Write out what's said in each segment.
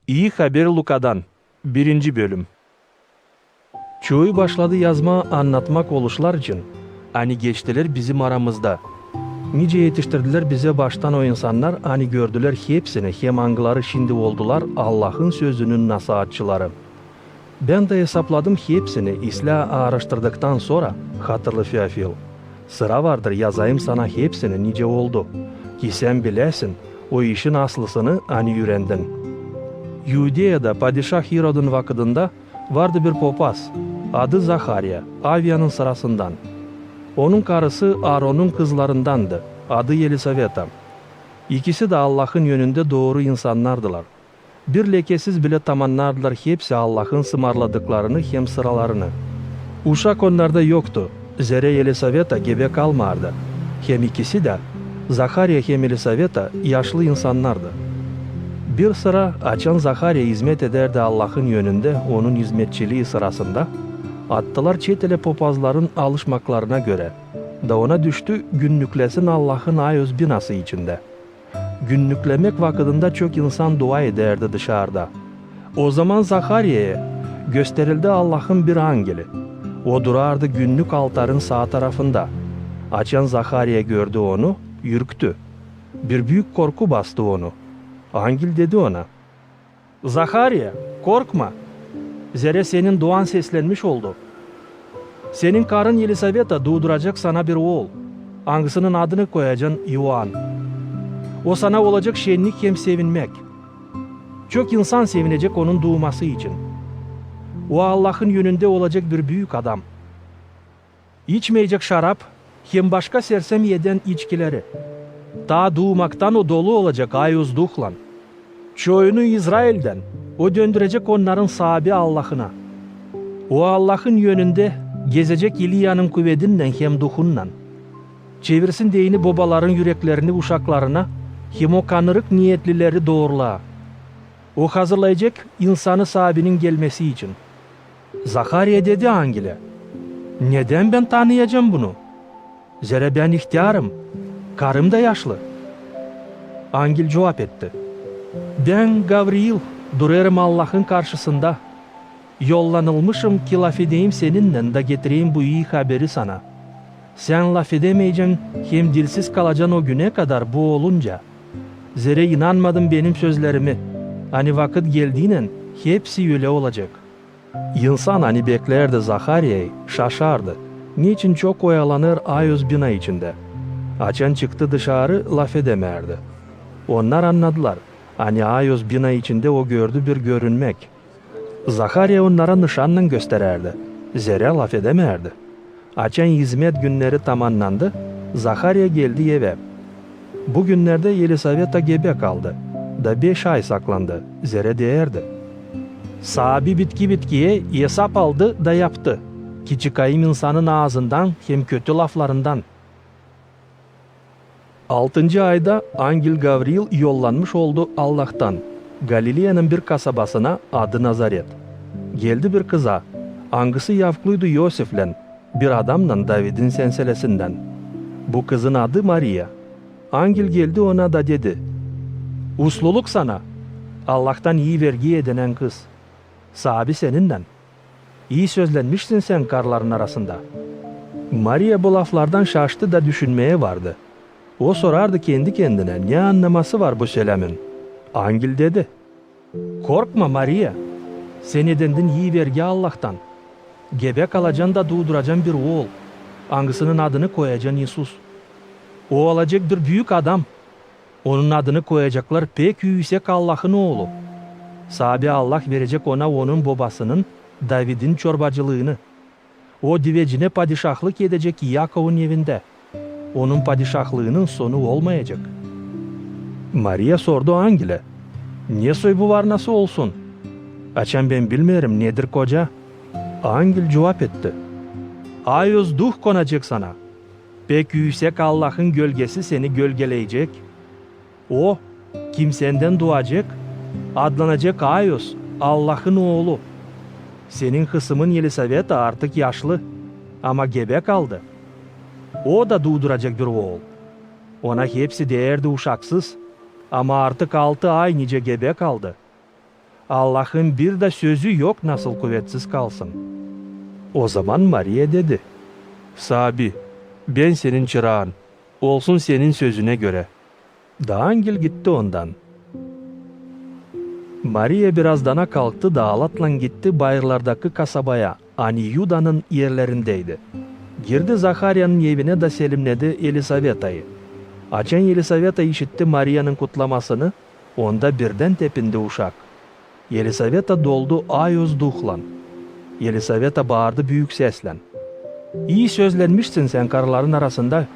İyi Haber Luka'dan 1. Bölüm. Çoğu başladı yazma anlatmak oluşlar için. Hani geçtiler bizim aramızda. Nice yetiştirdiler bize baştan o insanlar, hani gördüler hepsini, hem angıları şimdi oldular Allah'ın sözünün nasihatçıları. Ben de hesapladım hepsini araştırdıktan sonra, hatırlı Feofil. Sıra vardır yazayım sana hepsini nice oldu. Ki sen bilesin, o işin aslısını hani öğrendin. Yudea'da Padişah Herod'un vakıdında vardı bir papaz, adı Zakharya, Avya'nın sırasından. Onun karısı Aaron'un kızlarındandı, adı Yelisaveta. İkisi de Allah'ın yönünde doğru insanlardılar. Bir lekesiz bile tamamlardılar hepsi Allah'ın sımarladıklarını hem sıralarını. Uşak onlarda yoktu, zere Yelisaveta gebe kalmardı. Hem ikisi de, Zakharya hem Yelisaveta yaşlı insanlardı. Bir sıra açan Zakharya hizmet ederdi Allah'ın yönünde onun hizmetçiliği sırasında. Attılar çetele papazların alışmaklarına göre. Da ona düştü günlüklesin Allah'ın ayöz binası içinde. Günlüklemek vakitinde çok insan dua ederdi dışarıda. O zaman Zakharya'ya gösterildi Allah'ın bir angeli. O durardı günlük altarın sağ tarafında. Açan Zakharya gördü onu, ürktü. Bir büyük korku bastı onu. Angel dedi ona, "Zakharya, korkma. Zere senin duan seslenmiş oldu. Senin karın Yelisaveta doğuracak sana bir oğul. Hangisinin adını koyacaksın Ioan. O sana olacak şenlik hem sevinmek. Çok insan sevinecek onun doğması için. O Allah'ın yönünde olacak bir büyük adam. İçmeyecek şarap, hem başka sersem yeden içkileri. Ta doğmaktan o dolu olacak ayuz duhlan. Çoğunu İsrail'den, o döndürecek onların sahibi Allah'ına. O Allah'ın yönünde gezecek İlya'nın kuvvetinden hem duhundan. Çevirsin deyini babaların yüreklerini uşaklarına, hem o kanırık niyetlileri doğruluğa. O hazırlayacak insanı sahibinin gelmesi için. Zakharya dedi angele, "Neden ben tanıyacağım bunu? Zere ben ihtiyarım, karım da yaşlı." Angel cevap etti, "Ben Gavril, durarım Allah'ın karşısında. Yollanılmışım ki laf edeyim seninle de getireyim bu iyi haberi sana. Sen laf edemeyeceksin, hem dilsiz kalacaksın o güne kadar bu olunca. Zere inanmadın benim sözlerimi. Hani vakit geldiğinde hepsi öyle olacak." İnsan hani beklerdi Zakharya'yı, şaşardı. Niçin çok oyalanır ayöz bina içinde. Açan çıktı dışarı laf edemerdi. Onlar anladılar. Hani ayöz bina içinde o gördü bir görünmek. Zakharya onlara nişanla göstererdi. Zere laf edemerdi. Açan hizmet günleri tamamlandı. Zakharya geldi eve. Bu günlerde Yelisaveta gebe kaldı. Da 5 ay saklandı. Zere değerdi. Sahibi bitkiye hesap aldı da yaptı. Ki çıkayım insanın ağzından hem kötü laflarından. 6. ayda Angel Gavril yollanmış oldu Allah'tan. Galilea'nın bir kasabasına adı Nazaret. Geldi bir kıza. Hangisi yavkluydu Yosef'len, bir adamla David'in senselesinden. Bu kızın adı Maria. Angel geldi ona da dedi, "Usluluk sana. Allah'tan iyi vergi edinen kız. Sahibi seninle. İyi sözlenmişsin sen karların arasında." Maria bu laflardan şaştı da düşünmeye vardı. O sorardı kendi kendine, ne anlaması var bu selamın? Angel dedi, "Korkma Maria. Sen edindin iyi vergi Allah'tan. Gebe kalacaksın da doğduracaksın bir oğul. Hangisinin adını koyacaksın Yesus. O olacak bir büyük adam. Onun adını koyacaklar pek yüksek Allah'ın oğlu. Sahibi Allah verecek ona onun babasının David'in çorbacılığını. O divecine padişahlık edecek Yakov'un evinde. Onun padişahlığının sonu olmayacak." Maria sordu Angel'e, "Ne soy bu var nasıl olsun? Açan ben bilmiyorum nedir koca?" Angel cevap etti, "Ayöz duh konacak sana. Pek yüksek Allah'ın gölgesi seni gölgeleyecek. O kimsenden doğacak, adlanacak Ayöz, Allah'ın oğlu. Senin kısmın Yelisaveta artık yaşlı ama gebe kaldı. O da doğuracak bir oğul. Ona hepsi değerdi uşaksız ama artık 6 ay nice gebe kaldı. Allah'ın bir de sözü yok, nasıl kuvvetsiz kalsın? O zaman Maria dedi, Sabi, ben senin çırağın, olsun senin sözüne göre. Dağangil gitti ondan. Maria birazdana kalktı da alatla gitti bayırlardaki kasabaya, ani Yuda'nın yerlerindeydi. Girdi Zaharya'nın evine de selimledi Elisaveta'yı. Açan Elisaveta işitti Maria'nın kutlamasını, onda birden tepindi uşak. Elisaveta doldu ayöz duhlan. Elisaveta bağırdı büyük seslen. İyi sözlenmişsin sen karıların arasında.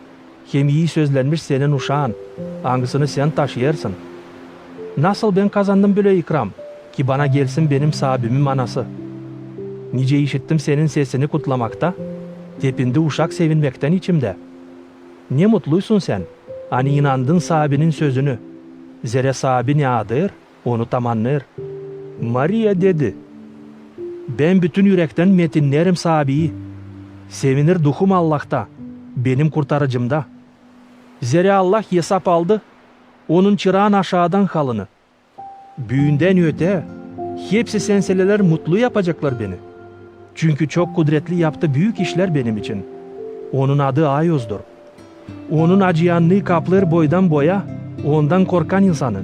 Hem iyi sözlenmiş senin uşağın. Hangisini sen taşıyarsın? Nasıl ben kazandım böyle ikram? Ki bana gelsin benim sahibimin anası. Nice işittim senin sesini kutlamakta. Tepindi uşak sevinmekten içimde. Ne mutluysun sen. Hani inandın sahibinin sözünü. Zere sahibi ne adır? Onu tamamlar. Maria dedi. Ben bütün yürekten metinlerim sahibiyi. Sevinir duhum Allah'ta. Benim kurtarıcımda. Zere Allah hesap aldı. Onun çırağın aşağıdan kalını. Büyünden öte. Hepsi senseler mutlu yapacaklar beni. Çünkü çok kudretli yaptı büyük işler benim için. Onun adı Ayoz'dur. Onun acıyanlığı kaplar boydan boya, ondan korkan insanı.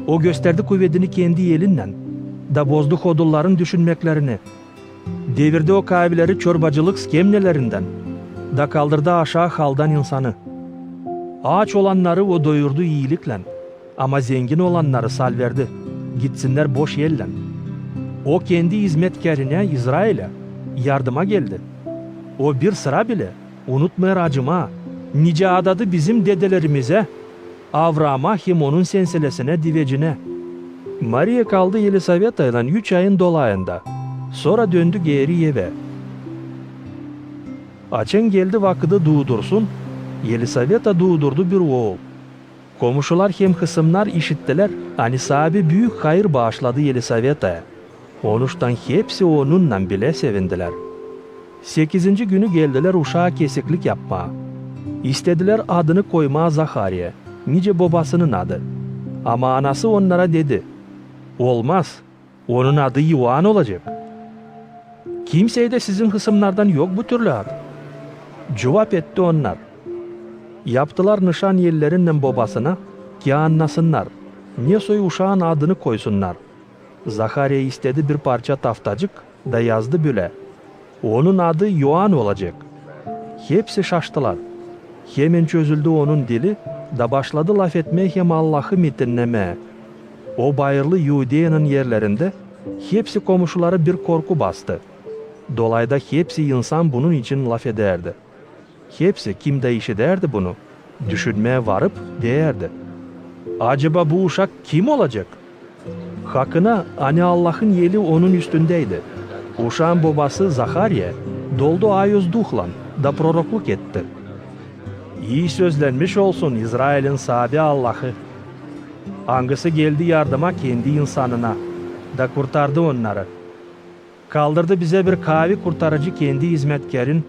O gösterdi kuvvetini kendi elinden, da bozdu hodulların düşünmeklerini. Devirdi o kavileri çorbacılık skemnelerinden, da kaldırdı aşağı haldan insanı. Ağaç olanları o doyurdu iyilikle, ama zengin olanları salverdi, gitsinler boş yellen. O kendi hizmetkarine İsrail'e yardıma geldi. O bir sıra bile unutmayır acıma. Nice adadı bizim dedelerimize, Avram'a hem onun senselesine divecine. Maria kaldı Elisaveta ile 3 ayın dolayında. Sonra döndü geri eve. Açın geldi vakıda doğdursun, Elisaveta doğdurdu bir oğul. Komşular hem kısımlar işittiler, hani sahibi büyük hayır bağışladı Elisaveta'ya. Onuştan hepsi onunla bile sevindiler. 8. günü geldiler uşağa kesiklik yapmaya. İstediler adını koymaya Zaharya, nice babasının adı. Ama anası onlara dedi, olmaz, onun adı Yuan olacak. Kimseye sizin kısımlardan yok bu türlü ad. Cevap etti onlar. Yaptılar nişan yerlerinden babasına ki anlasınlar, ne soy uşağın adını koysunlar. Zaharya istedi bir parça taftacık da yazdı böyle. Onun adı Yuan olacak. Hepsi şaştılar. Hemen çözüldü onun dili da başladı laf etmeye hem Allah'ı mitinlemeye. O bayırlı Yudea'nın yerlerinde hepsi komşuları bir korku bastı. Dolayda hepsi insan bunun için laf ederdi. Hepsi kim de işederdi bunu, düşünmeye varıp değerdi. Acaba bu uşak kim olacak? Hakkına hani Allah'ın yeli onun üstündeydi. Uşağın babası Zaharya doldu ayöz duhlan da prorokluk etti. İyi sözlenmiş olsun İsrail'in sahibi Allah'ı. Hangisi geldi yardıma kendi insanına da kurtardı onları. Kaldırdı bize bir kavi kurtarıcı kendi hizmetkarın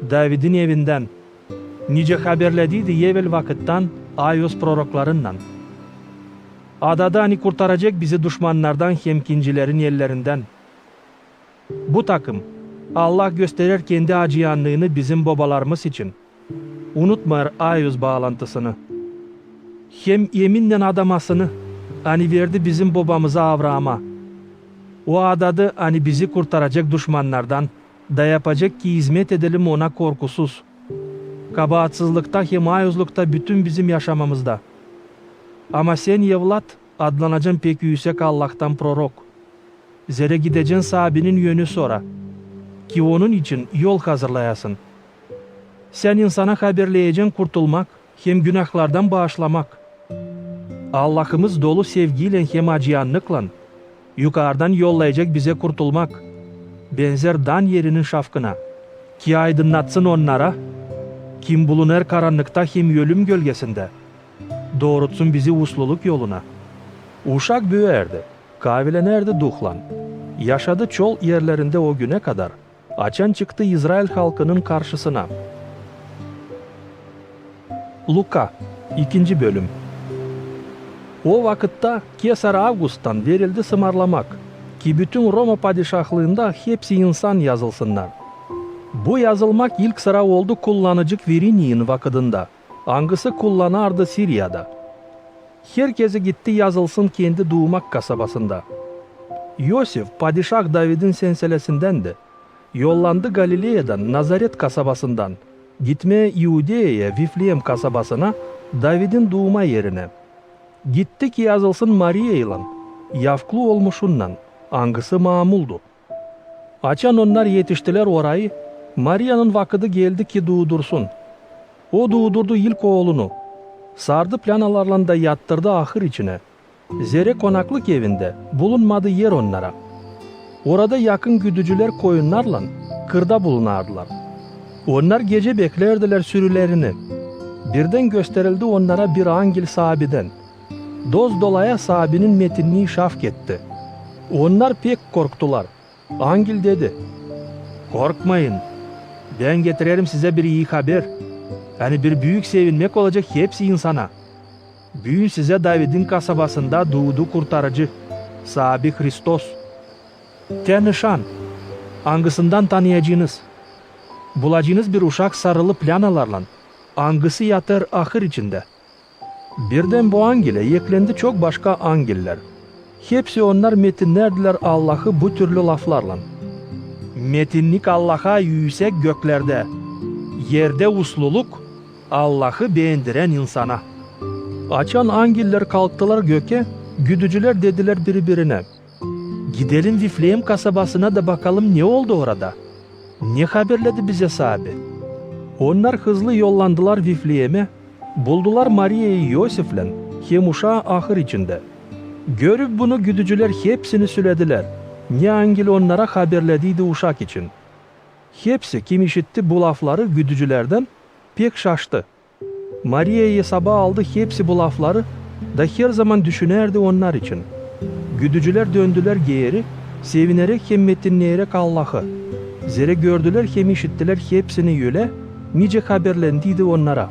David'in evinden. Nice haberlediydi evvel vakittan ayöz proroklarından. Adada hani kurtaracak bizi düşmanlardan hem kincilerin yerlerinden. Bu takım Allah gösterir kendi acıyanlığını bizim babalarımız için. Unutmayır ayöz bağlantısını. Hem yeminle adamasını hani verdi bizim babamıza Avram'a. O adadı hani bizi kurtaracak düşmanlardan da yapacak ki hizmet edelim ona korkusuz. Kabahatsızlıkta hem ayözlükta bütün bizim yaşamamızda. Ama sen evlat adlanacaksın pek yüksek Allah'tan prorok. Zere gideceksin sahibinin yönü sonra. Ki onun için yol hazırlayasın. Sen insana haberleyeceksin kurtulmak, hem günahlardan bağışlamak. Allah'ımız dolu sevgiyle hem acıyanlıkla, yukarıdan yollayacak bize kurtulmak. Benzer dan yerinin şafkına, ki aydınlatsın onlara, kim bulunur karanlıkta hem ölüm gölgesinde. Doğrultsun bizi usluluk yoluna. Uşak büyüerdi, kavilenerdi duhlan. Yaşadı çol yerlerinde o güne kadar. Açan çıktı İsrail halkının karşısına. Luka 2. bölüm. O vakitte Kesar August'tan verildi sımarlamak ki bütün Roma padişahlığında hepsi insan yazılsınlar. Bu yazılmak ilk sıra oldu kullanıcı Quirinian vakıdında. Hangisi kullanardı Sirya'da. Herkese gitti yazılsın kendi doğmak kasabasında. Yosif padişah David'in senselesindendi. Yollandı Galilea'dan Nazaret kasabasından. Gitmeye İudea'ya Vifleyem kasabasına David'in doğma yerine. Gitti ki yazılsın Maria ile. Yavklu olmuşundan. Hangisi mamuldu. Açan onlar yetiştiler orayı. Maria'nın vakıdı geldi ki doğdursun. O doğdurdu ilk oğlunu. Sardı planalarla da yattırdı ahır içine. Zere konaklık evinde bulunmadı yer onlara. Orada yakın güdücüler koyunlarla kırda bulunardılar. Onlar gece beklerdiler sürülerini. Birden gösterildi onlara bir angel sahibiden. Doz dolaya sahibinin metinliği şafk etti. Onlar pek korktular. Angel dedi: "Korkmayın. Ben getirerim size bir iyi haber. Yani bir büyük sevinmek olacak hepsi insana. Bugün size David'in kasabasında doğdu kurtarıcı, sahibi Hristos. Te nişan, hangisinden tanıyacağınız? Bulacağınız bir uşak sarılı planalarla, hangisi yatır ahır içinde." Birden bu angele yeklendi çok başka angeller. Hepsi onlar metinlerdiler Allah'ı bu türlü laflarla. Metinlik Allah'a yüksek göklerde, yerde usluluk Allah'ı beğendiren insana. Açan angeller kalktılar göke, güdücüler dediler birbirine: "Gidelim Vifleyem kasabasına da bakalım ne oldu orada. Ne haberledi bize sahibi?" Onlar hızlı yollandılar Vifleyem'e, buldular Maria'yı Yosif'le, hem uşağı ahır içinde. Görüp bunu güdücüler hepsini söylediler. Ne angel onlara haberlediydi uşak için. Hepsi kim işitti bu lafları güdücülerden pek şaştı. Maria'yı sabah aldı hepsi bu lafları da her zaman düşünerdi onlar için. Güdücüler döndüler geri, sevinerek hem metinleyerek Allah'ı. Zere gördüler hem işittiler hepsini yüle, nice haberlendiydi onlara.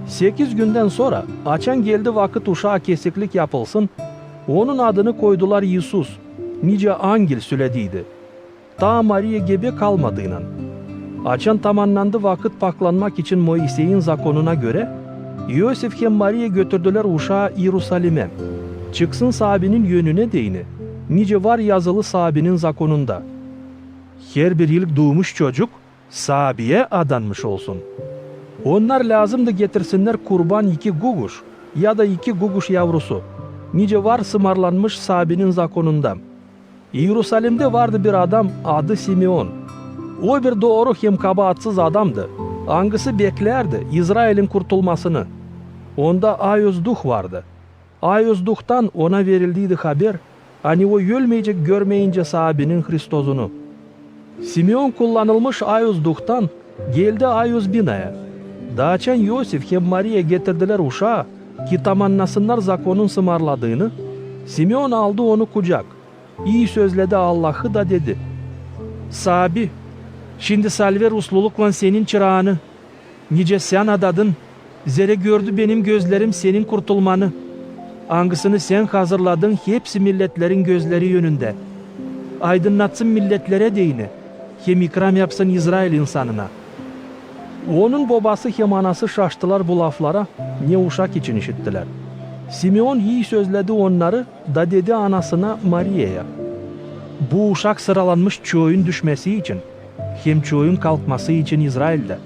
8 günden sonra açan geldi vakit uşağa kesiklik yapılsın, onun adını koydular Yisus, nice angel söylediydi. Ta Maria gebe kalmadığıyla. Açan tamamlandı vakit paklanmak için Moisey'in zakonuna göre, Yosif hem Maria götürdüler uşağı Yerusalim'e. Çıksın sahibinin yönüne değini, nice var yazılı sahibinin zakonunda. Her bir ilk doğmuş çocuk sahibiye adanmış olsun. Onlar lazımdı getirsinler kurban 2 guguş ya da 2 guguş yavrusu. Nice var sımarlanmış sahibinin zakonunda. Yerusalim'de vardı bir adam adı Simeon. O bir doğru hem kabahatsız adamdı. Hangisi beklerdi İsrail'in kurtulmasını. Onda Ayozduh vardı. Ayozduh'tan ona verildiydi haber. Hani o ölmeyecek görmeyince sahibinin Hristos'unu. Simeon kullanılmış Ayozduh'tan geldi Ayozbina'ya. Dağçan Yosif hem Maria getirdiler uşağı ki tamamlasınlar zakonun sımarladığını. Simeon aldı onu kucak. İyi sözledi Allah'ı da dedi: "Sahibi, şimdi salver uslulukla senin çırağını. Nice sen adadın, zere gördü benim gözlerim senin kurtulmanı. Hangisini sen hazırladın hepsi milletlerin gözleri yönünde. Aydınlatsın milletlere değini, hem ikram yapsın İsrail insanına." Onun babası hem anası şaştılar bu laflara, ne uşak için işittiler. Simeon iyi sözledi onları da dedi anasına Maria'ya: "Bu uşak sıralanmış çöğün düşmesi için, hem çöğün kalkması için İsrail'de.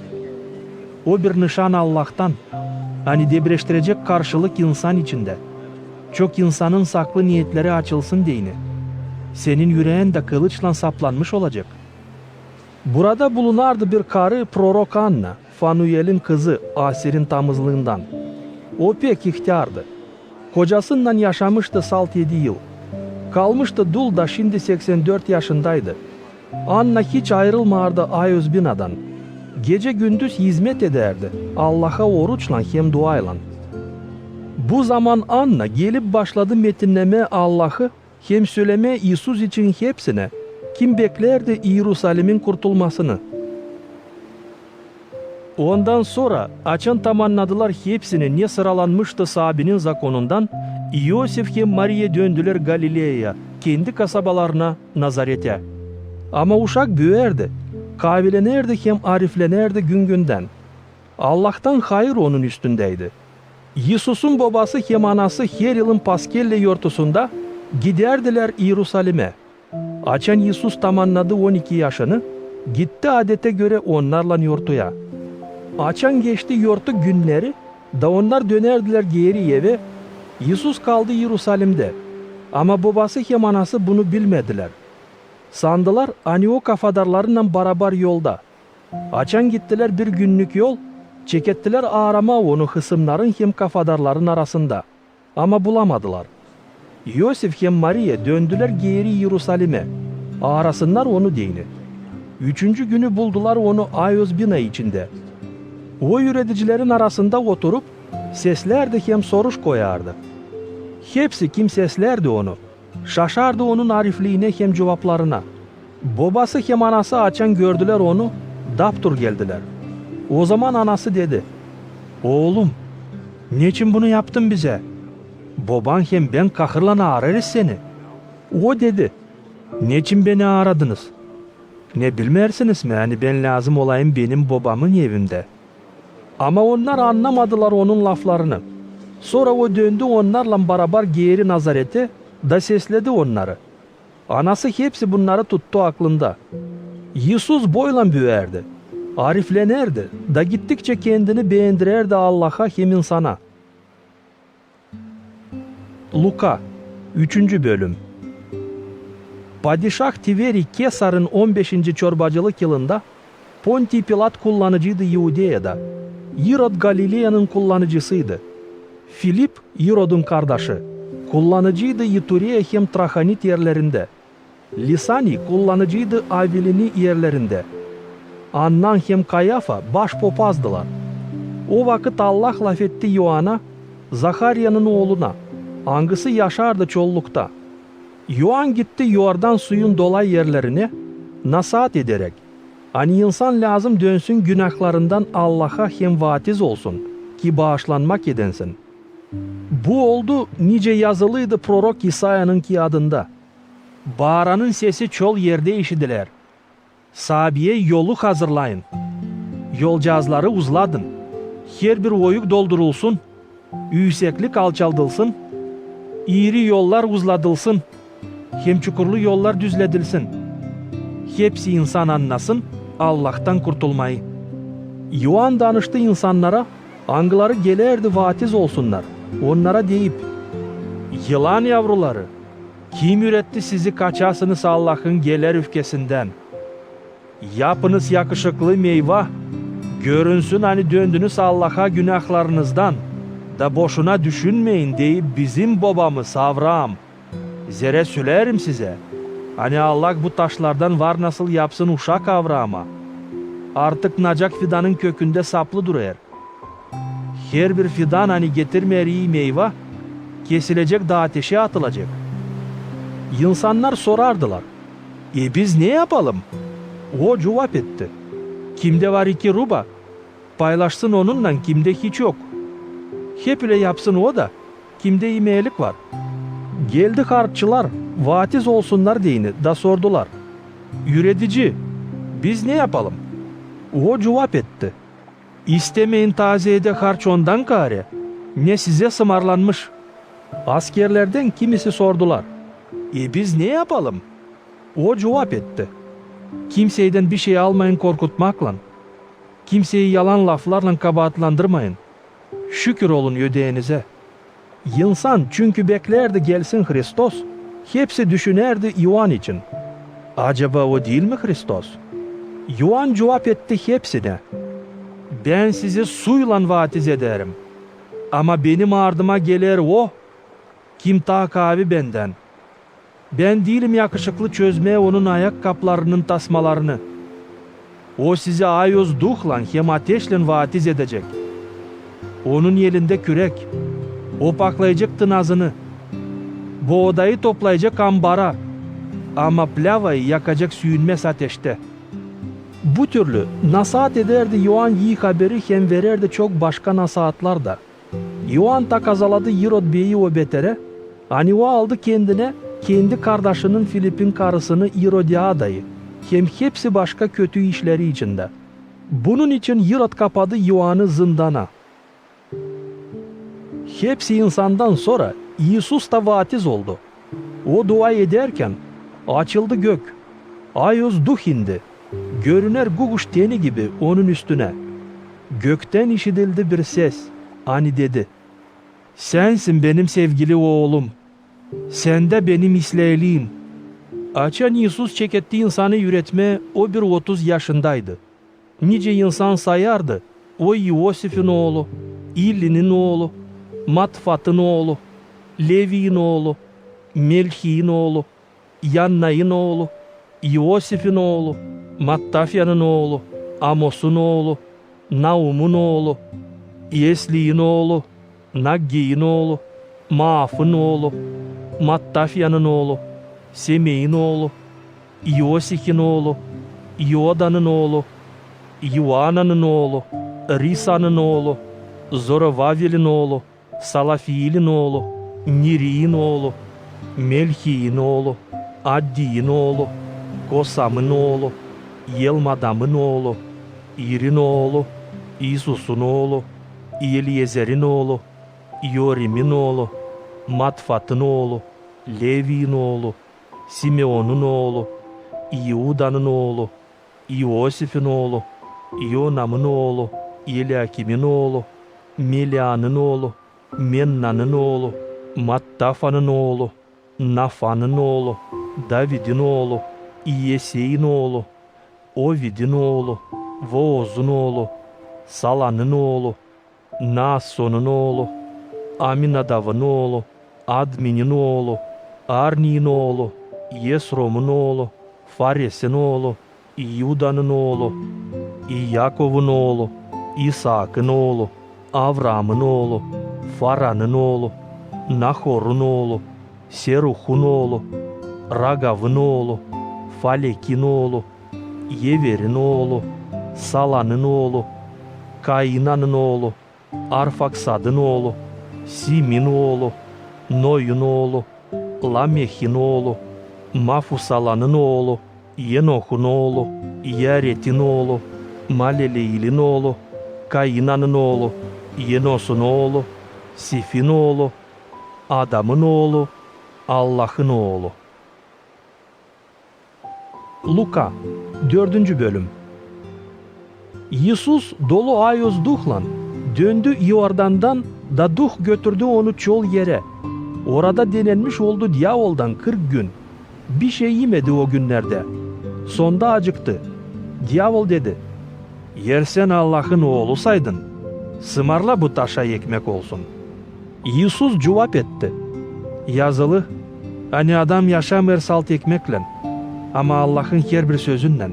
O bir nişan Allah'tan, hani debreştirecek karşılık insan içinde. Çok insanın saklı niyetleri açılsın deyini. Senin yüreğin de kılıçla saplanmış olacak." Burada bulunardı bir karı prorok Anna, Fanuel'in kızı Asir'in tamızlığından. O pek ihtiyardı. Kocasından yaşamıştı 6-7 yıl. Kalmıştı dul da şimdi 84 yaşındaydı. Anna hiç ayrılmardı Ayozbina'dan. Gece gündüz hizmet ederdi. Allah'a oruçla hem duayla. Bu zaman Anna gelip başladı metinleme Allah'ı hem söyleme İsus için hepsine. Kim beklerdi Yerusalim'in kurtulmasını? Ondan sonra açan tamamladılar hepsini ne sıralanmıştı sahabenin zakonundan, Iosif hem Maria döndüler Galilea'ya, kendi kasabalarına, Nazaret'e. Ama uşak büyüerdi, kavilenerdi hem ariflenerdi gün günden. Allah'tan hayır onun üstündeydi. Yesus'un babası hem anası her yılın Paskelle yortusunda giderdiler Yerusalim'e. Açan Yesus tamamladı 12 yaşını, gitti adete göre onlarla yortuya. Açan geçti yortu günleri, da onlar dönerdiler geri eve. Yesus kaldı Yerusalim'de. Ama babası hem anası bunu bilmediler. Sandılar hani o kafadarlarla beraber yolda. Açan gittiler bir günlük yol, çekettiler arama onu hısımların hem kafadarların arasında. Ama bulamadılar. Yosif hem Maria döndüler geri Yerusalim'e. Arasınlar onu dini. 3. günü buldular onu Ayos bina içinde. O yöneticilerin arasında oturup seslerdi hem soruş koyardı. Hepsi kim seslerdi onu. Şaşardı onun arifliğine hem cevaplarına. Babası hem anası açan gördüler onu, daptur geldiler. O zaman anası dedi, "Oğlum, niçin bunu yaptın bize? Baban hem ben kahırla ararız seni." O dedi, "Niçin beni aradınız? Ne bilmersiniz mi? Yani ben lazım olayım benim babamın evinde." Ama onlar anlamadılar onun laflarını. Sonra o döndü onlarla beraber geri Nazaret'e da sesledi onları. Anası hepsi bunları tuttu aklında. Yesus boyla büyüerdi, ariflenerdi da gittikçe kendini beğendirerdi Allah'a hem insana. Luka 3. bölüm. Padişah Tiveri Kesar'ın 15. çorbacılık yılında Ponti Pilat kullanıcıydı Yudea'da. Irod Galilea'nın kullanıcısıydı. Filip, Irod'un kardeşi, kullanıcıydı Ituriye hem Trahanit yerlerinde. Lisani kullanıcıydı Avilini yerlerinde. Annan hem Kayafa başpopazdılar. O vakit Allah laf etti Yohan'a, Zaharya'nın oğluna, hangisi yaşardı çollukta. Yohan gitti Yordan suyun dolay yerlerine, nasihat ederek, hani insan lazım dönsün günahlarından Allah'a hem vatiz olsun ki bağışlanmak edensin. Bu oldu nice yazılıydı prorok İsa'nın ki adında. Bağıranın sesi çol yerde işidiler. Sahabiye yolu hazırlayın. Yolcağızları uzladın. Her bir oyuk doldurulsun. Yükseklik alçaldılsın. İri yollar uzladılsın. Hem çukurlu yollar düzledilsin. Hepsi insan anlasın Allah'tan kurtulmayı. Yohan danıştı insanlara, angıları gelerdi vatiz olsunlar. Onlara deyip, "Yılan yavruları, kim üretti sizi kaçasınız Allah'ın gelir öfkesinden? Yapınız yakışıklı meyve, görünsün hani döndünüz Allah'a günahlarınızdan. Da boşuna düşünmeyin deyip bizim babamız Avraham. Zere söylerim size. Hani Allah bu taşlardan var nasıl yapsın uşak Avrahama. Artık nacak fidanın kökünde saplı durar. Her bir fidan hani getirmer iyi meyve, kesilecek da ateşe atılacak." İnsanlar sorardılar, Biz ne yapalım?" O cevap etti, "Kimde var 2 ruba, paylaşsın onunla, kimde hiç yok. Hep öyle yapsın o da, kimde yemeğlik var." Geldi harççılar, vatiz olsunlar diyeni da sordular, "Yüretici, biz ne yapalım?" O cevap etti, "İstemeyin taziyede harç ondan kare, ne size sımarlanmış." Askerlerden kimisi sordular, Biz ne yapalım?" O cevap etti, "Kimseyden bir şey almayın korkutmakla, kimseyi yalan laflarla kabahatlandırmayın. Şükür olun ödeyenize." İnsan çünkü beklerdi gelsin Hristos, hepsi düşünerdi Yohan için. Acaba o değil mi Hristos? Yohan cevap etti hepsine, "Ben sizi suyla vatiz ederim. Ama benim ardıma gelir o, kim takavi benden. Ben değilim yakışıklı çözmeye onun ayakkabılarının tasmalarını. O sizi Ayos duhla hem ateşle vatiz edecek. Onun elinde kürek, o paklayacak tınazını. Bu odayı toplayacak ambara, ama plavayı yakacak sürünmez ateşte. Bu türlü nasihat ederdi Yoğan iyi haberi hem verirdi çok başka nasihatlar da. Yoğan takazaladı Irod Bey'i o betere. Hani o aldı kendine kendi kardeşinin Filip'in karısını Irodiada'yı. Hem hepsi başka kötü işleri içinde. Bunun için Irod kapadı Yoğan'ı zindana. Hepsi insandan sonra İsus da vatiz oldu. O dua ederken açıldı gök. Ayuz duh indi. Görüner guguş teni gibi onun üstüne. Gökten işitildi bir ses. Hani dedi: "Sensin benim sevgili oğlum. Sen de benim isleyliğim." Açan İsus çeketti insanı üretmeye o bir 30 yaşındaydı. Nice insan sayardı. O Yosif'in oğlu, İlli'nin oğlu, Matfat'ın oğlu, Levi'nin oğlu, Melchi'nin oğlu, Yanna'nın oğlu, Yosif'in oğlu, Mattafya'nın oğlu, Amos'un oğlu, Naum'un oğlu, Esli'nin oğlu, Naggi'nin oğlu, Maaf'ın oğlu, Mattafya'nın oğlu, Semey'in oğlu, Yosik'in oğlu, Yoda'nın oğlu, Yuana'nın oğlu, Risa'nın oğlu, Zorovavel'in oğlu, Salafiyel'in oğlu, Niri'nin oğlu, Melchi'nin oğlu, Addi'nin oğlu, Kosam'ın oğlu, Yelmadam'ın oğlu, İr'in oğlu, İsus'un oğlu, Eliezer'in oğlu, Yorim'in oğlu, Matfat'ın oğlu, Levi'nin oğlu, Simeon'un oğlu, İuda'nın oğlu, Yosif'in oğlu, Yonam'ın oğlu, Eliakim'in oğlu, Melia'nın oğlu, Menna'nın oğlu, Mattafa'nın oğlu, Nafan'ın oğlu, David'in oğlu, İyesey'in oğlu, Ovid'in oğlu, Vooz'un oğlu, Sala'nın oğlu, Naason'un oğlu, Aminadav'ın oğlu, Admin'in oğlu, Arni'nin oğlu, Yesrom'un oğlu, Fares'in oğlu, İyuda'nın oğlu, İyakov'un oğlu, İshak'ın oğlu, Avram'ın oğlu, Fara'nın oğlu, Nahor'un oğlu, Seruh'un oğlu, Ragav'ın oğlu, Falek'in oğlu, Yever'in oğlu, Sala'nın oğlu, Kaynan'ın oğlu, Arfaksad'ın oğlu, Sim'in oğlu, Noy'un oğlu, Lameh'in oğlu, Mafusala'nın oğlu, Yenoh'un oğlu, Yaret'in oğlu, Maleleil'in oğlu, Kaynan'ın oğlu, Yenos'un oğlu, Sif'in oğlu, Adam'ın oğlu, Allah'ın oğlu. Luka 4. bölüm. İsus dolu ayız duhlan döndü Iordan'dan da duh götürdü onu çol yere. Orada denenmiş oldu diavoldan 40 gün. Bir şey yemedi o günlerde. Sonda acıktı. Diavol dedi: "Yersen Allah'ın oğlusaydın, sımarla bu taşa ekmek olsun." İsus cevap etti: "Yazılı, hani adam yaşamır salt ekmekle, ama Allah'ın her bir sözünle."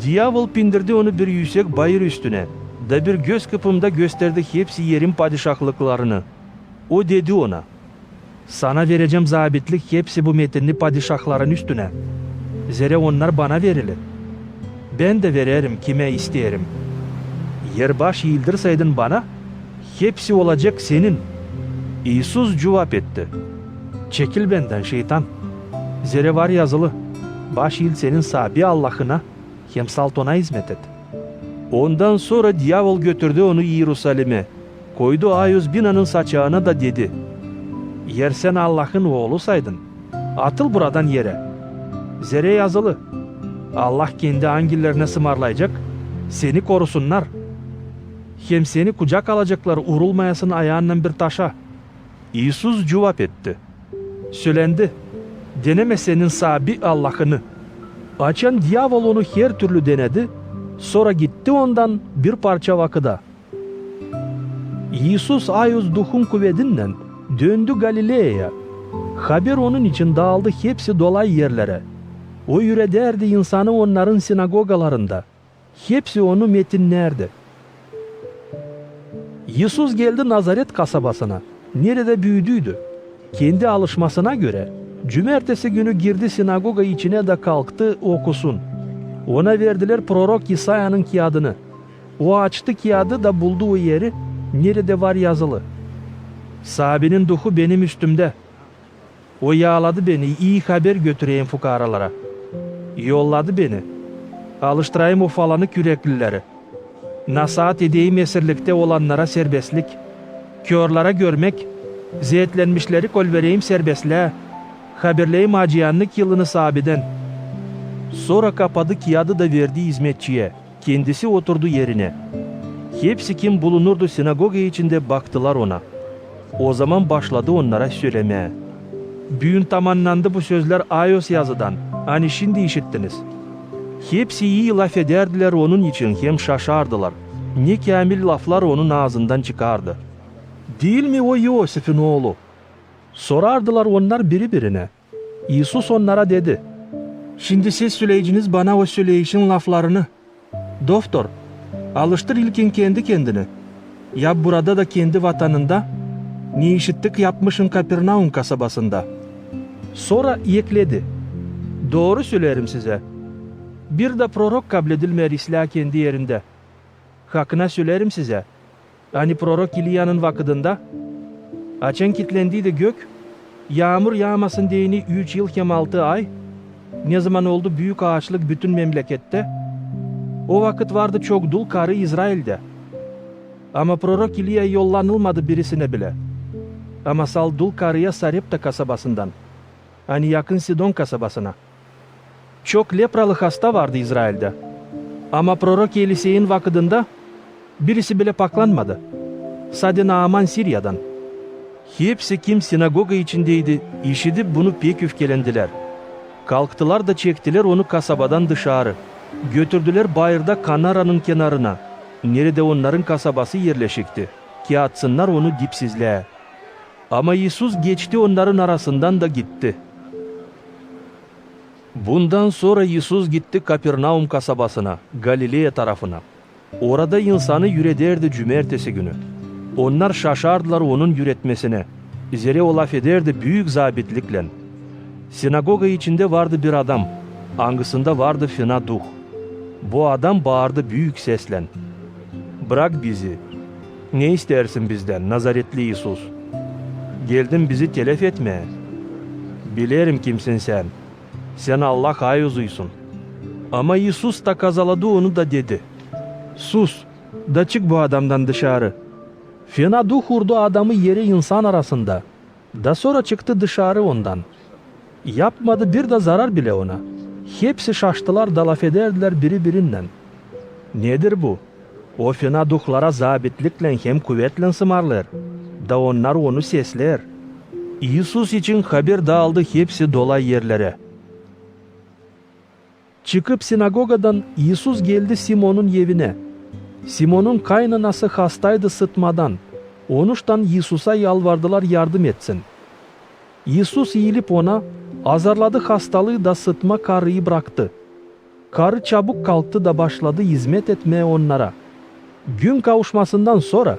Diavol bindirdi onu bir yüksek bayır üstüne, da bir göz kıpımda gösterdi hepsi yerin padişahlıklarını. O dedi ona: "Sana vereceğim zabitlik hepsi bu metinli padişahların üstüne. Zere onlar bana verilir. Ben de veririm kime isterim. Yer baş yıldırsaydın bana, hepsi olacak senin." İsus cevap etti: "Çekil benden şeytan. Zere var yazılı, baş yıl senin sabi Allah'ına, hem salt ona hizmet et." Ondan sonra diavol götürdü onu Yerusalim'e, koydu ayız binanın saçağına da dedi: "Yersen Allah'ın oğlusaydın, atıl buradan yere. Zere yazılı, Allah kendi angillerine sımarlayacak, seni korusunlar. Hem seni kucak alacaklar urulmayasın ayağından bir taşa." İsus cevap etti: "Söylendi, deneme senin sabi Allah'ını." Açan diavol onu her türlü denedi, sonra gitti ondan bir parça vakıda. İsus ayız duhun kuvvetinden döndü Galilea'ya. Haber onun için dağıldı hepsi dolay yerlere. O yürederdi insanı onların sinagogalarında. Hepsi onu metinlerdi. İsus geldi Nazaret kasabasına. Nerede büyüdüydü. Kendi alışmasına göre cumartesi günü girdi sinagoga içine de kalktı okusun. Ona verdiler prorok İsa'nın kağıdını. O açtı kağıdı da buldu o yeri, nerede var yazılı. Sahabenin duhu benim üstümde. O yağladı beni, iyi haber götüreyim fukaralara. Yolladı beni. Alıştırayım o falanık yüreklileri. Nasihat edeyim esirlikte olanlara serbestlik. Körlara görmek, zeytlenmişleri kol vereyim serbestliğe. Haberleyim acıyanlık yılını sahabeden. Sonra kapadı kağıdı da verdi hizmetçiye. Kendisi oturdu yerine. Hepsi kim bulunurdu sinagoga içinde baktılar ona. O zaman başladı onlara söylemeye. Büyün tamamlandı bu sözler Ayos yazıdan. Hani şimdi işittiniz. Hepsi iyi laf ederdiler onun için, hem şaşardılar. Ne kamil laflar onun ağzından çıkardı. Değil mi o Yosef'in oğlu? Sorardılar onlar birbirine. İsus onlara dedi. Şimdi siz söyleyiciniz bana o söyleyişin laflarını. Doktor, alıştır ilkin kendi kendini. Ya burada da kendi vatanında, ne işittik yapmışın Kapernaum kasabasında. Sonra ekledi. Doğru söylerim size. Bir de prorok kabul edilmeyer İslah kendi yerinde. Hakkına söylerim size. Hani prorok İlya'nın vakıdında, açan kitlendiydi gök, yağmur yağmasın diyeni 3 yıl hem 6 ay, ne zaman oldu büyük ağaçlık bütün memlekette, o vakit vardı çok dul karı İsrail'de. Ama prorok İlya yollanılmadı birisine bile. Ama sal dul karıya Sarepta kasabasından, hani yakın Sidon kasabasına. Çok lepralı hasta vardı İsrail'de. Ama prorok Elise'nin vakıdında birisi bile paklanmadı. Sade Naaman Sirya'dan. Hepsi kim sinagoga içindeydi, işitip bunu pek öfkelendiler. Kalktılar da çektiler onu kasabadan dışarı. Götürdüler bayırda Kanara'nın kenarına. Nerede onların kasabası yerleşikti. Ki atsınlar onu dipsizliğe. Ama İsus geçti onların arasından da gitti. Bundan sonra İsus gitti Kapernaum kasabasına, Galileya tarafına. Orada insanı yürederdi cumartesi günü. Onlar şaşardılar onun yürütmesine. Zere o laf ederdi büyük zabitlikle. Sinagoga içinde vardı bir adam. Angısında vardı fena duh. Bu adam bağırdı büyük sesle. Bırak bizi. Ne istersin bizden Nazaretli İsus? Geldin bizi telef etmeye. Bilirim kimsin sen. Sen Allah hayuzuysun. Ama İsus da kazaladı onu da dedi. Sus, da çık bu adamdan dışarı. Fena duh vurdu adamı yere insan arasında. Da sonra çıktı dışarı ondan. Yapmadı bir de zarar bile ona. Hepsi şaştılar da laf ederdiler birbirinden. Nedir bu? O fena duhlara zabitlikle hem kuvvetle sımarlar. Da onlar onu sesler. İsus için haber dağıldı hepsi dolay yerlere. Çıkıp sinagogadan İsus geldi Simon'un evine. Simon'un kaynanası hastaydı sıtmadan. Onuştan İsus'a yalvardılar yardım etsin. İsus eğilip ona azarladı hastalığı da sıtma karıyı bıraktı. Karı çabuk kalktı da başladı hizmet etmeye onlara. Gün kavuşmasından sonra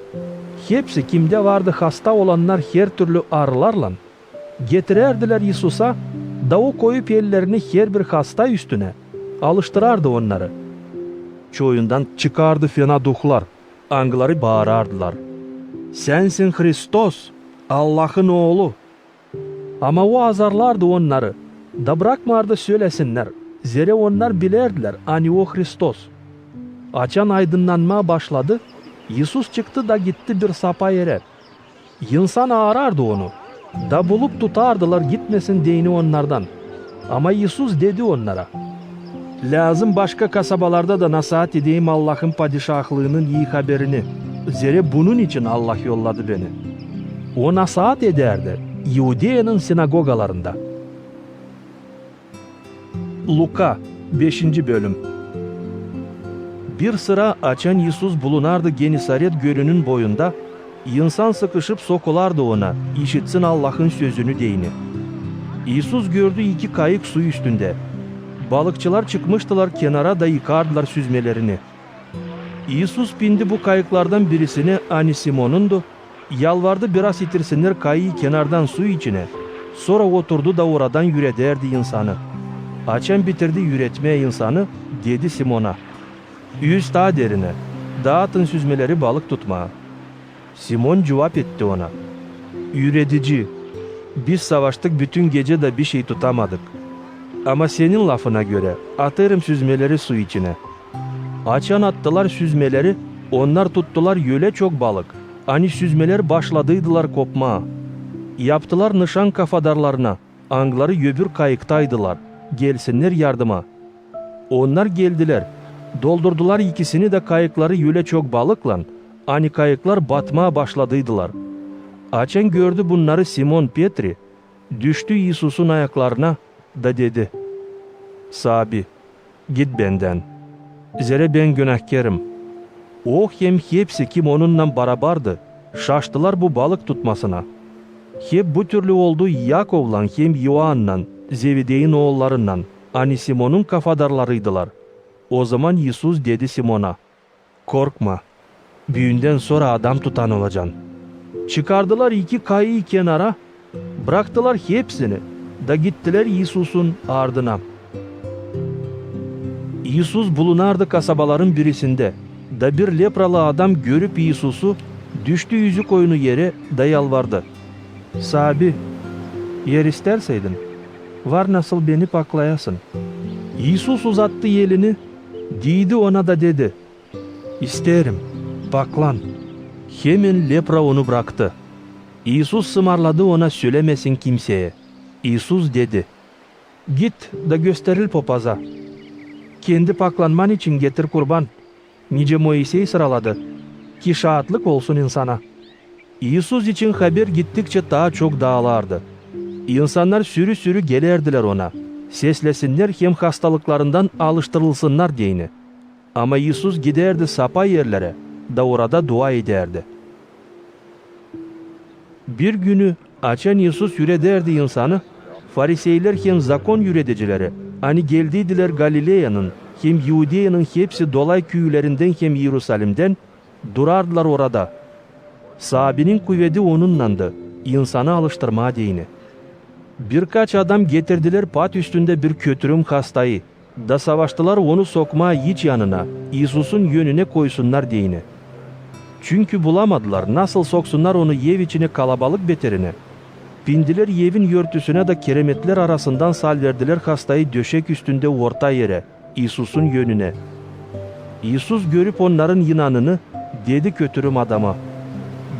hepsi kimde vardı hasta olanlar her türlü ağrılarla getirerdiler İsus'a da o koyup ellerini her bir hasta üstüne alıştırardı onları. Çoğundan çıkardı fena duhlar, angıları bağırardılar. Sensin Hristos, Allah'ın oğlu. Ama o azarlardı onları, da bırakmardı söylesinler. Zere onlar bilerdiler, hani o Hristos. Açan aydınlanma başladı, İsus çıktı da gitti bir sapa yere. İnsan ağırardı onu, da bulup tutardılar gitmesin diyeni onlardan. Ama İsus dedi onlara, lazım başka kasabalarda da nasihat edeyim Allah'ın padişahlığının iyi haberini. Zere bunun için Allah yolladı beni. O nasihat ederdi Yudeya'nın sinagogalarında. Luka 5. bölüm. Bir sıra açan İsus bulunardı Genisaret gölünün boyunda. İnsan sıkışıp sokulardı ona, işitsin Allah'ın sözünü deyini. İsus gördü 2 kayık su üstünde. Balıkçılar çıkmıştılar kenara da yıkardılar süzmelerini. İsus bindi bu kayıklardan birisine, hani Simon'undu. Yalvardı biraz itirsinler kayığı kenardan su içine. Sonra oturdu da oradan yürederdi insanı. Açan bitirdi yüretmeye insanı, dedi Simon'a. Yüz daha derine, dağıtın süzmeleri balık tutmaya. Simon cevap etti ona. Üretici, biz savaştık bütün gece de bir şey tutamadık. Ama senin lafına göre atarım süzmeleri su içine. Açan attılar süzmeleri, onlar tuttular öyle çok balık. Hani süzmeler başladıydılar kopmaya. Yaptılar nişan kafadarlarına, angları öbür kayıktaydılar. Gelsinler yardıma. Onlar geldiler. Doldurdular ikisini de kayıkları öyle çok balıkla. Hani kayıklar batmaya başladıydılar. Açan gördü bunları Simon Petri. Düştü İsus'un ayaklarına da dedi. Sabi, git benden. Zere ben günahkarım. O hem hepsi kim onunla beraberdi. Şaştılar bu balık tutmasına. Hep bu türlü oldu Yakov'la hem Yohan'la, Zevede'nin oğullarından, hani Simon'un kafadarlarıydılar. O zaman İsus dedi Simon'a, korkma, büyünden sonra adam tutan olacaksın. Çıkardılar iki kayığı kenara, bıraktılar hepsini, da gittiler İsus'un ardına. İsus bulunardı kasabaların birisinde, da bir lepralı adam görüp İsus'u, düştü yüzü koyunu yere da yalvardı. Sabi, yer isterseydin, var nasıl beni paklayasın. İsus uzattı elini, değdi ona da dedi, İsterim, paklan. Hemen lepra onu bıraktı. İsus sımarladı ona söylemesin kimseye. İsus dedi, git da gösteril papaza. Kendi paklanman için getir kurban. Nice Moisey sıraladı, ki şahatlık olsun insana. İsus için haber gittikçe daha çok dağılardı. İnsanlar sürü sürü gelerdiler ona. Seslesinler hem hastalıklarından alıştırılsınlar diyeni. Ama İsus giderdi sapa yerlere da orada dua ederdi. Bir günü açan İsus yürederdi insanı. Fariseyler hem zakon yürütecileri, hani geldiydiler Galilea'nın hem Yudea'nın hepsi dolay köylerinden hem Yerusalim'den durardılar orada. Sahabinin kuvveti onunlandı, insanı alıştırma diyeni. Birkaç adam getirdiler pat üstünde bir kötürüm hastayı, da savaştılar onu sokmaya hiç yanına, İsus'un yönüne koysunlar diyeni. Çünkü bulamadılar nasıl soksunlar onu yev içine kalabalık beterine. Bindiler yevin yörtüsüne de keremetler arasından salverdiler hastayı döşek üstünde orta yere, İsus'un yönüne. İsus görüp onların inanını, dedi kötürüm adama,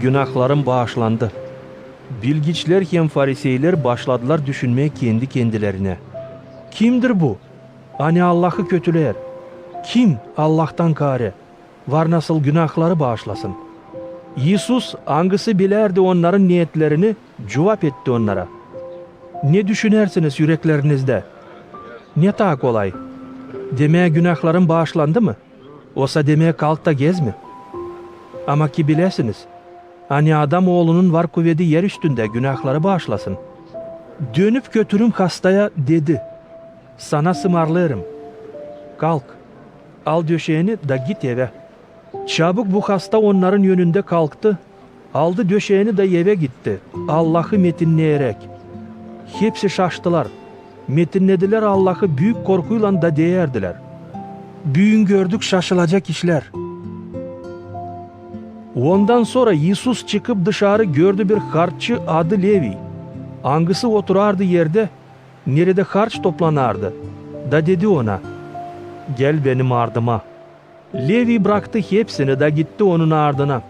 günahlarım bağışlandı. Bilgiçler hem fariseyler başladılar düşünmeye kendi kendilerine. Kimdir bu? Hani Allah'ı kötüleyer. Kim Allah'tan kare? Var nasıl günahları bağışlasın. İsus hangisi bilerdi onların niyetlerini, cevap etti onlara. Ne düşünersiniz yüreklerinizde? Ne daha kolay? Demeye günahların bağışlandı mı? Olsa demeye kalk da gez mi? Ama ki bilesiniz, hani adam oğlunun var kuvveti yer üstünde günahları bağışlasın. Dönüp götürüm hastaya dedi, sana sımarlarım. Kalk, al döşeğini da git eve. Çabuk bu hasta onların yönünde kalktı, aldı döşeğini de eve gitti, Allah'ı metinleyerek. Hepsi şaştılar, metinlediler Allah'ı büyük korkuyla da değerdiler. Büyün gördük şaşılacak işler. Ondan sonra İsus çıkıp dışarı gördü bir harççı adı Levi. Hangisi oturardı yerde, nerede harç toplanardı. Da dedi ona, gel benim ardıma. Levi bıraktı hepsini da gitti onun ardına.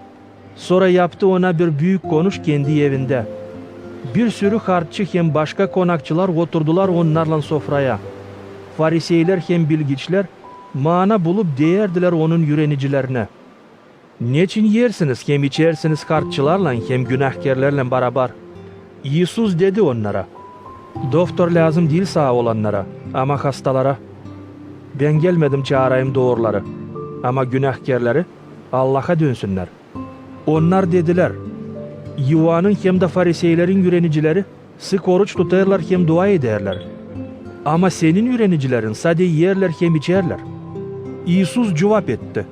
Sonra yaptı ona bir büyük konuş kendi evinde. Bir sürü harççı hem başka konakçılar oturdular onlarla sofraya. Fariseyler hem bilgiçler mana bulup değerdiler onun yürenicilerine. Niçin yersiniz hem içersiniz harççılarla hem günahkarlarla beraber? İsus dedi onlara, doktor lazım değil sağ olanlara ama hastalara. Ben gelmedim çağırayım doğruları ama günahkarları Allah'a dönsünler. Onlar dediler, Yuvan'ın hem de fariseylerin yürenicileri sık oruç tutarlar hem dua ederler. Ama senin yürenicilerin sade yerler hem içerler. İsus cevap etti,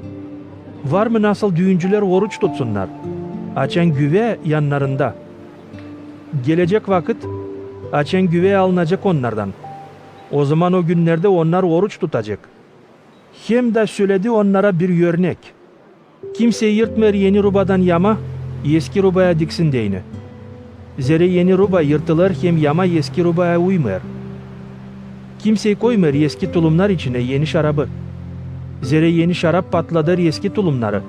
var mı nasıl düğüncüler oruç tutsunlar? Açan güve yanlarında. Gelecek vakit açan güve alınacak onlardan. O zaman o günlerde onlar oruç tutacak. Hem de söyledi onlara bir örnek. Kimse yırtmer yeni rubadan yama, eski rubaya diksin deyini. Zere yeni ruba yırtılır hem yama eski rubaya uymer. Kimse koymer eski tulumlar içine yeni şarabı. Zere yeni şarap patladır eski tulumları.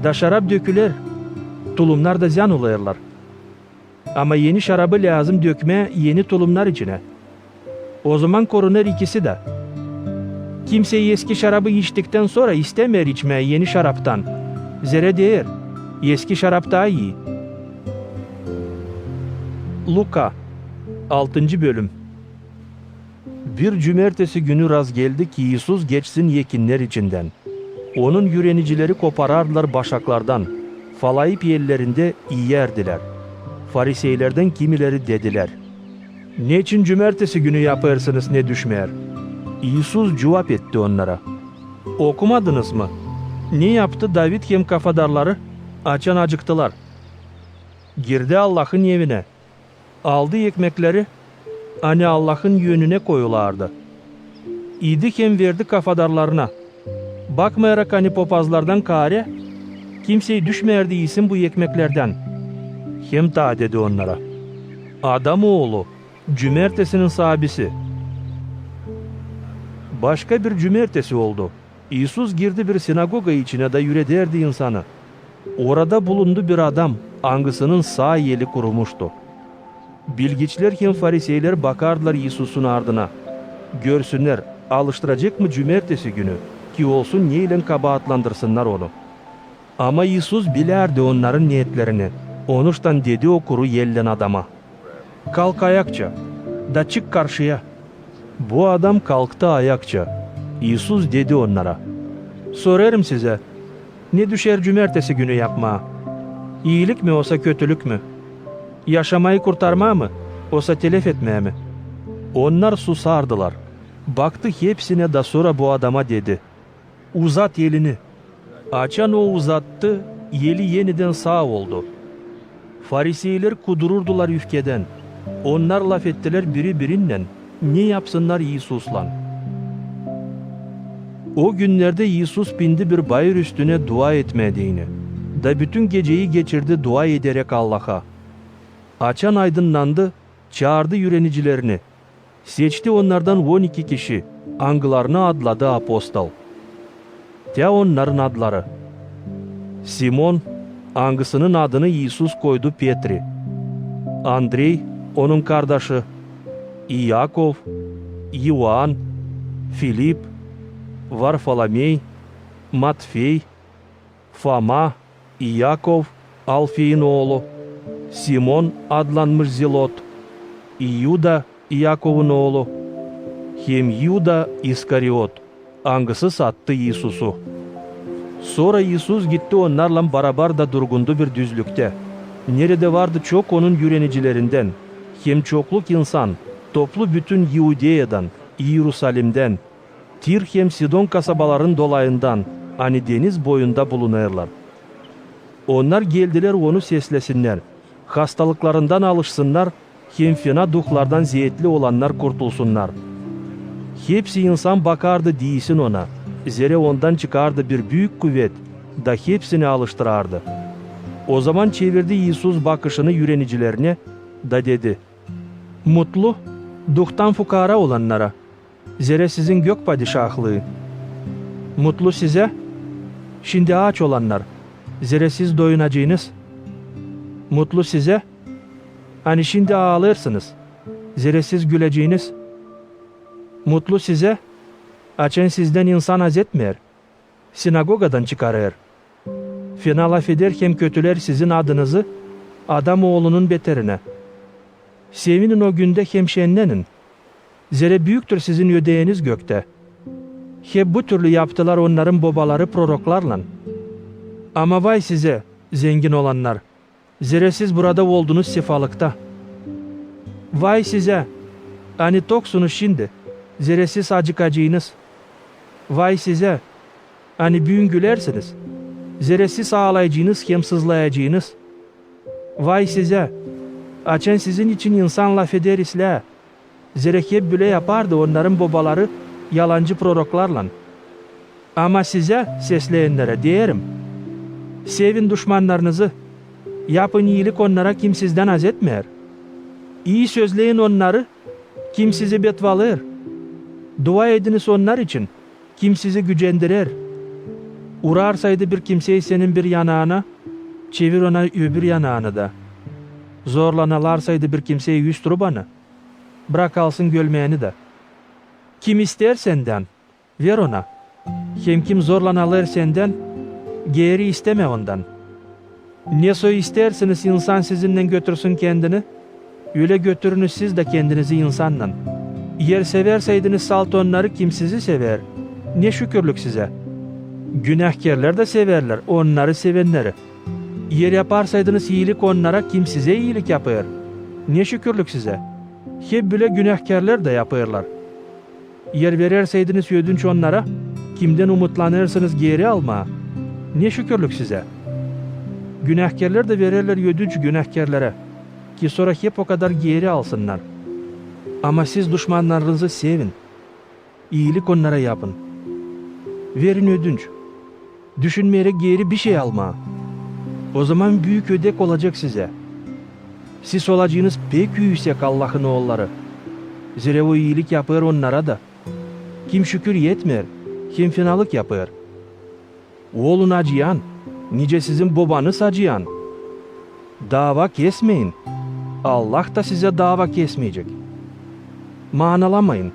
Da şarap döküler, tulumlar da ziyan olayırlar. Ama yeni şarabı lazım dökme yeni tulumlar içine. O zaman korunur ikisi de. Kimse eski şarabı içtikten sonra istemer içme yeni şaraptan. Zere değer, eski şarap daha iyi. Luka 6. bölüm. Bir cumartesi günü raz geldi ki İsus geçsin yekinler içinden. Onun yürenicileri koparardılar başaklardan. Falayıp yerlerinde yerdiler. Fariseylerden kimileri dediler: "Ne için cumartesi günü yaparsınız ne düşmer?" İsus cevap etti onlara: "Okumadınız mı? Ne yaptı David hem kafadarları? Açan acıktılar. Girdi Allah'ın evine. Aldı ekmekleri, hani Allah'ın yönüne koyulardı. İdi hem verdi kafadarlarına. Bakmayarak hani popazlardan kare, kimseyi düşmerdi isim bu ekmeklerden. Hem ta dedi onlara: Adamoğlu, cümertesinin sahibisi." Başka bir cümertesi oldu. İsus girdi bir sinagoga içine de yürederdi insanı. Orada bulundu bir adam, angısının sağ yeli kurumuştu. Bilgiçler hem fariseyler bakardılar İsus'un ardına. Görsünler, alıştıracak mı cümertesi günü, ki olsun neyle kabahatlandırsınlar onu. Ama İsus bilerdi onların niyetlerini. Onuştan dedi o kuru yellen adama: "Kalk ayakça, da çık karşıya." Bu adam kalktı ayakça. İsus dedi onlara: "Sorarım size, ne düşer cümertesi günü yapmaya? İyilik mi olsa kötülük mü? Yaşamayı kurtarmaya mı, olsa telef etmeye mi?" Onlar susardılar. Baktı hepsine de sonra bu adama dedi: "Uzat elini." Açan o uzattı, yeli yeniden sağ oldu. Fariseyler kudururdular üfkeden. Onlar laf ettiler biri birinden: "Ne yapsınlar İsus'la?" O günlerde İsus bindi bir bayır üstüne dua etmediğini. Da bütün geceyi geçirdi dua ederek Allah'a. Açan aydınlandı, çağırdı yürenicilerini. Seçti onlardan 12 kişi, angılarını adladı apostol. Te onların adları: Simon, angısının adını İsus koydu Petri. Andrei, onun kardeşi. İyakov, Ioan, Filip, Varfolomey, Matfey, Foma, İyakov, Alfey'in oğlu, Simon adlanmış Zilot, İyuda, İyakov'un oğlu, hem Yuda İskariot, angısı sattı İsus'u. Sonra İsus gitti onlarla beraber da durgundu bir düzlükte. Nerede vardı çok onun yürenicilerinden, hem çokluk insan, toplu bütün Yudeya'dan, Yerusalim'den, Tir hem Sidon kasabaların dolayından, hani deniz boyunda bulunurlar. Onlar geldiler onu seslesinler, hastalıklarından alışsınlar, hem fena duhlardan ziyetli olanlar kurtulsunlar. Hepsi insan bakardı değilsin ona, zere ondan çıkardı bir büyük kuvvet, da hepsini alıştırardı. O zaman çevirdi İsus bakışını yürenicilerine, da dedi: "Mutlu, duhtan fukara olanlara, zere sizin gök padişahlığı. Mutlu size, şimdi aç olanlar, zere siz doyunacağınız. Mutlu size, hani şimdi ağlarsınız, zere siz güleceğiniz. Mutlu size, açan sizden insan haz etmer, sinagogadan çıkarır. Fena laf eder hem kötüler sizin adınızı, Adamoğlunun beterine. Sevinin o günde hem şenlenin. Zere büyüktür sizin ödeyeniz gökte. Hep bu türlü yaptılar onların babaları proroklarla. Ama vay size, zengin olanlar, zere siz burada oldunuz sefalıkta. Vay size, hani toksunuz şimdi, zere siz acıkacağınız. Vay size, hani büyün gülersiniz, zere siz ağlayacağınız hem sızlayacağınız. Vay size, açan sizin için insan laf eder zere hep böyle yapardı onların babaları yalancı proroklarla. Ama size sesleyenlere diyelim. Sevin düşmanlarınızı. Yapın iyilik onlara, kim sizden haz etmer. İyi sözleyin onları, kim sizi betvalar. Dua ediniz onlar için, kim sizi gücendirer. Uğrarsaydı bir kimseyi senin bir yanağına, çevir ona öbür yanağını da. Zorlanalarsaydı bir kimseyi yüz turbanı, bırak alsın gölmeyeni de. Kim ister senden, ver ona. Hem kim zorlanalır senden, geri isteme ondan. Ne soy istersiniz insan sizinle götürsün kendini, öyle götürünüz siz de kendinizi insanla. Yer severseydiniz salt onları, kim sizi sever. Ne şükürlük size. Günahkarlar da severler onları sevenleri. Yer yaparsaydınız iyilik onlara, kim size iyilik yapar. Ne şükürlük size. Hep bile günahkarlar da yaparlar. Yer vererseydiniz ödünç onlara, kimden umutlanırsınız geri alma. Ne şükürlük size. Günahkarlar da verirler ödünç günahkarlara, ki sonra hep o kadar geri alsınlar. Ama siz düşmanlarınızı sevin. İyilik onlara yapın. Verin ödünç. Düşünmeyerek geri bir şey alma. O zaman büyük ödek olacak size. Siz olacağınız pek yüksek Allah'ın oğulları. Zira o iyilik yapar onlara da. Kim şükür yetmer, kim fenalık yapar. Oğlun acıyan, nice sizin babanız acıyan. Dava kesmeyin. Allah da size dava kesmeyecek. Manalamayın.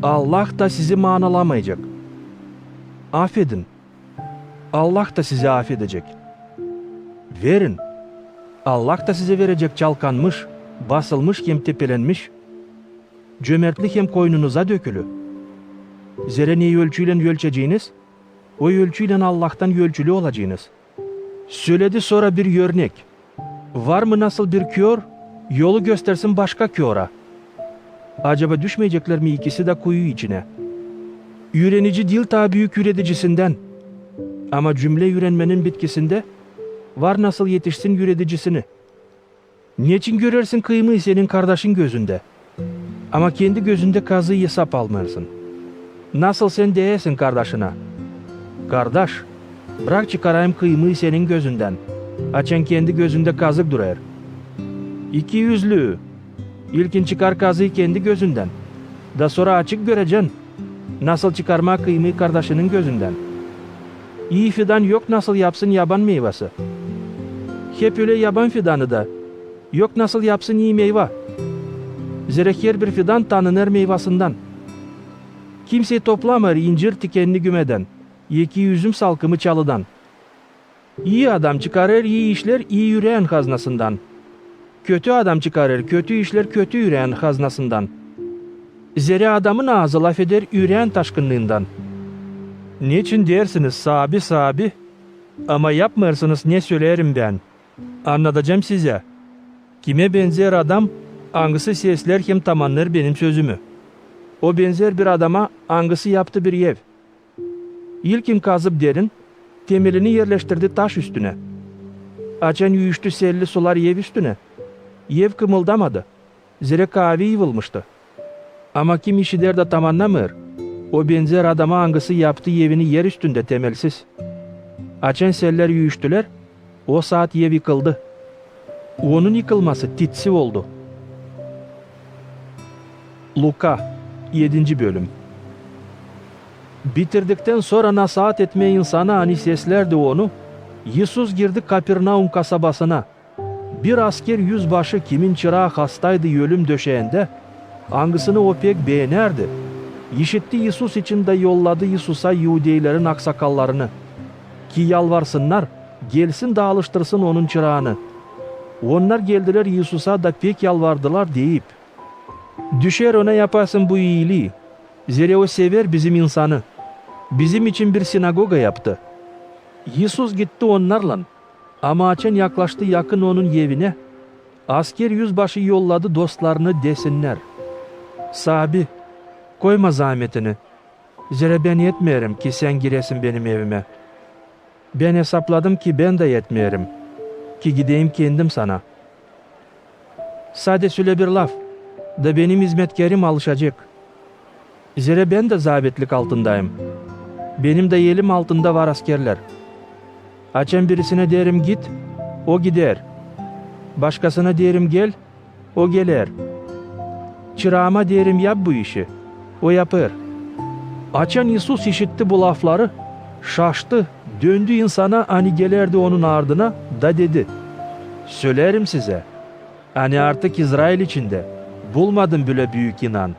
Allah da sizi manalamayacak. Affedin. Allah da sizi affedecek. Verin. Allah da size verecek, çalkanmış, basılmış hem tepelenmiş. Cömertlik hem koynunuza dökülü. Zira neyi ölçüyle ölçeceğiniz, o ölçüyle Allah'tan ölçülü olacağınız. Söyledi sonra bir örnek. Var mı nasıl bir kör, yolu göstersin başka köra. Acaba düşmeyecekler mi ikisi de kuyu içine? Ürenici dil ta büyük üreticisinden. Ama cümle öğrenmenin bitkisinde var nasıl yetişsin üreticisini. Niçin görersin kıymayı senin kardeşin gözünde? Ama kendi gözünde kazığı hesap almıyorsun. Nasıl sen değilsin kardeşine? Kardeş, bırak çıkarayım kıymayı senin gözünden. Açan kendi gözünde kazık durar. İki yüzlü. İlkin çıkar kazığı kendi gözünden. Da sonra açık göreceksin. Nasıl çıkarma kıymayı kardeşinin gözünden. İyi fidan yok nasıl yapsın yaban meyvesi. Hep öyle yaban fidanı da. Yok nasıl yapsın iyi meyve. Zira her bir fidan tanınır meyvasından. Kimse toplamır incir tikenli gümeden. İki üzüm salkımı çalıdan. İyi adam çıkarır iyi işler iyi yüreğin haznasından. Kötü adam çıkarır kötü işler kötü yüreğin haznasından. Zira adamın ağzı laf eder yüreğin taşkınlığından. Niçin dersiniz sabi? Ama yapmıyorsunuz ne söylerim ben. Anlatacağım size. Kime benzer adam, hangisi sesler hem tamamlar benim sözümü. O benzer bir adama hangisi yaptı bir ev. İlkin kazıp derin, temelini yerleştirdi taş üstüne. Açan yuyuştu selli sular ev üstüne. Ev kımıldamadı. Zira kahve yıvılmıştı. Ama kim işi der de tamamlamır. O benzer adama hangisi yaptı evini yer üstünde temelsiz. Açan seller yuyuştular, o saat ev yıkıldı. Onun yıkılması titsi oldu. Luka 7. bölüm. Bitirdikten sonra nasihat etme insana hani seslerdi onu. Yesus girdi Kapernaum kasabasına. Bir asker yüzbaşı kimin çırağı hastaydı ölüm döşeğinde, hangisini o pek beğenerdi. İşitti Yesus için de yolladı Yesus'a Yahudeylerin aksakallarını. Ki yalvarsınlar, gelsin de alıştırsın onun çırağını. Onlar geldiler Yesus'a da pek yalvardılar deyip. Düşer ona yapasın bu iyiliği. Zira o sever bizim insanı. Bizim için bir sinagoga yaptı. Yesus gitti onlarla. Ama açan yaklaştı yakın onun evine. Asker yüzbaşı yolladı dostlarını desinler. Sabi, koyma zahmetini. Zira ben yetmeyerim ki sen giresin benim evime. Ben hesapladım ki ben de yetmeyerim. Ki gideyim kendim sana. Sade söyle bir laf. Da benim hizmetkarım alışacak. Zira ben de zabitlik altındayım. Benim de yelim altında var askerler. Açan birisine derim git, o gider. Başkasına derim gel, o gelir. Çırağıma derim yap bu işi, o yapar. Açan Isus işitti bu lafları, şaştı, döndü insana, hani gelerdi onun ardına da dedi: Söylerim size, hani artık İsrail içinde bulmadım bile büyük inan.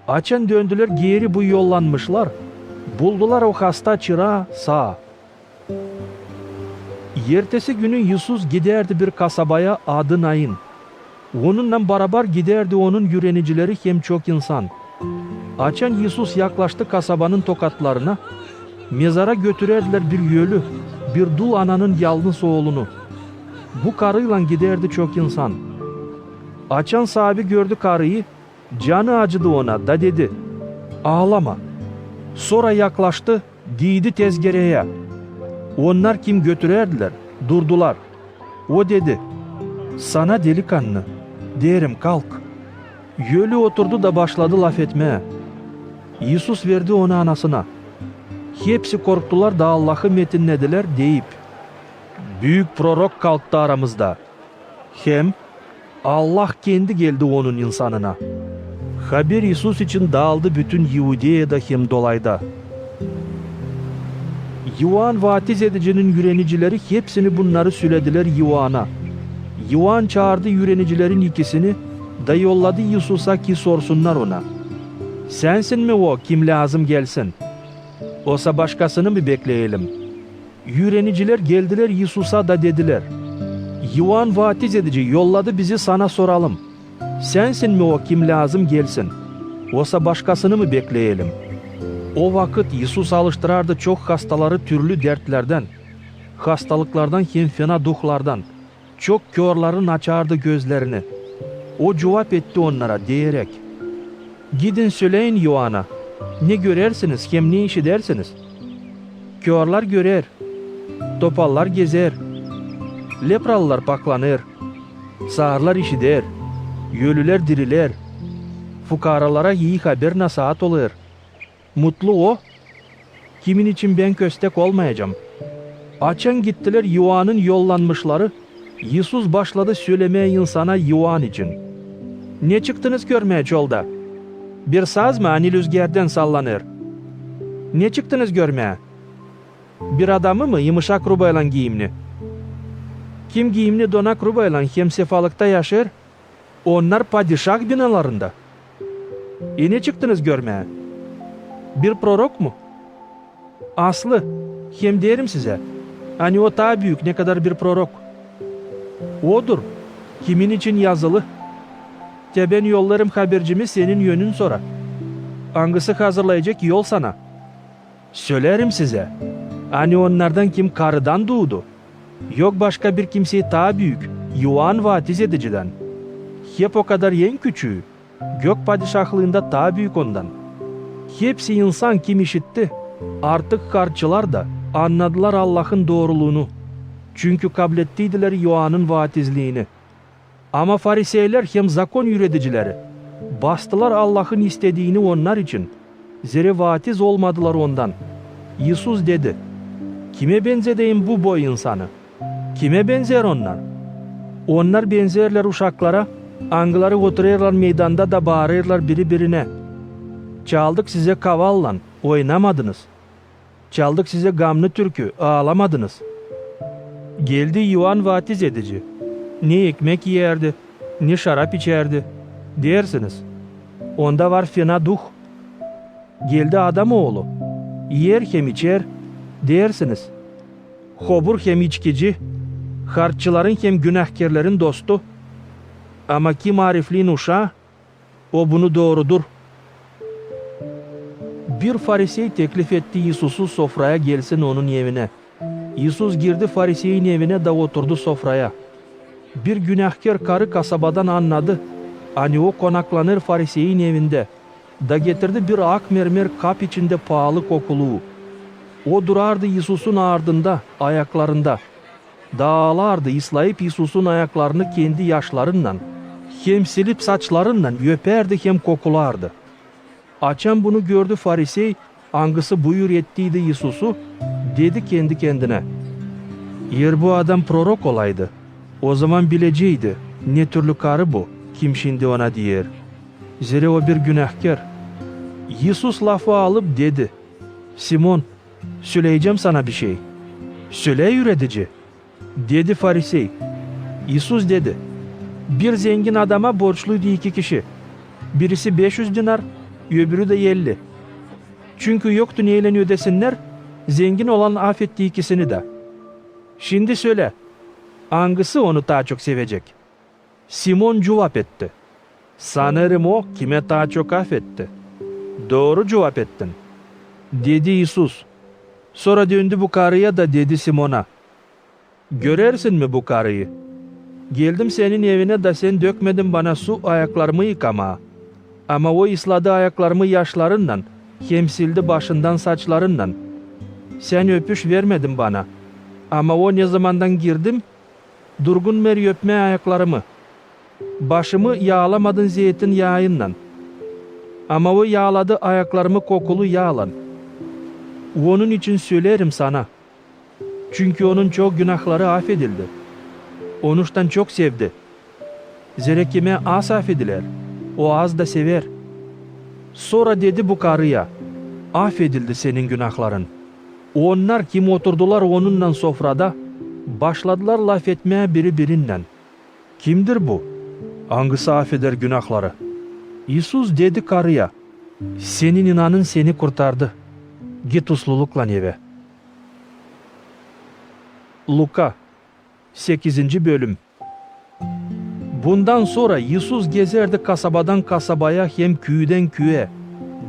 Açan döndüler geri bu yollanmışlar, buldular o hasta çırağı sağ. Ertesi günü Isus giderdi bir kasabaya adı Nain. Onunla beraber giderdi onun yürenicileri hem çok insan. Açan Isus yaklaştı kasabanın tokatlarına. Mezara götürerdiler bir yölü, bir dul ananın yalnız oğlunu. Bu karıyla giderdi çok insan. Açan sahibi gördü karıyı, canı acıdı ona da dedi: Ağlama. Sonra yaklaştı, giydi tezgereye. Onlar kim götürerdiler, durdular. O dedi: Sana delikanlı, derim kalk. Yölü oturdu da başladı laf etmeye. Isus verdi onu anasına. Hepsi korktular da Allah'ı metinlediler deyip: Büyük prorok kalktı aramızda. Hem Allah kendi geldi onun insanına. Haber Isus için dağıldı bütün Yahudiye'de hem dolayda. Yuan vatiz edicinin yürenicileri hepsini bunları söylediler Yuan'a. Yuan çağırdı yürenicilerin ikisini da yolladı Isus'a ki sorsunlar ona: Sensin mi o kim lazım gelsin? Oysa başkasını mı bekleyelim? Yüreniciler geldiler Isus'a da dediler: Yuan vatiz edici yolladı bizi sana soralım. Sensin mi o kim lazım gelsin? Oysa başkasını mı bekleyelim? O vakit Isus alıştırardı çok hastaları türlü dertlerden, hastalıklardan hem fena duhlardan. Çok körlerin açardı gözlerini. O cevap etti onlara diyerek: Gidin söyleyin Yuan'a, ne görersiniz hem ne işitersiniz? Körler görer, topallar gezer, lepralılar paklanır, sağırlar işiter, ölüler diriler, fukaralara iyi haber nasihat olur. Mutlu o, kimin için ben köstek olmayacağım. Açan gittiler Yuan'ın yollanmışları. Isus başladı söylemeye insana Yuan için: Ne çıktınız görmeye yolda? Bir saz mı hani rüzgardan sallanır? Ne çıktınız görmeye? Bir adamı mı yumuşak rubayla giyimli? Kim giyimli donak rubayla hem sefalıkta yaşar? Onlar padişah binalarında. Ne çıktınız görmeye? Bir prorok mu? Aslı, hem derim size, hani o daha büyük ne kadar bir prorok. Odur, kimin için yazılı? Ben yollarım habercimi senin yönün sonra. Hangisi hazırlayacak yol sana? Söylerim size, hani onlardan kim karıdan doğdu? Yok başka bir kimseyi daha büyük, Yuan vatiz ediciden. Hep o kadar en küçüğü, gök padişahlığında daha büyük ondan. Hepsi insan kim işitti? Artık karçılar da anladılar Allah'ın doğruluğunu. Çünkü kabul ettiydiler Yuan'ın vaatizliğini. Ama Fariseyler hem zakon yürüticileri bastılar Allah'ın istediğini onlar için. Zere vaatiz olmadılar ondan. Isus dedi: Kime benzedeyim bu boy insanı? Kime benzer onlar? Onlar benzerler uşaklara, angıları otururlar meydanda da bağırırlar biri birine: Çaldık size kavallan, oynamadınız. Çaldık size gamlı türkü, ağlamadınız. Geldi Yuan vatiz edici. Ne ekmek yerdi, ne şarap içerdi. Dersiniz, onda var fena duh. Geldi adam oğlu. Yer hem içer. Dersiniz, hobur hem içkici. Harççıların hem günahkarların dostu. Ama kim arifliğin uşağı, o bunu doğrudur. Bir Farisey teklif etti Isus'u sofraya gelsin onun evine. Isus girdi Farisey'in evine da oturdu sofraya. Bir günahkar karı kasabadan anladı. Hani o konaklanır Farisey'in evinde. Da getirdi bir ak mermer kap içinde pahalı kokuluğu. O durardı Isus'un ardında, ayaklarında. Dağlardı ıslayıp Isus'un ayaklarını kendi yaşlarından, hem silip saçlarından öperdi hem kokulardı. Açan bunu gördü Farisey, Angısı buyur ettiydi Yesus'u, dedi kendi kendine. Yer bu adam prorok olaydı. O zaman bileceğiydi. Ne türlü karı bu? Kim şimdi ona diyer? Zira o bir günahkar. Yesus lafı alıp dedi. Simon, söyleyeceğim sana bir şey. Söyle üretici. Dedi Farisey. Yesus dedi. Bir zengin adama borçluydu 2 kişi. Birisi 500 dinar, öbürü de 50. Çünkü yoktu neyle ödesinler, zengin olan affetti ikisini de. Şimdi söyle, hangisi onu daha çok sevecek? Simon cevap etti. Sanırım o kime daha çok affetti. Doğru cevap ettin. Dedi Yesus. Sonra döndü bu karıya da dedi Simon'a. Görersin mi bu karıyı? Geldim senin evine de sen dökmedin bana su ayaklarımı yıkama. Ama o ısladı ayaklarımı yaşlarından, hem sildi başından saçlarından. Sen öpüş vermedin bana. Ama o ne zamandan girdim, durgun ver öpme ayaklarımı. Başımı yağlamadın zeytin yağından. Ama o yağladı ayaklarımı kokulu yağlan. Onun için söylerim sana. Çünkü onun çok günahları affedildi. Onuştan çok sevdi. Zira kime az affediler, o az da sever. Sonra dedi bu karıya, affedildi senin günahların. Onlar kim oturdular onunla sofrada, başladılar laf etmeye birbirinden. Kimdir bu? Hangisi affeder günahları? Yesus dedi karıya, senin inanın seni kurtardı. Git uslulukla eve. Luka 8. bölüm. Bundan sonra Yesus gezerdi kasabadan kasabaya hem köyden köye.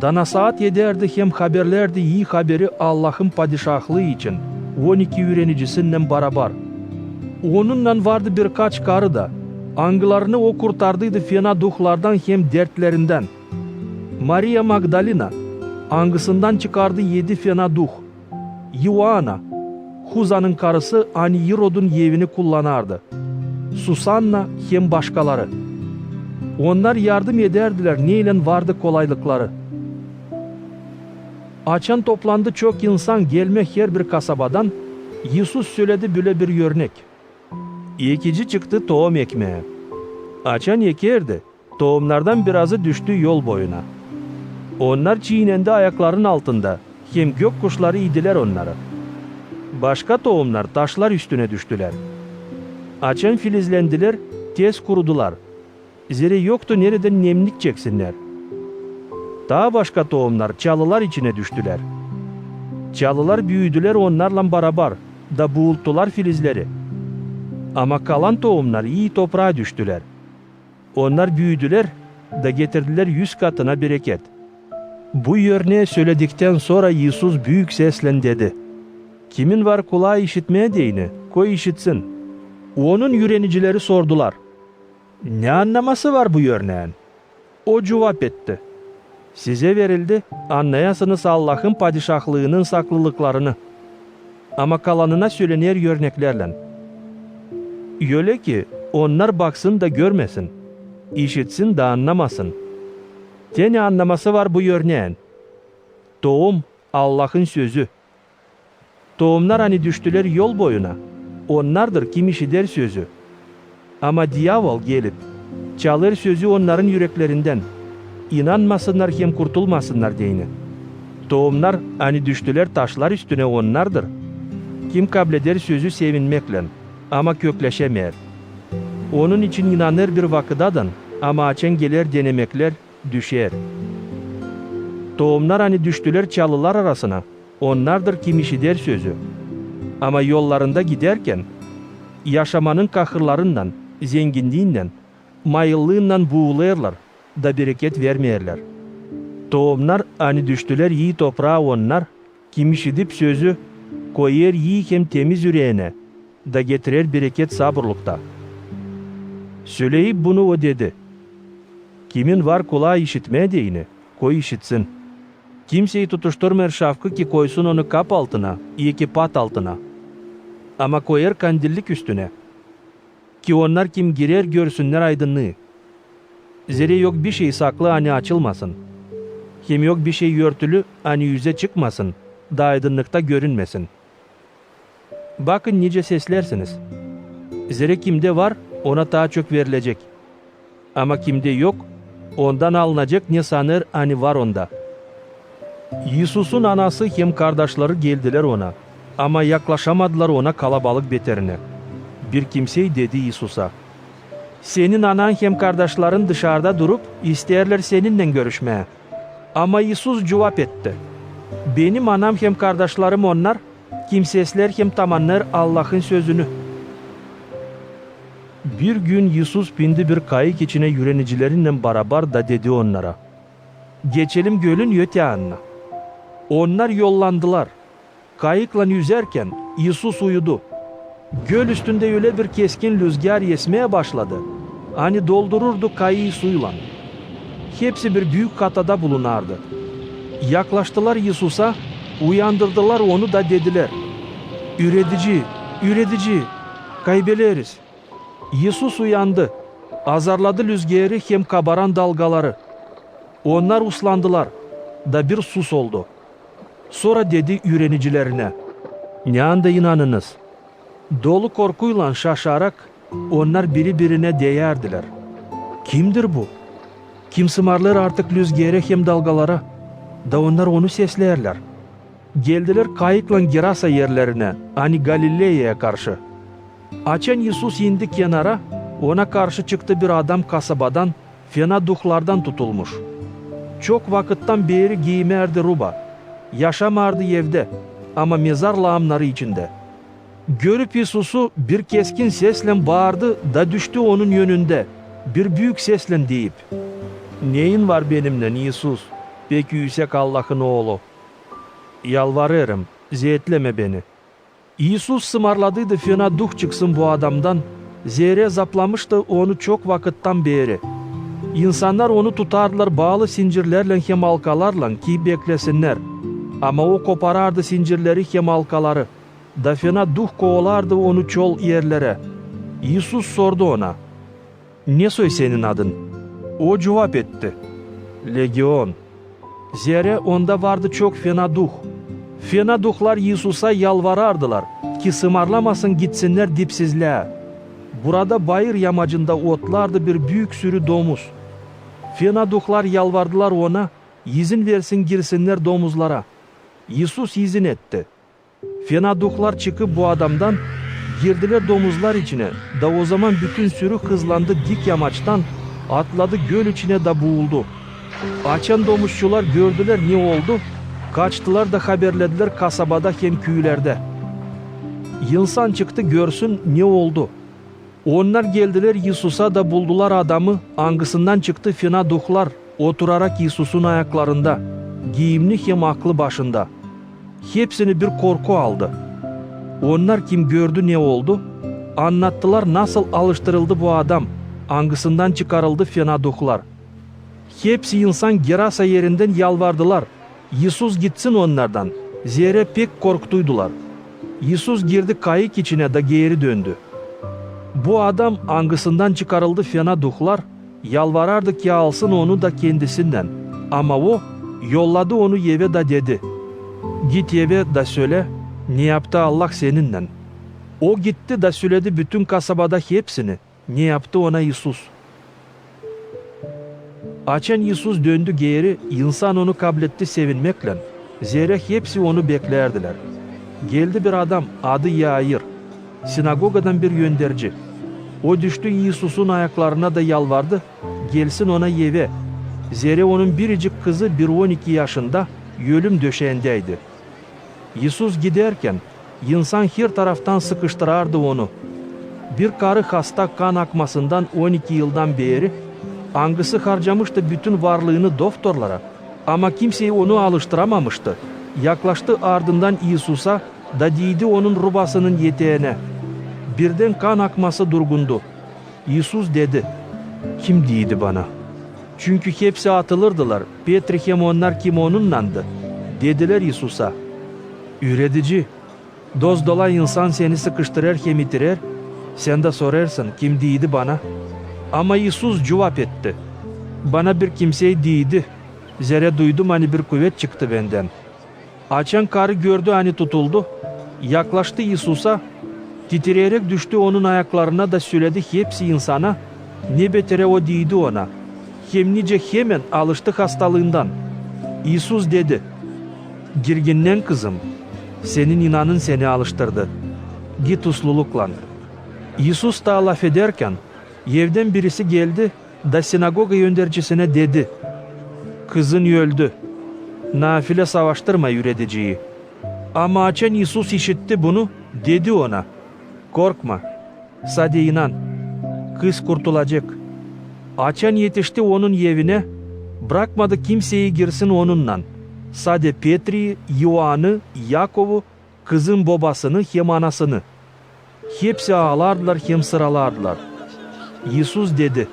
Dana saat ederdi hem haberlerdi iyi haberi Allah'ın padişahlığı için 12 öğrenicisinden beraber. Onunla vardı birkaç karı da. Angılarını o kurtardıydı fena duhlardan hem dertlerinden. Maria Magdalena angısından çıkardı 7 fena duh. Yuana, Huza'nın karısı Anirod'un evini kullanardı. Susanna hem başkaları. Onlar yardım ederdiler neyle vardı kolaylıkları. Açan toplandı çok insan gelmek her bir kasabadan. Yesus söyledi böyle bir örnek. Ekici çıktı tohum ekmeye. Açan ekerdi. Tohumlardan birazı düştü yol boyuna. Onlar çiğnendi ayakların altında. Hem gök kuşları yediler onları. Başka tohumlar taşlar üstüne düştüler. Açan filizlendiler, tez kurudular. Zira yoktu nereden nemlik çeksinler. Daha başka tohumlar çalılar içine düştüler. Çalılar büyüdüler onlarla beraber, da boğulttular filizleri. Ama kalan tohumlar iyi toprağa düştüler. Onlar büyüdüler, da getirdiler 100 katına bereket. Bu örneği söyledikten sonra Yesus büyük sesle dedi. Kimin var kulağı işitmeye değini, koy işitsin. Onun öğrenicileri sordular. Ne anlaması var bu örneğin? O cevap etti. Size verildi, anlayasınız Allah'ın padişahlığının saklılıklarını. Ama kalanına söylenir örneklerle. Öyle ki onlar baksın da görmesin, işitsin de anlamasın. Ne anlaması var bu örneğin? Tohum Allah'ın sözü. Tohumlar hani düştüler yol boyuna. Onlardır kim işider sözü. Ama diyavol gelip çalır sözü onların yüreklerinden. İnanmasınlar hem kurtulmasınlar deyini. Tohumlar hani düştüler taşlar üstüne onlardır. Kim kableder sözü sevinmekle ama kökleşemeyer. Onun için inanır bir vakıdadan ama açan gelir denemekler düşer. Tohumlar hani düştüler çalılar arasına. Onlardır kim işider sözü. Ama yollarında giderken yaşamanın kahırlarından, zenginliğinden, mayıllığından buğulayırlar da bereket vermeyerler. Tohumlar hani düştüler iyi toprağa onlar, kim işidip sözü koyar iyi hem temiz yüreğine da getirir bereket sabırlıkta. Söyleyip bunu o dedi. Kimin var kulağı işitmeye değini, koy işitsin. Kimseyi tutuşturmayır şafkı ki koysun onu kap altına, iyi ki pat altına. Ama koyar kandillik üstüne. Ki onlar kim girer görsünler aydınlığı. Zira yok bir şey saklı hani açılmasın. Hem yok bir şey örtülü, hani yüze çıkmasın, da aydınlıkta görünmesin. Bakın nice seslersiniz. Zere kimde var, ona daha çok verilecek. Ama kimde yok, ondan alınacak ne sanır hani var onda. Yesus'un anası hem kardeşleri geldiler ona. Ama yaklaşamadılar ona kalabalık beterine. Bir kimsey dedi Yesus'a, senin anan hem kardeşlerin dışarıda durup isterler seninle görüşmeye. Ama Yesus cevap etti. Benim anam hem kardeşlerim onlar, kimsesler hem tamanlar Allah'ın sözünü. Bir gün Yesus bindi bir kayık içine yürüyenicilerle beraber da dedi onlara, geçelim gölün öte yanına. Onlar yollandılar. Kayıkla yüzerken Yesus uyudu. Göl üstünde öyle bir keskin rüzgar esmeye başladı. Hani doldururdu kayığı suyla. Hepsi bir büyük katada bulunardı. Yaklaştılar Yesus'a, uyandırdılar onu da dediler, üretici, kaybeleriz. Yesus uyandı, azarladı rüzgarı hem kabaran dalgaları. Onlar uslandılar da bir sus oldu. Sonra dedi öğrenicilerine, ne anda inanınız? Dolu korkuyla şaşarak onlar birbirine değerdiler. Kimdir bu? Kim sımarlar artık rüzgara hem dalgalara? Da onlar onu seslerler. Geldiler kayıkla Gerasa yerlerine, hani Galilea'ya karşı. Açan Yesus indi kenara, ona karşı çıktı bir adam kasabadan, fena duhlardan tutulmuş. Çok vakitten beri giymerdi ruba. Yaşamardı evde ama mezar lağımları içinde. Görüp Yesus'u bir keskin sesle bağırdı da düştü onun yönünde. Bir büyük sesle deyip, neyin var benimle Yesus? Peki yüksek Allah'ın oğlu. Yalvarırım, zeyetleme beni. Yesus sımarladıydı fena duh çıksın bu adamdan. Zehre zaplamıştı onu çok vakitten beri. İnsanlar onu tutardılar bağlı zincirlerle hem halkalarla ki beklesinler. Ama o koparardı zincirleri hem halkaları. Da fena duh kovalardı onu çol yerlere. Yesus sordu ona, ne soy senin adın? O cevap etti, Legion. Zere onda vardı çok fena duh. Fena duhlar Yesus'a yalvarardılar ki sımarlamasın gitsinler dipsizliğe. Burada bayır yamacında otlardı bir büyük sürü domuz. Fena duhlar yalvardılar ona, izin versin girsinler domuzlara. Yesus izin etti. Fena duhlar çıkıp bu adamdan girdiler domuzlar içine. Da o zaman bütün sürü hızlandı dik yamaçtan, atladı göl içine da boğuldu. Açan domuzçular gördüler ne oldu, kaçtılar da haberlediler kasabada hem köylerde. İnsan çıktı görsün ne oldu. Onlar geldiler Yesus'a da buldular adamı, angısından çıktı fena duhlar, oturarak Yesus'un ayaklarında, giyimli hem aklı başında. Hepsini bir korku aldı. Onlar kim gördü ne oldu? Anlattılar nasıl alıştırıldı bu adam, angısından çıkarıldı fena duhlar. Hepsi insan Gerasa yerinden yalvardılar. Yesus gitsin onlardan. Zehre pek korktuydular. Yesus girdi kayık içine de geri döndü. Bu adam angısından çıkarıldı fena duhlar, yalvarardı ki alsın onu da kendisinden. Ama o yolladı onu eve da dedi, git eve da söyle, ne yaptı Allah seninle. O gitti da söyledi bütün kasabada hepsini, ne yaptı ona Yesus. Açan Yesus döndü geri, insan onu kabletti sevinmekle. Zehre hepsi onu beklerdiler. Geldi bir adam, adı Yair, sinagogadan bir yönderci. O düştü Yesus'un ayaklarına da yalvardı, gelsin ona eve. Zehre onun biricik kızı 12 yaşında, ölüm döşeğindeydi. Yesus giderken, insan her taraftan sıkıştırardı onu. Bir karı hasta kan akmasından 12 yıldan beri, angısı harcamıştı bütün varlığını doktorlara. Ama kimseyi onu alıştıramamıştı. Yaklaştı ardından Yesus'a da değdi onun rubasının yeteğine. Birden kan akması durgundu. Yesus dedi, kim değdi bana? Çünkü hepsi atılırdılar. Petri hem onlar kim onunlandı. Dediler Yesus'a, üretici, doz dola insan seni sıkıştırır hem itirer. Sen de sorarsın kim değdi bana? Ama Yesus cevap etti, bana bir kimsey değdi. Zere duydum hani bir kuvvet çıktı benden. Açan karı gördü hani tutuldu. Yaklaştı İsus'a. Titreyerek düştü onun ayaklarına da söyledi hepsi insana. Ne betere o değdi ona. Hem nice hemen alıştı hastalığından. İsus dedi. Girginnen kızım. Senin inanın seni alıştırdı. Git uslulukla. İsus da laf ederken evden birisi geldi da sinagoga yöndercisine dedi. Kızın öldü. Nafile savaştırma yürüteciyi. Ama açan İsus işitti bunu, dedi ona. Korkma, sade inan. Kız kurtulacak. Açan yetişti onun evine, bırakmadı kimseyi girsin onunla. Sade Petri'yi, Ioan'ı, Yakov'u, kızın babasını hem anasını. Hepsi ağlardılar hem sıralardılar. İsus dedi,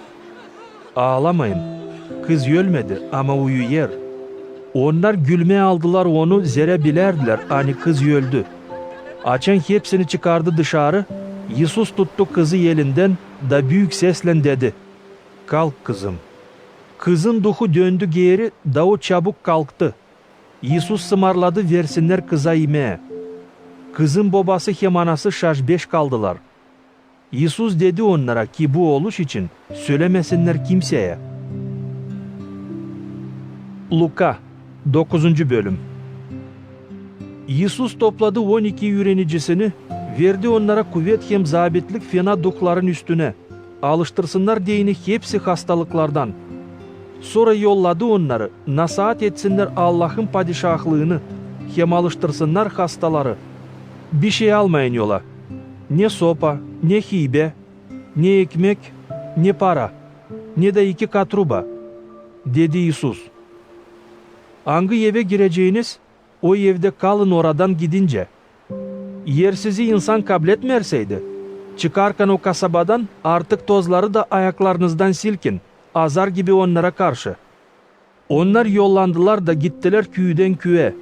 ağlamayın, kız ölmedi ama uyuyor. Onlar gülmeye aldılar onu, zere bilerdiler hani kız öldü. Açan hepsini çıkardı dışarı, İsus tuttu kızı elinden da büyük sesle dedi, kalk kızım. Kızın duhu döndü geri da o çabuk kalktı. İsus sımarladı versinler kıza yemeğe. Kızın babası hem anası şaşbeş kaldılar. İsus dedi onlara ki bu oluş için söylemesinler kimseye. Luka 9. bölüm. İsus topladı 12 öğrenicisini, verdi onlara kuvvet hem zabitlik fena dukların üstüne. Alıştırsınlar diyeni hepsi hastalıklardan. Sonra yolladı onları, nasihat etsinler Allah'ın padişahlığını, hem alıştırsınlar hastaları. Bir şey almayın yola. Ne sopa, ne hibe, ne ekmek, ne para, ne de 2 katruba, dedi İsus. Hangi eve gireceğiniz, o evde kalın oradan gidince. Yer sizi insan kabul etmerseydi, çıkarken o kasabadan artık tozları da ayaklarınızdan silkin, azar gibi onlara karşı. Onlar yollandılar da gittiler köyden köye,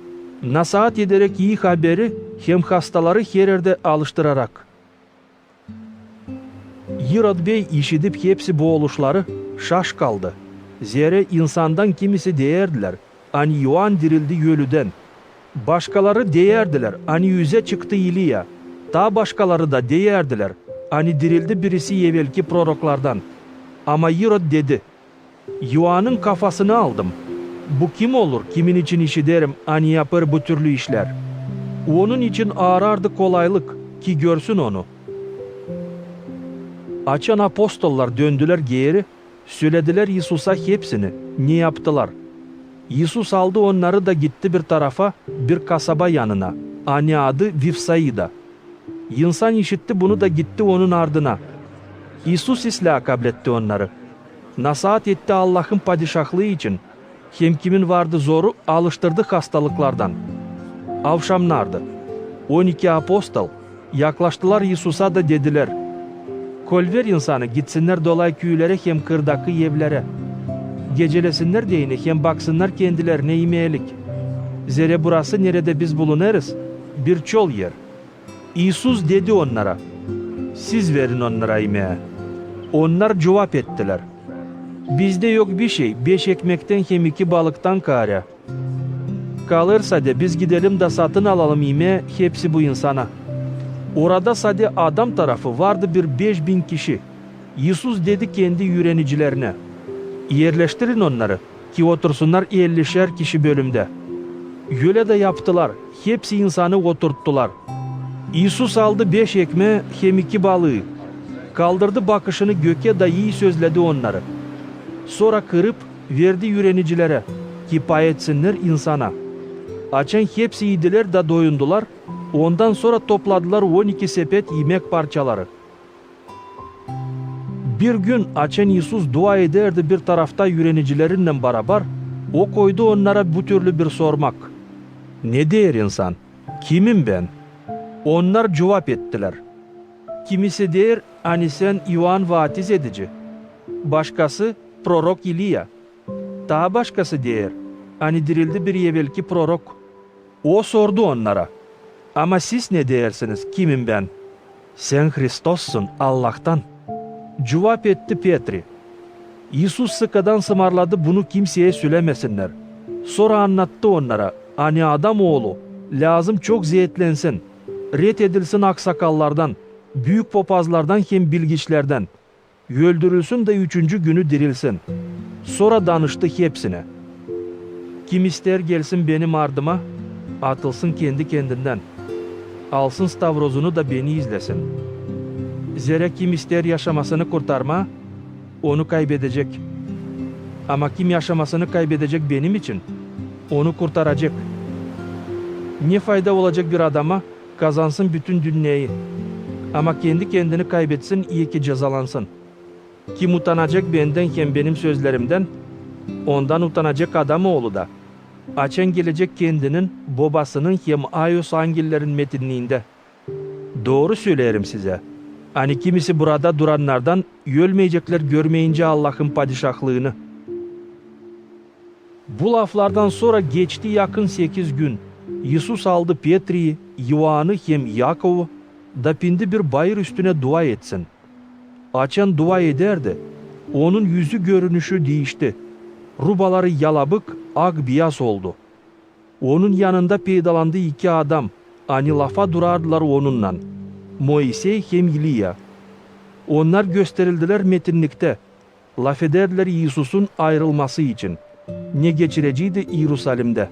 nasihat ederek iyi haberi hem hastaları her yerde alıştırarak. Hirod Bey işitip hepsi bu oluşları şaş kaldı. Zere insandan kimisi değerdiler, hani Yoğan dirildi ölüden. Başkaları değerdiler, hani yüze çıktı İliya. Daha başkaları da değerdiler, hani dirildi birisi evvelki proroklardan. Ama Hirod dedi, Yoğan'ın kafasını aldım. Bu kim olur, kimin için işi derim, hani yapar bu türlü işler. Onun için arardı kolaylık ki görsün onu. Açan apostollar döndüler geri, söylediler İsus'a hepsini, ne yaptılar. İsus aldı onları da gitti bir tarafa, bir kasaba yanına, hani adı Vifsaida. İnsan işitti bunu da gitti onun ardına. İsus İslam'a kabul etti onları. Nasihat etti Allah'ın padişahlığı için. Hem kimin vardı zoru alıştırdı hastalıklardan. Avşamlardı. 12 apostol yaklaştılar İsus'a da dediler, kol ver insanı gitsinler dolay köylere hem kırdaki evlere. Gecelesinler diyene hem baksınlar kendilerine yemeyelik. Zere burası nerede biz bulunarız? Bir çol yer. İsus dedi onlara, siz verin onlara yemeğe. Onlar cevap ettiler, bizde yok bir şey, 5 ekmekten hem 2 balıktan kâre. Kalırsa da biz gidelim de satın alalım yemeğe hepsi bu insana. Orada sade adam tarafı vardı bir 5000 kişi. İsus dedi kendi öğrenicilerine, yerleştirin onları ki otursunlar 50'şer kişi bölümde. Öyle de yaptılar, hepsi insanı oturttular. İsus aldı 5 ekmeği hem 2 balığı. Kaldırdı bakışını göke da iyi sözledi onları. Sonra kırıp verdi öğrenicilere ki pay etsinler insana. Açan hepsi yediler da doyundular. Ondan sonra topladılar 12 sepet yemek parçaları. Bir gün açan İsus dua ederdi bir tarafta öğrenicilerinden beraber. O koydu onlara bu türlü bir sormak. Ne der insan? Kimim ben? Onlar cevap ettiler. Kimisi der hani sen Ioan vatiz edici. Başkası prorok İliya. Daha başkası der hani dirildi bir evvelki prorok. O sordu onlara. Ama siz ne dersiniz, kimim ben? Sen Hristos'sun Allah'tan. Cevap etti Petri. İsus sıkıdan sımarladı bunu kimseye söylemesinler. Sonra anlattı onlara, hani adam oğlu lazım çok ziyetlensin, ret edilsin aksakallardan, büyük papazlardan hem bilgiçlerden, öldürülsün de 3. günü dirilsin. Sonra danıştı hepsine. Kim ister gelsin benim ardıma, atılsın kendi kendinden. Alsın stavrozunu da beni izlesin. Zira kim ister yaşamasını kurtarma, onu kaybedecek. Ama kim yaşamasını kaybedecek benim için, onu kurtaracak. Ne fayda olacak bir adama kazansın bütün dünyayı, ama kendi kendini kaybetsin, iyi ki cezalansın. Kim utanacak benden hem benim sözlerimden, ondan utanacak Adamoğlu da. Açan gelecek kendinin, babasının hem Ayos Angillerin metinliğinde. Doğru söylerim size. Hani kimisi burada duranlardan ölmeyecekler görmeyince Allah'ın padişahlığını. Bu laflardan sonra geçti yakın 8 gün. Yusuf aldı Petri'yi, Ioan'ı hem Yakov'u da pindi bir bayır üstüne dua etsin. Açan dua ederdi. Onun yüzü görünüşü değişti. Rubaları yalabık, ak beyaz oldu. Onun yanında peydalandı 2 adam. Hani lafa durardılar onunla. Moisey hem İliya. Onlar gösterildiler metinlikte. Laf ederdiler Yesus'un ayrılması için. Ne geçireceğiydi Yerusalim'de.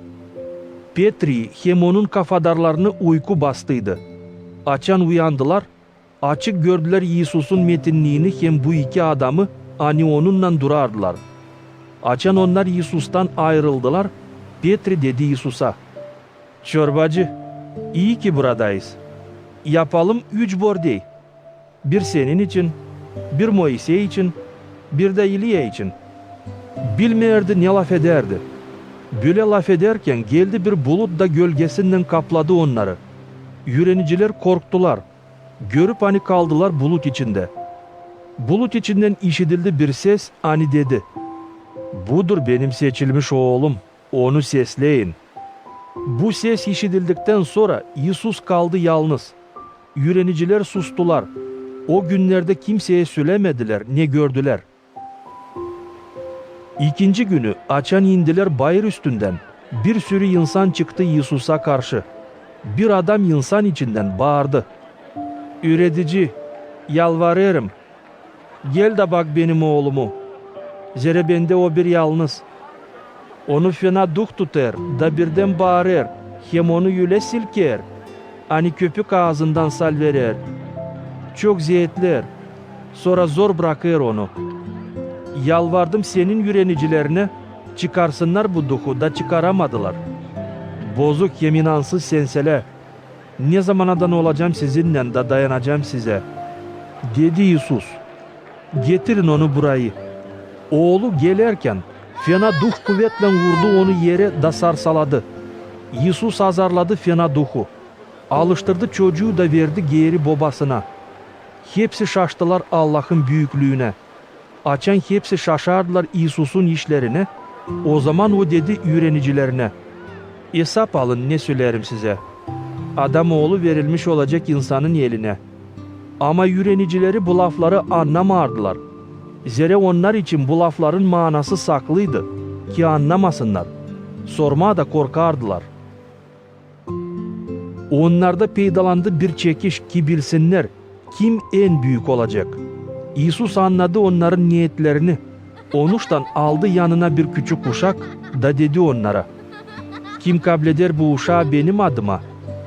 Petri hem onun kafadarlarını uyku bastıydı. Açan uyandılar. Açık gördüler Yesus'un metinliğini hem bu 2 adamı hani onunla durardılar. Açan onlar Yesus'tan ayrıldılar. Petri dedi Yesus'a, "Çorbacı, iyi ki buradayız. Yapalım 3 bordey. Bir senin için, bir Moisey için, bir de İliya için." Bilmeyerdi ne laf ederdi. Böyle laf ederken geldi bir bulut da gölgesinden kapladı onları. Yüreniciler korktular. Görüp hani kaldılar bulut içinde. Bulut içinden işitildi bir ses, hani dedi, "Budur benim seçilmiş oğlum, onu sesleyin." Bu ses işitildikten sonra Yesus kaldı yalnız. Yüreniciler sustular. O günlerde kimseye söylemediler ne gördüler. 2. günü açan indiler bayır üstünden. Bir sürü insan çıktı Yesus'a karşı. Bir adam insan içinden bağırdı, "Üretici, yalvarırım, gel de bak benim oğlumu. Zira bende o bir yalnız. Onu fena duh tutar da birden bağırır, hem onu yüle silker. Hani köpük ağzından sal verir. Çok ziyetler, sonra zor bırakır onu. Yalvardım senin yürenicilerine, çıkarsınlar bu duhu da çıkaramadılar. Bozuk hem inansız senseler, ne zamanadan olacağım sizinle da dayanacağım size." Dedi Yesus, "Getirin onu burayı." Oğlu gelerken fena duh kuvvetle vurdu onu yere da sarsaladı. Yesus azarladı fena duhu. Alıştırdı çocuğu da verdi geri babasına. Hepsi şaştılar Allah'ın büyüklüğüne. Açan hepsi şaşardılar Yesus'un işlerine. O zaman o dedi yürenicilerine, "Hesap alın ne söylerim size. Adamoğlu verilmiş olacak insanın eline." Ama yürenicileri bu lafları anlamadılar. Zira onlar için bu lafların manası saklıydı ki anlamasınlar. Sormaya da korkardılar. Onlarda peydalandı bir çekiş ki bilsinler kim en büyük olacak. Yesus anladı onların niyetlerini. Onuştan aldı yanına bir küçük uşak da dedi onlara, "Kim kableder bu uşağı benim adıma,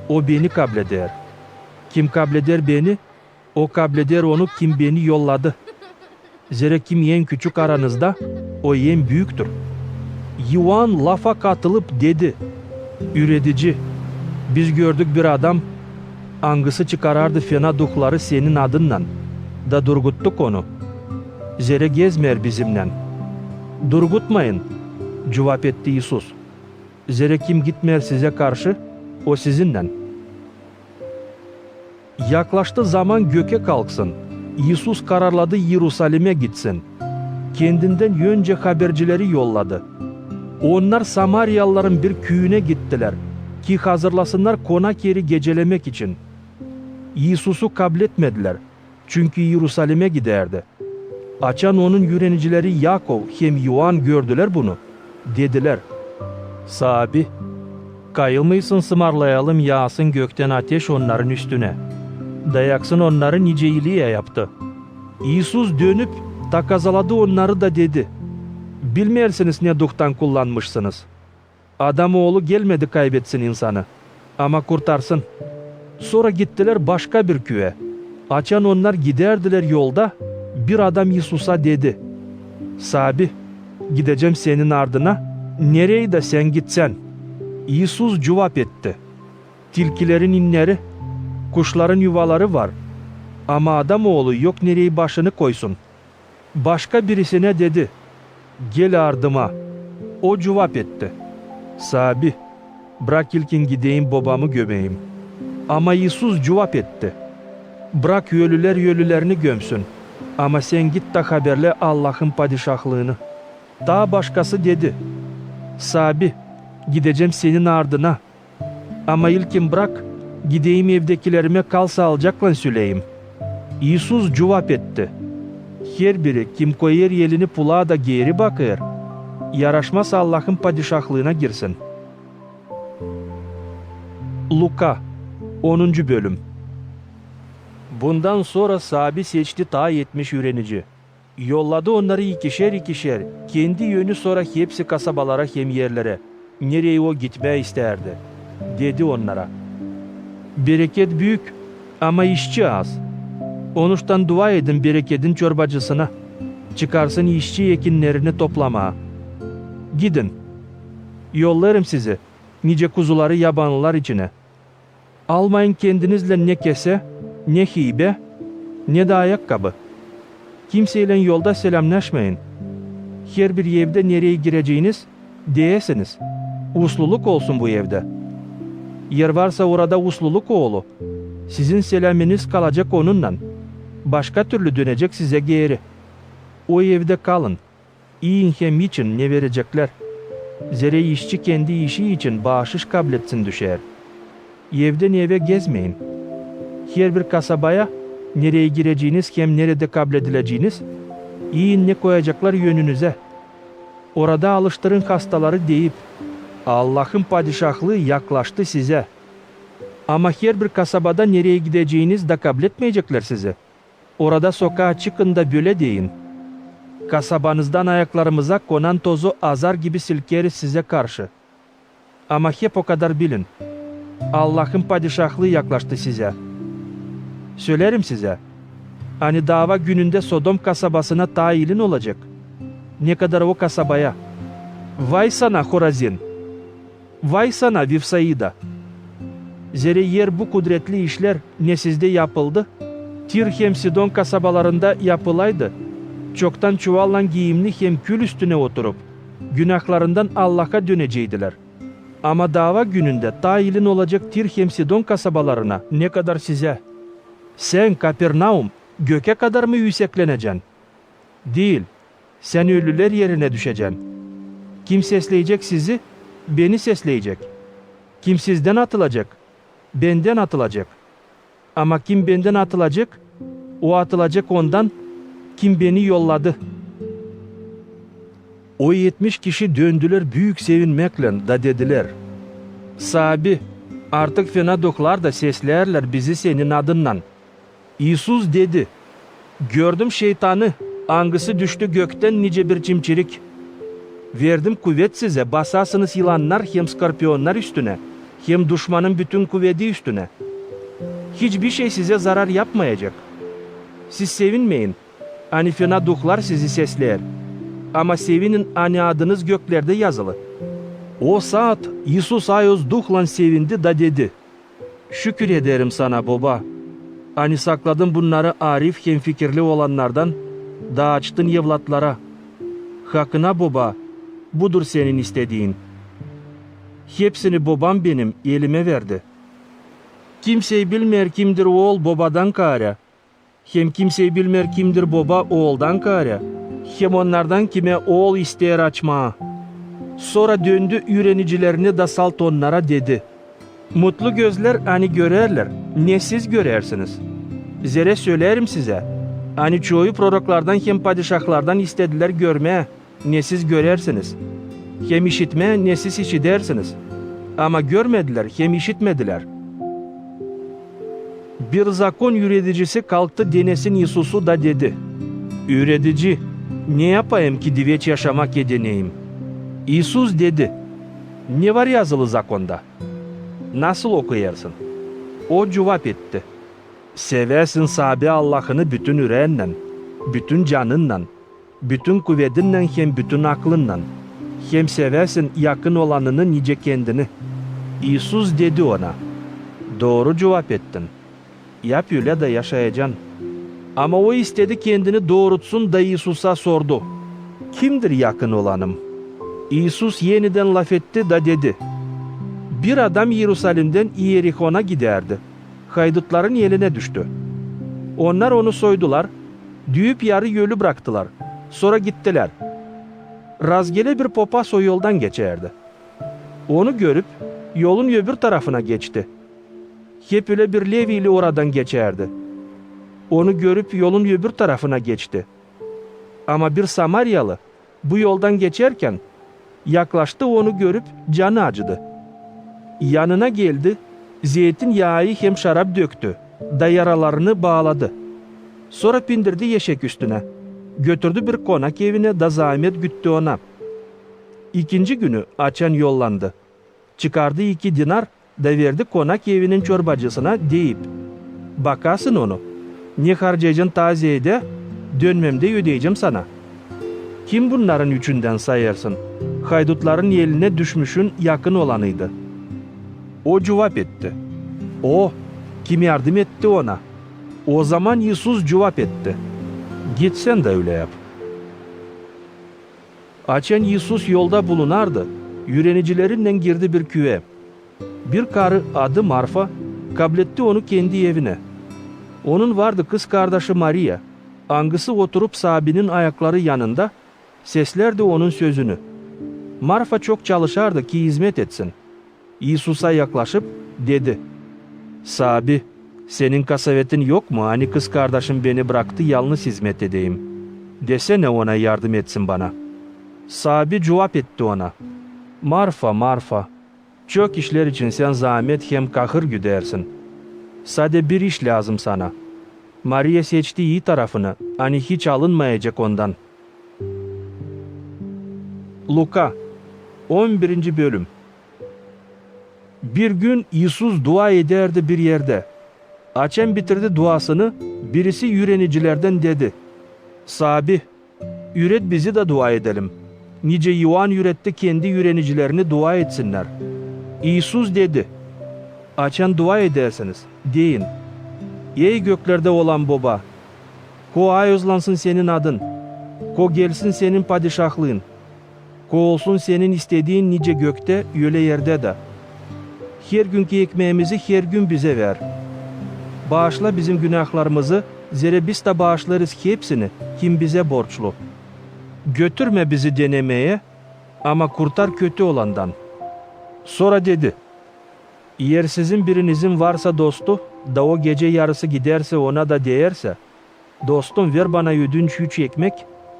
o beni kableder. Kim kableder beni, o kableder onu kim beni yolladı. Zira kim en küçük aranızda, o en büyüktür." Ioan lafa katılıp dedi, "Üretici, biz gördük bir adam, angısı çıkarardı fena duhları senin adınla, da durguttuk onu. Zira gezmer bizimle." "Durgutmayın," cevap etti Yesus. "Zira kim gitmer size karşı, o sizinle." Yaklaştı zaman göke kalksın. Yesus kararladı Yerusalim'e gitsin. Kendinden önce habercileri yolladı. Onlar Samaryalıların bir köyüne gittiler ki hazırlasınlar konak yeri gecelemek için. Yesus'u kabul etmediler çünkü Yerusalim'e giderdi. Açan onun yürenicileri Yakov hem Ioan gördüler bunu. Dediler, Sabi, kayılmıysın sımarlayalım yağsın gökten ateş onların üstüne. Dayaksın onları nice iyiliğe yaptı. İsus dönüp takazaladı onları da dedi. Bilmeyersiniz ne duhtan kullanmışsınız. Adamoğlu gelmedi kaybetsin insanı. Ama kurtarsın. Sonra gittiler başka bir köye. Açan onlar giderdiler yolda. Bir adam İsus'a dedi. Sabi, gideceğim senin ardına. Nereye de sen gitsen. İsus cevap etti. Tilkilerin inleri, kuşların yuvaları var. Ama Adamoğlu yok nereye başını koysun. Başka birisine dedi. Gel ardıma. O cevap etti. Sabi, bırak ilkin gideyim babamı gömeyim. Ama İsus cevap etti. Bırak ölüler ölülerini gömsün. Ama sen git de haberle Allah'ın padişahlığını. Daha başkası dedi. Sabi, gideceğim senin ardına. Ama ilkin bırak, gideyim evdekilerime kalsa alacaklan süleyim. İsus cevap etti. Her biri kim koyar elini pulağa da geri bakır. Yaraşmaz Allah'ın padişahlığına girsin. Luka 10. bölüm. Bundan sonra Sabi seçti ta 70 öğrenici. Yolladı onları ikişer ikişer. Kendi yönü sonra hepsi kasabalara hem yerlere. Nereye o gitmeye isterdi. Dedi onlara. Bereket büyük ama işçi az. Onuştan dua edin bereketin çorbacısına. Çıkarsın işçi ekinlerini toplama. Gidin. Yollarım sizi. Nice kuzuları yabanlılar içine. Almayın kendinizle ne kese, ne hibe, ne de ayakkabı. Kimseyle yolda selamlaşmayın. Her bir evde nereye gireceğiniz diyesiniz. Usluluk olsun bu evde. Yer varsa orada usluluk oğlu. Sizin selamınız kalacak onunla. Başka türlü dönecek size geri. O evde kalın. İyi hem için ne verecekler? Zere işçi kendi işi için bağışış kabul etsin düşer. Evden eve gezmeyin. Her bir kasabaya nereye gireceğiniz hem nerede kabul edileceğiniz, iyi ne koyacaklar yönünüze. Orada alıştırın hastaları deyip, Allah'ın padişahlığı yaklaştı size. Ama her bir kasabada nereye gideceğiniz de kabul etmeyecekler sizi. Orada sokağa çıkın da böyle deyin. Kasabanızdan ayaklarımıza konan tozu azar gibi silkeriz size karşı. Ama hep o kadar bilin. Allah'ın padişahlığı yaklaştı size. Söylerim size. Hani dava gününde Sodom kasabasına tayilin olacak. Ne kadar o kasabaya. Vay sana Horazin. Vay sana Vifsaida. Zere yer bu kudretli işler ne sizde yapıldı? Tir hem Sidon kasabalarında yapılaydı. Çoktan çuvalla giyimli hem kül üstüne oturup günahlarından Allah'a döneceydiler. Ama dava gününde tayilin olacak Tir hem Sidon kasabalarına ne kadar size. Sen Kapernaum göke kadar mı yüksekleneceksin? Değil. Sen ölüler yerine düşeceksin. Kim sesleyecek sizi? Beni sesleyecek. Kim sizden atılacak? Benden atılacak. Ama kim benden atılacak? O atılacak ondan, kim beni yolladı. O 70 kişi döndüler büyük sevinmekle da dediler. Sabi, artık fena doklar da seslerler bizi senin adından. İsus dedi. Gördüm şeytanı, angısı düştü gökten nice bir çimçirik. Verdim kuvvet size, basasınız yılanlar hem skorpiyonlar üstüne, hem düşmanın bütün kuvveti üstüne. Hiçbir şey size zarar yapmayacak. Siz sevinmeyin, hani fena duhlar sizi sesler. Ama sevinin hani adınız göklerde yazılı. O saat İsus ayız duhla sevindi da dedi. Şükür ederim sana baba. Hani sakladın bunları arif hem fikirli olanlardan, da açtın evlatlara. Hakkına baba, budur senin istediğin. Hepsini babam benim elime verdi. Kimseyi bilmer kimdir oğul babadan kâre. Hem kimseyi bilmer kimdir baba oğuldan kâre. Hem onlardan kime oğul ister açma. Sonra döndü öğrenicilerini da salt onlara dedi. Mutlu gözler hani görerler, ne siz görersiniz. Zere söylerim size. Hani çoğu proroklardan hem padişahlardan istediler görmeye, ne siz görersiniz. Hem işitme ne siz işitersiniz. Ama görmediler, hem işitmediler. Bir zakon yöneticisi kalktı denesin Yesus'u da dedi. Üretici, ne yapayım ki diveç yaşamak edineyim? İsus dedi. Ne var yazılı zakonda? Nasıl okuyarsın? O cevap etti. Seversin sahibi Allah'ını bütün yüreğinle, bütün canınla, bütün kuvvetinle hem bütün aklınla. Hem seversin yakın olanını nice kendini. İsus dedi ona. Doğru cevap ettin. Yap öyle de yaşayacaksın. Ama o istedi kendini doğrultsun da İsus'a sordu. Kimdir yakın olanım? İsus yeniden laf etti da dedi. Bir adam Yerusalim'den İyerikon'a giderdi. Haydutların eline düştü. Onlar onu soydular, düğüp yarı yolu bıraktılar. Sonra gittiler. Razgele bir papaz o yoldan geçerdi. Onu görüp yolun öbür tarafına geçti. Hep öyle bir Levili oradan geçerdi. Onu görüp yolun öbür tarafına geçti. Ama bir Samaryalı bu yoldan geçerken yaklaştı, onu görüp canı acıdı. Yanına geldi, zeytinyağı hem şarap döktü, da yaralarını bağladı. Sonra bindirdi yeşek üstüne. Götürdü bir konak evine da zahmet güttü ona. İkinci günü açan yollandı. Çıkardı 2 dinar da verdi konak evinin çorbacısına deyip. Bakasın onu. Ne harcayacaksın taziyede, dönmemde ödeyeceğim sana. Kim bunların üçünden sayarsın? Haydutların eline düşmüşün yakın olanıydı. O cevap etti. O, kim yardım etti ona? O zaman İsus cevap etti. Git sen de öyle yap. Açan İsus yolda bulunardı. Yöneticilerinden girdi bir küve. Bir karı adı Marfa kabletti onu kendi evine. Onun vardı kız kardeşi Maria. Angısı oturup sahibinin ayakları yanında, seslerdi onun sözünü. Marfa çok çalışardı ki hizmet etsin. İsus'a yaklaşıp dedi. Sahibi, senin kasavetin yok mu? Hani kız kardeşim beni bıraktı, yalnız hizmet edeyim. Desene ona yardım etsin bana. Sahibi cevap etti ona. Marfa, Marfa, çok işler için sen zahmet hem kahır güdersin. Sade bir iş lazım sana. Maria seçti iyi tarafını, hani hiç alınmayacak ondan. Luka 11. bölüm. Bir gün İsus dua ederdi bir yerde. Açan bitirdi duasını, birisi yörenicilerden dedi. Sahibi, üret bizi de dua edelim. Nice Yuhan üretti kendi yörenicilerini dua etsinler. İsus dedi. Açan dua edersiniz, deyin. Ey göklerde olan baba, ko ayozlansın senin adın, ko gelsin senin padişahlığın, ko olsun senin istediğin nice gökte, öyle yerde de. Her günkü ekmeğimizi her gün bize ver. Bağışla bizim günahlarımızı, zere biz de bağışlarız hepsini, kim bize borçlu. Götürme bizi denemeye, ama kurtar kötü olandan. Sonra dedi, eğer sizin birinizin varsa dostu, da o gece yarısı giderse ona da değerse, dostum ver bana ödünç 3 ekmek,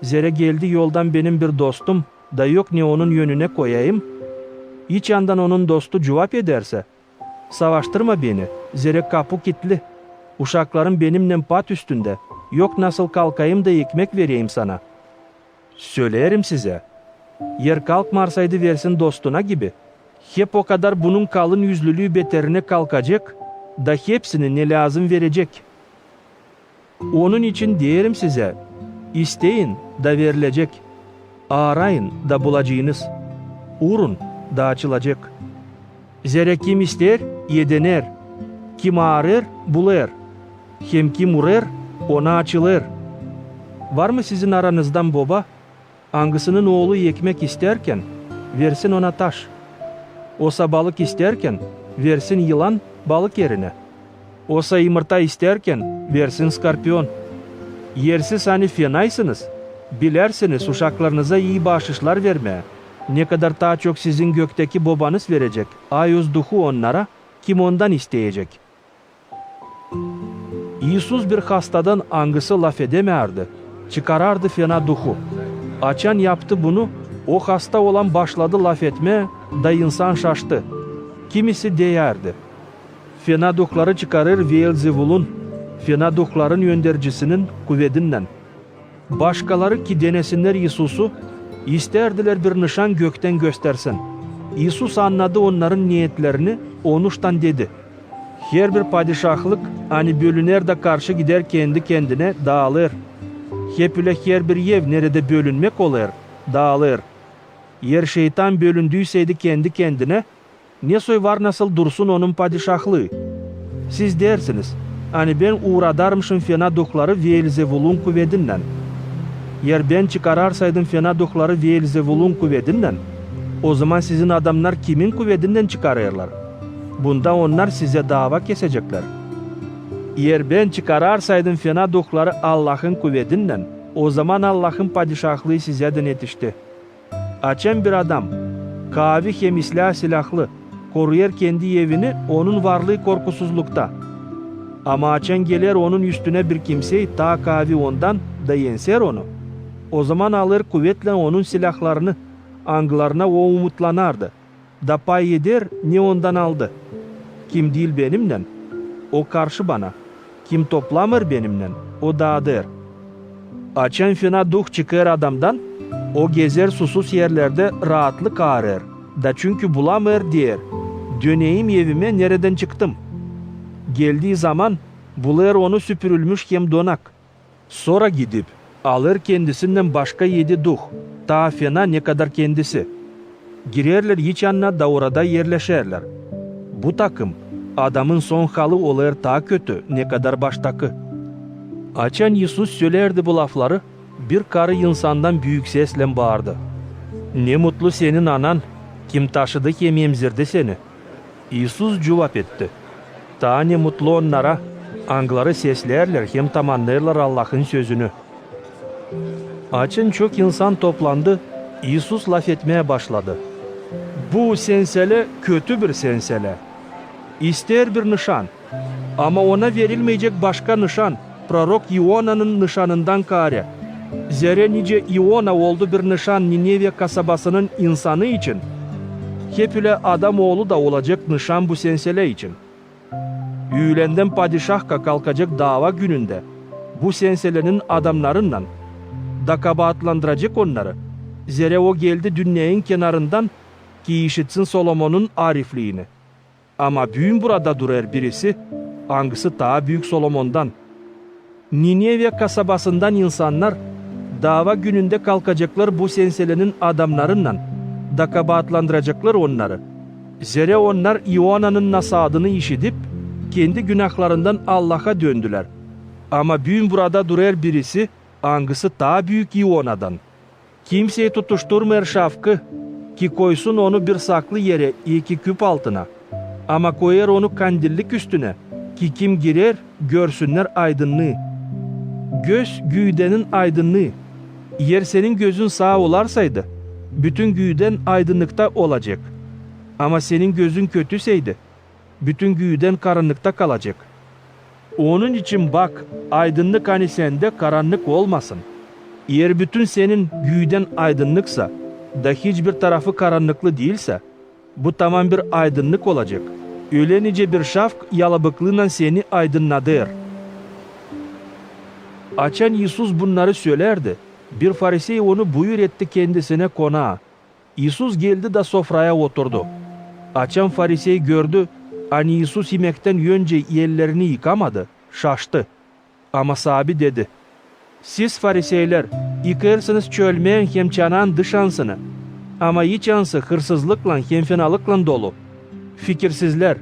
zere geldi yoldan benim bir dostum, da yok ne onun yönüne koyayım. İç yandan onun dostu cevap ederse, savaştırma beni, zere kapı kilitli, uşaklarım benimle pat üstünde, yok nasıl kalkayım da ekmek vereyim sana. Söylerim size, yer kalkmarsaydı versin dostuna gibi, hep o kadar bunun kalın yüzlülüğü beterine kalkacak, da hepsini ne lazım verecek. Onun için diyelim size, isteyin da verilecek, arayın da bulacağınız, uğrun da açılacak. Zere kim ister, yedener, kim arar, bular, hem kim uğrar, ona açılır. Var mı sizin aranızdan baba, angısının oğlu ekmek isterken, versin ona taş. Osa balık isterken, versin yılan balık yerine. Osa yumurta isterken, versin skorpiyon. Yersiz hani fenaysınız, bilersiniz uşaklarınıza iyi bahşişler vermeye. Ne kadar daha çok sizin gökteki babanız verecek, ayuz duhu onlara, kim ondan isteyecek. İsus bir hastadan angısı laf edemerdi, çıkarardı fena duhu. Açan yaptı bunu, O hasta olan başladı laf etme, da insan şaştı. Kimisi deyerdi: fena duhları çıkarır Beelzebul'un, fena duhların yöndercisinin kuvvetinden. Başkaları ki denesinler Yesus'u, isterdiler bir nişan gökten göstersin. İsus anladı onların niyetlerini, onuştan dedi: her bir padişahlık hani bölüner de karşı gider kendi kendine dağılır. Hep ile her bir yev nerede bölünmek olur, dağılır. Yer şeytan bölündüyseydi kendi kendine, ne soy var nasıl dursun onun padişahlığı? Siz dersiniz, hani ben uğradarmışım fena duhları Beelzebul'un kuvvetinden. Yer ben çıkararsaydım fena duhları Beelzebul'un kuvvetinden, o zaman sizin adamlar kimin kuvvetinden çıkarırlar? Bunda onlar size dava kesecekler. Yer ben çıkararsaydım fena duhları Allah'ın kuvvetinden, o zaman Allah'ın padişahlığı sizeden yetişti. Açan bir adam, kavi hem silahlı, koruyor kendi evini, onun varlığı korkusuzlukta. Ama açan gelir onun üstüne bir kimseyi, ta kavi ondan da yenser onu. O zaman alır kuvvetle onun silahlarını, anglarına o umutlanardı. Da pay yeder, ne ondan aldı? Kim değil benimle, o karşı bana. Kim toplamır benimle, o dağıdır. Açan fena duh çıkar adamdan, o gezer susuz yerlerde rahatlık arar. Da çünkü bulamır diyer. Döneyim evime, nereden çıktım? Geldiği zaman bulur onu süpürülmüş hem donak. Sonra gidip alır kendisinden başka 7 duh. Ta fena ne kadar kendisi. Girerler hiç yanına da orada yerleşerler. Bu takım adamın son halı olur ta kötü, ne kadar baştakı. Açan Yesus söylerdi bu lafları, bir karı insandan büyük sesle bağırdı: ne mutlu senin anan, kim taşıdı hem emzirdi seni. Yesus cevap etti: ta ne mutlu onlara, angları seslerler hem tamamlarlar Allah'ın sözünü. Açın çok insan toplandı, Yesus laf etmeye başladı: bu sensele kötü bir sensele. İster bir nişan, ama ona verilmeyecek başka nişan, prorok İona'nın nişanından kare. Zere nice İona oldu bir nişan Nineve kasabasının insanı için. Hep ile adam oğlu da olacak nişan bu sensele için. Üylenden padişah kalkacak dava gününde, bu senselenin adamlarından, da kabahatlandıracak onları. Zere o geldi dünyanın kenarından, ki işitsin Solomon'un arifliğini. Ama büyün burada durar birisi, hangisi daha büyük Solomon'dan. Nineve kasabasından insanlar, dava gününde kalkacaklar bu senselenin adamlarından, da kabahatlandıracaklar onları. Zere onlar İona'nın nasadını işitip, kendi günahlarından Allah'a döndüler. Ama büyün burada durar birisi, hangisi daha büyük İona'dan. Kimseyi tutuşturmayır şafkı, ki koysun onu bir saklı yere, 2 küp altına. Ama koyar onu kandillik üstüne, ki kim girer görsünler aydınlığı. Göz güydenin aydınlığı. Yer senin gözün sağ olarsaydı, bütün güyden aydınlıkta olacak. Ama senin gözün kötüseydi, bütün güyden karanlıkta kalacak. Onun için bak, aydınlık hani sende karanlık olmasın. Eğer bütün senin güyden aydınlıksa, da hiçbir tarafı karanlıklı değilse, bu tamam bir aydınlık olacak. Öyle nice bir şafk yalabıklığıyla seni aydınladır. Açan Yesus bunları söylerdi. Bir Farisey onu buyur etti kendisine konağa. Yesus geldi de sofraya oturdu. Açan Farisey gördü, hani Yesus yemekten önce ellerini yıkamadı, şaştı. Ama sahibi dedi: siz Fariseyler, yıkarsınız çölmeyen hem çanağın dışansını. Ama içansı hırsızlıkla hem fenalıkla dolu. Fikirsizler,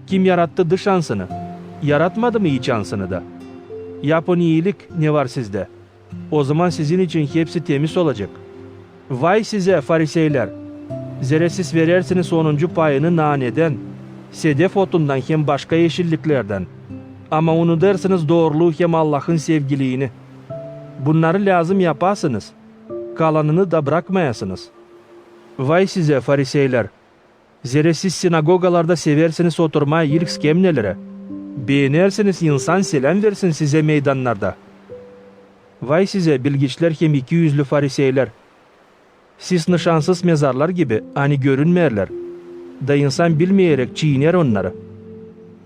kim yarattı dışansını? Yaratmadı mı içansını da? Yapın iyilik ne var sizde? O zaman sizin için hepsi temiz olacak. Vay size Fariseyler! Zere siz verersiniz 10. payını naneden, sedef otundan hem başka yeşilliklerden. Ama unutursunuz doğruluğu hem Allah'ın sevgiliğini. Bunları lazım yapasınız, kalanını da bırakmayasınız. Vay size Fariseyler! Zere siz sinagogalarda seversiniz oturmayı ilk skemnelere. Beğenirsiniz insan selam versin size meydanlarda. Vay size bilgiçler hem 200'lü Fariseyler! Siz nişansız mezarlar gibi hani görünmeyerler. Da insan bilmeyerek çiğner onları.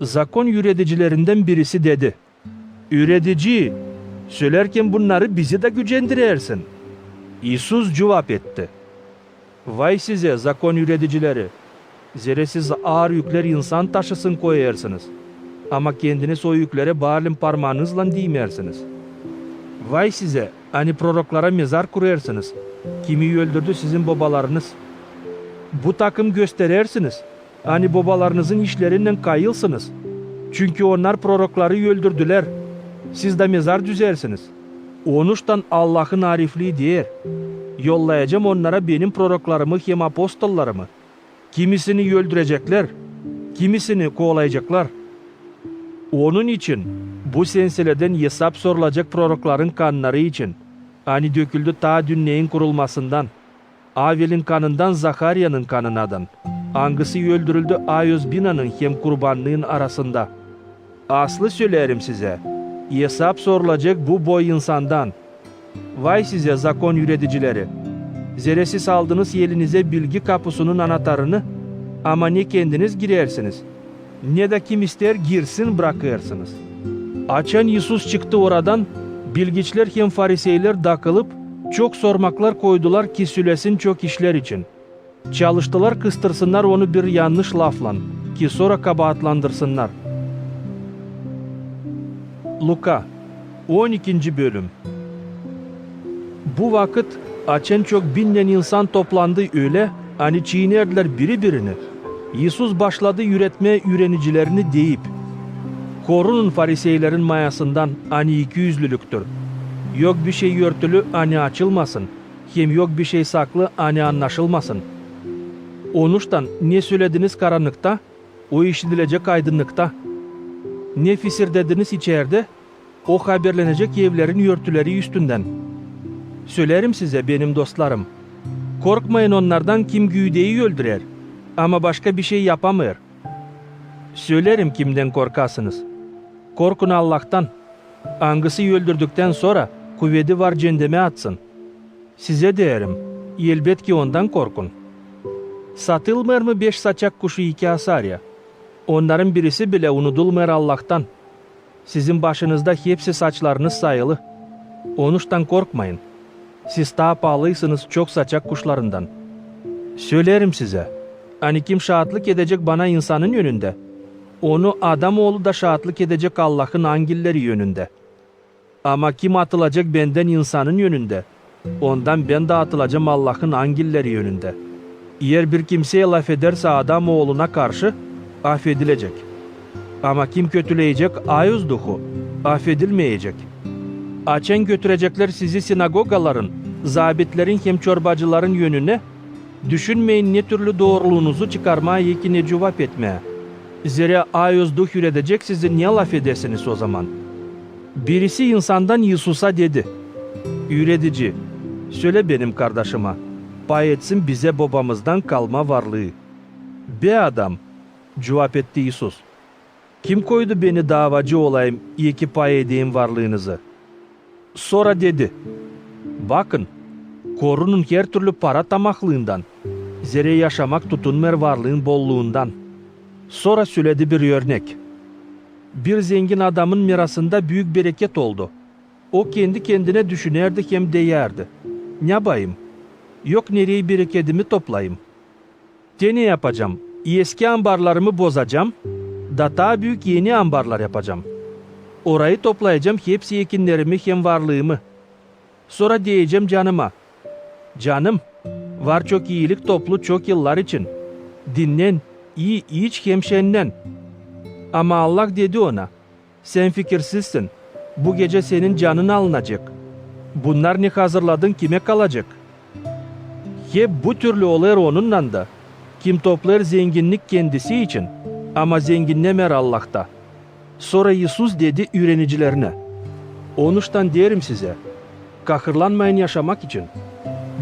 Zakon üreticilerinden birisi dedi. Üretici, söylerken bunları bizi de gücendirersin. İsus cevap etti. Vay size zakon üreticileri. Zira siz ağır yükler insan taşısın koyarsınız. Ama kendiniz o yüklere bağırın parmağınızla değmersiniz. Vay size, hani proroklara mezar kurarsınız. Kimi öldürdü sizin babalarınız. Bu takım gösterirsiniz. Hani babalarınızın işlerinden kayılsınız. Çünkü onlar prorokları öldürdüler. Siz de mezar düzersiniz. Onuştan Allah'ın arifliği diyer. Yollayacağım onlara benim proroklarımı hem apostollarımı. Kimisini öldürecekler, kimisini kovalayacaklar. Onun için bu senseleden hesap sorulacak prorokların kanları için, hani döküldü ta dünyenin kurulmasından, Avel'in kanından Zakariya'nın kanınadan, hangisi öldürüldü Ayozbina'nın hem kurbanlığın arasında. Aslı söylerim size, hesap sorulacak bu boy insandan. Vay size zakon üreticileri! Zira siz aldınız elinize bilgi kapısının anahtarını, ama ne kendiniz girersiniz, ne de kim ister girsin bırakırsınız. Açan İsus çıktı oradan, bilgiçler hem fariseyler dakılıp, çok sormaklar koydular ki söylesin çok işler için. Çalıştılar kıstırsınlar onu bir yanlış lafla, ki sonra kabahatlandırsınlar. Luka 12. bölüm. Bu vakit açan çok binden insan toplandı öyle, hani çiğnerdiler biri birini. İsus başladı üretmeye ürenicilerini deyip, korunun fariseylerin mayasından hani ikiyüzlülüktür. Yok bir şey örtülü hani açılmasın, hem yok bir şey saklı hani anlaşılmasın. Onuştan ne söylediniz karanlıkta, o işitilecek aydınlıkta. Ne fisir dediniz içeride, o haberlenecek evlerin örtüleri üstünden. Söylerim size benim dostlarım, korkmayın onlardan kim güğdeyi öldürer, ama başka bir şey yapamıyor. Söylerim kimden korkasınız. Korkun Allah'tan. Hangisi öldürdükten sonra kuvveti var cehenneme atsın. Size derim, elbet ki ondan korkun. Satılmıyor mu 5 saçak kuşu 2 asarya? Onların birisi bile unutulmuyor Allah'tan. Sizin başınızda hepsi saçlarınız sayılı. Onuştan korkmayın. Siz daha pahalısınız çok saçak kuşlarından. Söylerim size, hani kim şahitlik edecek bana insanın yönünde, onu Adamoğlu da şahitlik edecek Allah'ın angilleri yönünde. Ama kim atılacak benden insanın yönünde, ondan ben de atılacağım Allah'ın angilleri yönünde. Eğer bir kimseye laf ederse Adamoğlu'na karşı affedilecek. Ama kim kötüleyecek ayuz duhu affedilmeyecek. Açen götürecekler sizi sinagogaların, zabitlerin hem çorbacıların yönüne, düşünmeyin ne türlü doğruluğunuzu çıkarmaya yekine cevap etmeye. Zira ayuz duh üretecek sizi niye laf edesiniz o zaman? Birisi insandan İsus'a dedi. Üretici, söyle benim kardeşime, pay etsin bize babamızdan kalma varlığı. Be adam, cevap etti İsus. Kim koydu beni davacı olayım, iyi ki pay edeyim varlığınızı? Sonra dedi, bakın, korunun her türlü para tamaklığından, zira yaşamak tutunmer varlığın bolluğundan. Sonra söyledi bir örnek. Bir zengin adamın mirasında büyük bereket oldu. O kendi kendine düşünerdi hem deyerdi. Ne yapayım? Yok nereye bereketimi toplayayım? Ne yapacağım? Eski ambarlarımı bozacağım, da daha büyük yeni ambarlar yapacağım. Orayı toplayacağım hepsi ekinlerimi hem varlığımı. Sonra diyeceğim canıma, canım, var çok iyilik toplu çok yıllar için. Dinlen, iyi iç hem şenlen. Ama Allah dedi ona, sen fikirsizsin, bu gece senin canın alınacak. Bunlar ne hazırladın kime kalacak? Hep bu türlü olaylar onunla da. Kim toplar zenginlik kendisi için, ama zenginlemer Allah'ta. Sonra İsus dedi ürenicilerine, onuştan derim size, kahırlanmayın yaşamak için.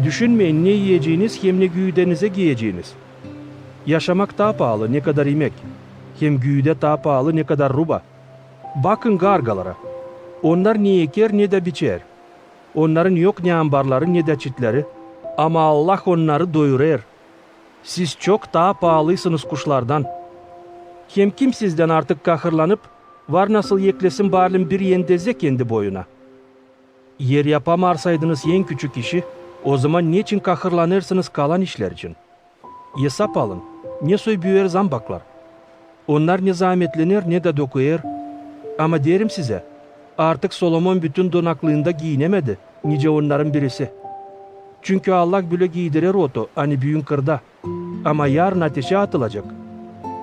Düşünmeyin ne yiyeceğiniz hem ne güğdenize giyeceğiniz. Yaşamak daha pahalı ne kadar yemek, hem güğde daha pahalı ne kadar ruba. Bakın gargalara, onlar ne eker ne de biçer. Onların yok ne ambarları ne de çitleri, Ama Allah onları doyurur. Siz çok daha pahalısınız kuşlardan. Hem kim sizden artık kahırlanıp, var nasıl yeklesin barlım bir yendeze kendi boyuna. Yer yapamarsaydınız en küçük işi, o zaman niçin kahırlanırsınız kalan işler için? Hesap alın, ne soy büyür zambaklar. Onlar ne zahmetlenir ne de dokuyur. Ama derim size, artık Solomon bütün donaklığında giyinemedi, nice onların birisi. Çünkü Allah bile giydirir otu, hani büyün kırda. Ama yarın ateşe atılacak.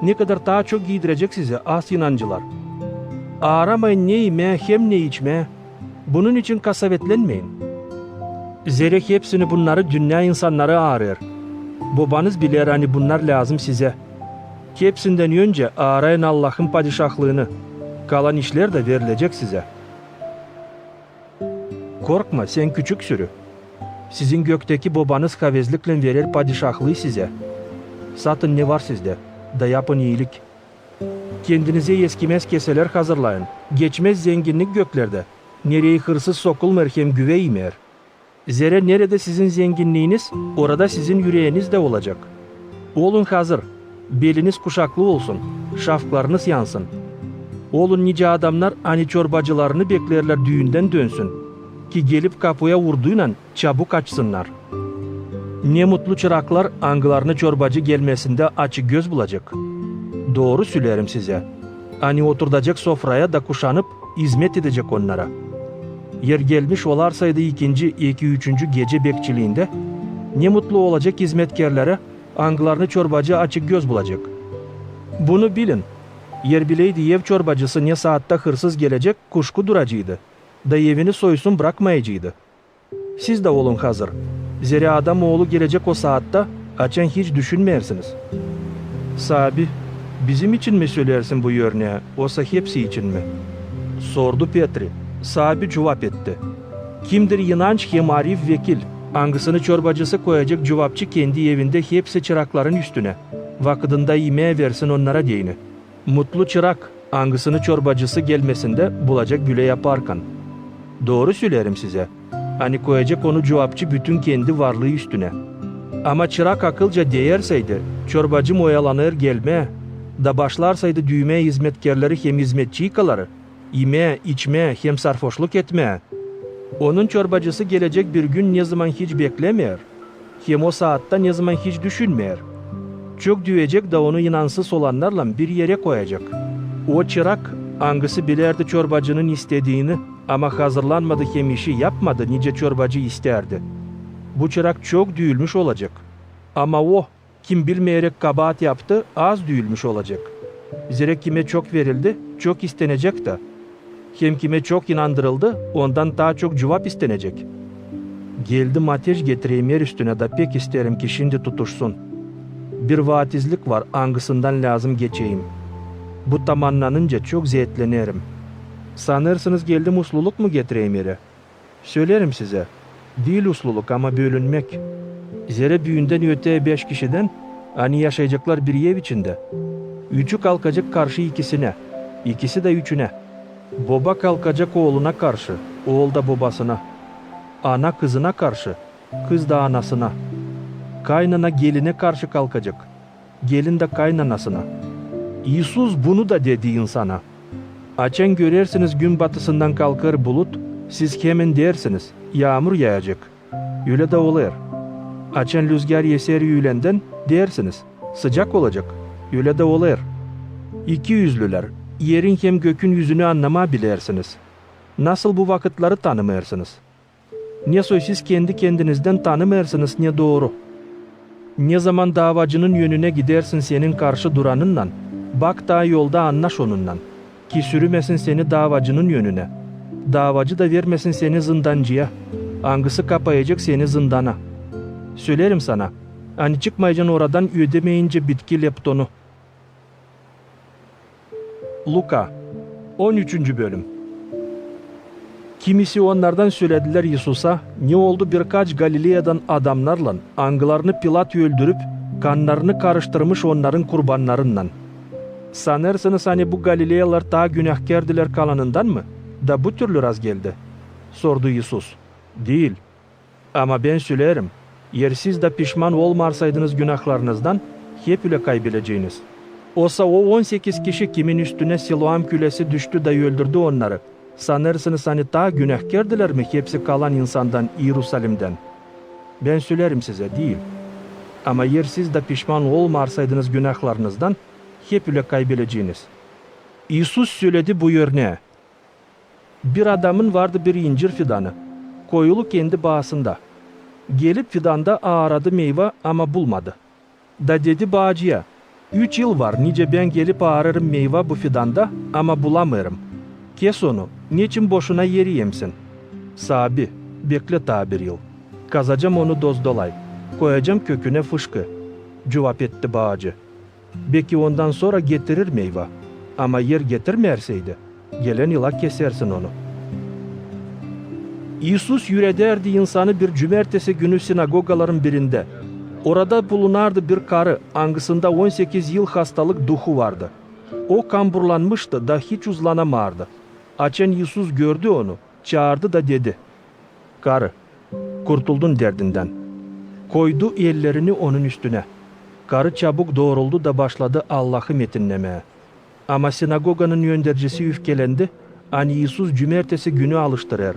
Ne kadar daha çok giydirecek size az inancılar. Aramayın ne yeme hem ne içme. Bunun için kasavetlenmeyin. Zerek hepsini bunları dünya insanları ağrır. Babanız bilir hani bunlar lazım size. Hepsinden önce arayın Allah'ın padişahlığını. Kalan işler de verilecek size. Korkma sen küçük sürü. Sizin gökteki babanız kavezlikle verir padişahlığı size. Satın ne var sizde, da yapın iyilik. Kendinize eskimez keseler hazırlayın. Geçmez zenginlik göklerde. Nereye hırsız sokulmer hem güve imer. Zere nerede sizin zenginliğiniz, orada sizin yüreğiniz de olacak. Olun hazır, beliniz kuşaklı olsun, şafklarınız yansın. Olun nice adamlar hani çorbacılarını beklerler düğünden dönsün. Ki gelip kapıya vurduğuyla çabuk açsınlar. Ne mutlu çıraklar angılarını çorbacı gelmesinde açık göz bulacak. Doğru söylerim size. Hani oturdacak sofraya da kuşanıp hizmet edecek onlara. Yer gelmiş olarsaydı iki üçüncü gece bekçiliğinde ne mutlu olacak hizmetkarlara angılarını çorbacı açık göz bulacak. Bunu bilin. Yer bileydi ev çorbacısı ne saatte hırsız gelecek kuşku duracıydı. Da evini soysun bırakmayacıydı. Siz de olun hazır. Zeri adam oğlu gelecek o saatte açan hiç düşünmeyersiniz. Sabi, bizim için mi söylersin bu örneği, olsa hepsi için mi? Sordu Petri. Sabi cevap etti. Kimdir inanç hem arif vekil, angısını çorbacısı koyacak cevapçı kendi evinde hepsi çırakların üstüne. Vakıdında yemeğe versin onlara diyini. Mutlu çırak, angısını çorbacısı gelmesinde bulacak güle yaparken. Doğru söylerim size. Hani koyacak onu cevapçı bütün kendi varlığı üstüne. Ama çırak akılca değerseydi, çorbacı oyalanır gelmeye, da başlarsaydı düğmeye hizmetkarları hem hizmetçi kaları, yeme, içme hem sarhoşluk etmeye. Onun çorbacısı gelecek bir gün ne zaman hiç beklemiyor, hem o saatte ne zaman hiç düşünmüyor. Çok düğecek da onu inansız olanlarla bir yere koyacak. O çırak, angısı bilerdi çorbacının istediğini, ama hazırlanmadı hem işi yapmadı nice çorbacı isterdi. Bu çırak çok düğülmüş olacak. Ama o, kim bilmeyerek kabahat yaptı, az düğülmüş olacak. Zira kime çok verildi, çok istenecek de. Hem kime çok inandırıldı, ondan daha çok cevap istenecek. Geldim ateş getireyim yer üstüne de pek isterim ki şimdi tutuşsun. Bir vaatizlik var, angısından lazım geçeyim. Bu tamamlanınca çok zevklenirim. Sanırsınız geldim usluluk mu getireyim yere? Söylerim size. Değil usluluk ama bölünmek. Zere büyünden öteye 5 kişiden, hani yaşayacaklar bir ev içinde. Üçü kalkacak karşı ikisine, ikisi de üçüne. Baba kalkacak oğluna karşı, oğul da babasına. Ana kızına karşı, kız da anasına. Kaynana geline karşı kalkacak, gelin de kaynanasına. İsus bunu da dedi insana. Açan görersiniz gün batısından kalkar bulut, siz hemen dersiniz, yağmur yağacak. Öyle de olur. Açan rüzgar yeser yüylenden dersiniz, sıcak olacak. Öyle de olur. İki yüzlüler, yerin hem gökün yüzünü anlama bilersiniz. Nasıl bu vakitleri tanımıyorsunuz? Ne soy siz kendi kendinizden tanımıyorsunuz ne doğru. Ne zaman davacının yönüne gidersin senin karşı duranınla, bak da yolda anlaş onunla. Ki sürümesin seni davacının yönüne. Davacı da vermesin seni zindancıya. Angısı kapayacak seni zindana. Söylerim sana, hani çıkmayacaksın oradan ödemeyince bitki leptonu. Luka 13. bölüm. Kimisi onlardan söylediler Yesus'a, ne oldu birkaç Galilea'dan adamlarla angılarını Pilat öldürüp kanlarını karıştırmış onların kurbanlarından. Sanırsınız hani bu Galileyalılar daha günahkardiler kalanından mı? Da bu türlü raz geldi. Sordu Yesus. Değil. Ama ben söylerim. Yer siz de pişman olmarsaydınız günahlarınızdan hep ile kaybedeceğiniz. Oysa o 18 kişi kimin üstüne Siloam külesi düştü de öldürdü onları. Sanırsınız hani ta günahkardılar mı hepsi kalan insandan, Yerusalim'den? Ben söylerim size değil. Ama yer siz de pişman olmarsaydınız günahlarınızdan hep ile kaybedeceğiniz. İsus söyledi bu örneği. Bir adamın vardı bir incir fidanı. Koyulu kendi bağısında. Gelip fidanda aradı meyve ama bulmadı. Da dedi bağcıya, 3 yıl var nice ben gelip ararım meyve bu fidanda ama bulamıyorum. Kes onu, niçin boşuna yeri yemsin? Sabi, bekle ta bir yıl. Kazacağım onu dozdolay. Koyacağım köküne fışkı. Cevap etti bağcı. Belki ondan sonra getirir meyve. Ama yer getirmeyerseydi, gelen yıla kesersin onu. İsus yürederdi insanı bir cumartesi günü sinagogaların birinde. Orada bulunardı bir karı, angısında 18 yıl hastalık duhu vardı. O kamburlanmıştı da hiç uzlanamazdı. Açan İsus gördü onu, çağırdı da dedi. Karı, kurtuldun derdinden. Koydu ellerini onun üstüne. Karı çabuk doğruldu da başladı Allah'ı metinlemeye. Ama sinagoganın yöndericisi öfkelendi. Hani İsus cumartesi günü alıştırır.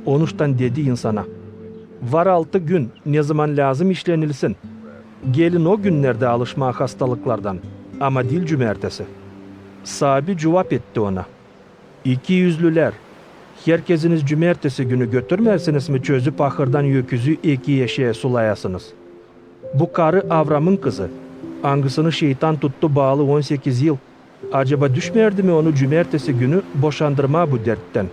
Onuştan dedi insana. Var 6 gün ne zaman lazım işlenilsin. Gelin o günlerde alışma hastalıklardan. Ama değil cumartesi. Sahabi cevap etti ona. 200'lüler. Herkesiniz cumartesi günü götürmersiniz mi çözüp ahırdan yöküzü 2 eşeğe sulayasınız. Bu karı Avram'ın kızı. Angısını şeytan tuttu bağlı 18 yıl. Acaba düşmerdi mi onu cumartesi günü boşandırma bu dertten?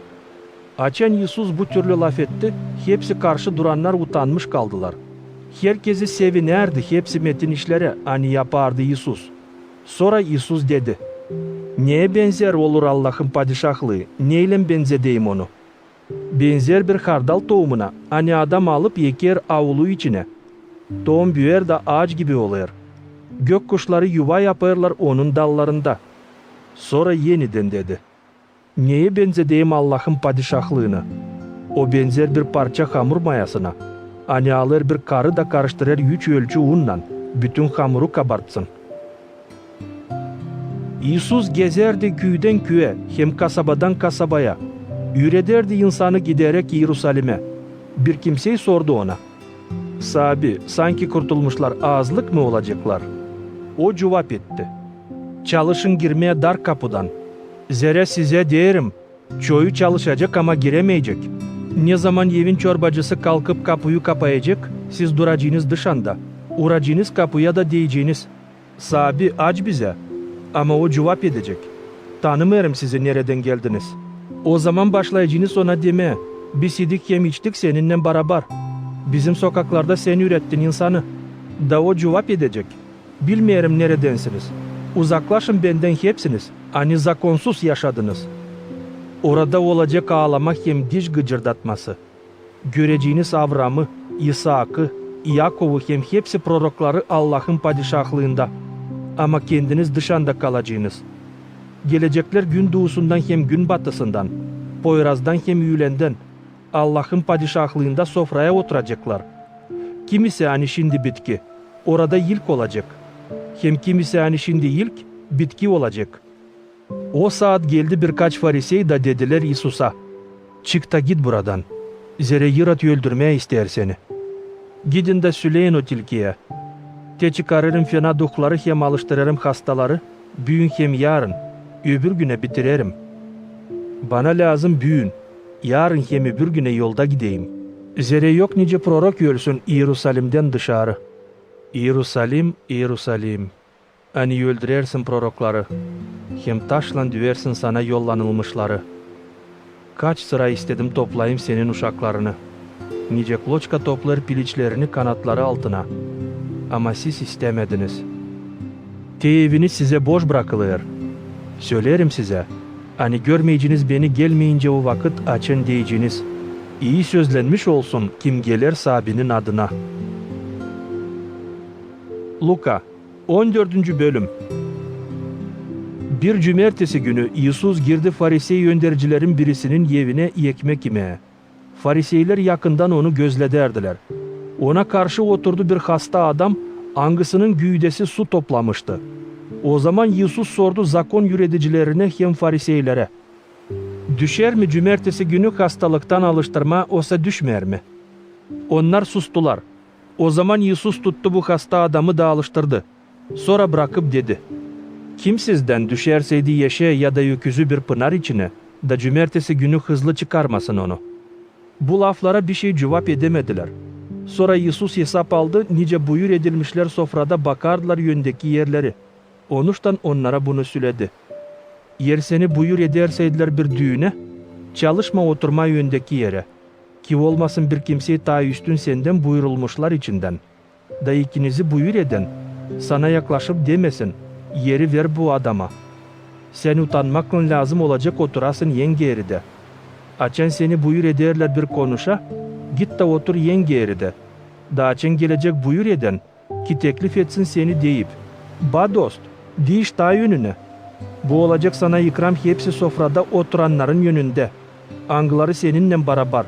Açan İsus bu türlü laf etti. Hepsi karşı duranlar utanmış kaldılar. Herkesi sevinerdi hepsi metin işlere hani yapardı İsus. Sonra İsus dedi. Neye benzer olur Allah'ın padişahlığı? Neyle benzedeyim onu? Benzer bir hardal tohumuna. Hani adam alıp yeker avlu içine. Tohum büyür de ağaç gibi olur. Gök kuşları yuva yaparlar onun dallarında. Sonra yeniden dedi. Neye benzedeyim Allah'ın padişahlığına? O benzer bir parça hamur mayasına. Hani alır bir karı da karıştırır 3 ölçü unla. Bütün hamuru kabartsın. İsus gezerdi köyden köye, hem kasabadan kasabaya. Yürederdi insanı giderek Yerusalim'e. Bir kimseyi sordu ona. Sahabi, sanki kurtulmuşlar ağızlık mı olacaklar? O cevap etti. Çalışın girmeye dar kapıdan. Zere size derim, çoğu çalışacak ama giremeyecek. Ne zaman evin çorbacısı kalkıp kapıyı kapayacak, siz duracağınız dışında. Uğracağınız kapıya da diyeceğiniz. Sahabi aç bize. Ama o cevap edecek. Tanımıyorum sizi nereden geldiniz. O zaman başlayacağınız ona demeye. Biz yedik yem içtik seninle beraber. Bizim sokaklarda sen ürettin insanı. Da o cevap edecek. Bilmiyorum neredensiniz. Uzaklaşın benden hepsiniz. Hani zakonsuz yaşadınız. Orada olacak ağlamak hem diş gıcırdatması. Göreceğiniz Avram'ı, İshak'ı, Yakov'u hem hepsi prorokları Allah'ın padişahlığında. Ama kendiniz dışında kalacağınız. Gelecekler gün doğusundan hem gün batısından, Poyraz'dan hem öğlenden, Allah'ın padişahlığında sofraya oturacaklar. Kimisi hani şimdi bitki, orada ilk olacak. Hem kimisi hani şimdi ilk, bitki olacak. O saat geldi birkaç farisey da dediler İsus'a, çık da git buradan, zere yırat öldürmeye ister seni. Gidin de söyleyin o tilkiye. Te çıkarırım fena duhları hem alıştırırım hastaları, büyün hem yarın, öbür güne bitiririm. Bana lazım büyün, yarın hem öbür güne yolda gideyim. Zere yok nice prorok ölsün Yerusalim'den dışarı. Yerusalim, Yerusalim, hani öldürersin prorokları, hem taşla düversin sana yollanılmışları. Kaç sıra istedim toplayayım senin uşaklarını. Nice kloçka toplar piliçlerini kanatları altına. Ama siz istemediniz. Eviniz size boş bırakılır. Söylerim size, hani görmeyeceğiniz beni gelmeyince o vakit açın diyeceğiniz. İyi sözlenmiş olsun kim gelir sahabinin adına. Luka 14. bölüm. Bir cumartesi günü İsus girdi Farisey yöndericilerin birisinin evine ekmek yemeye. Fariseyler yakından onu gözlederdiler. Ona karşı oturdu bir hasta adam, angısının güydesi su toplamıştı. O zaman Yusuf sordu zakon yöneticilerine hem fariseylere. Düşer mi cumartesi günü hastalıktan alıştırma olsa düşmer mi? Onlar sustular. O zaman Yusuf tuttu bu hasta adamı da alıştırdı. Sonra bırakıp dedi. Kim sizden düşerseydi yeşe ya da öküzü bir pınar içine, da cumartesi günü hızlı çıkarmasın onu. Bu laflara bir şey cevap edemediler. Sonra Yusuf hesap aldı, nice buyur edilmişler sofrada bakardılar yöndeki yerleri. Onuştan onlara bunu söyledi. Yer seni buyur ederseydiler bir düğüne, çalışma oturma yöndeki yere. Ki olmasın bir kimseyi ta üstün senden buyurulmuşlar içinden. Da ikinizi buyur eden, sana yaklaşıp demesin, yeri ver bu adama. Sen utanmakla lazım olacak oturasın yenge yeride. Açen seni buyur ederler bir konuşa, git de otur yenge yeride. Da açen gelecek buyur eden, ki teklif etsin seni deyip, ba dost, diş ta yönüne. Bu olacak sana ikram hepsi sofrada oturanların yönünde. Angıları seninle beraber.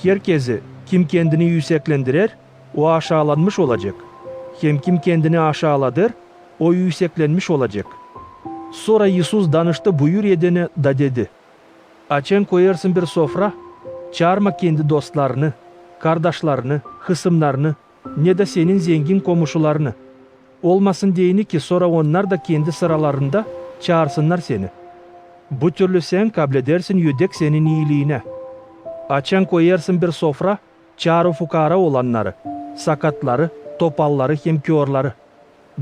Herkesi kim kendini yükseklendirir, o aşağılanmış olacak. Hem kim kendini aşağıladır, o yükseklenmiş olacak. Sonra Yusuf danıştı buyur edene da dedi. Açen koyarsın bir sofra, çağırma kendi dostlarını, kardeşlerini, hısımlarını, ne de senin zengin komşularını. Olmasın diyeni ki sonra onlar da kendi sıralarında çağırsınlar seni. Bu türlü sen kabul edersin yedek senin iyiliğine. Açan koyarsın bir sofra, çağrı fukara olanları, sakatları, topalları, hem körleri.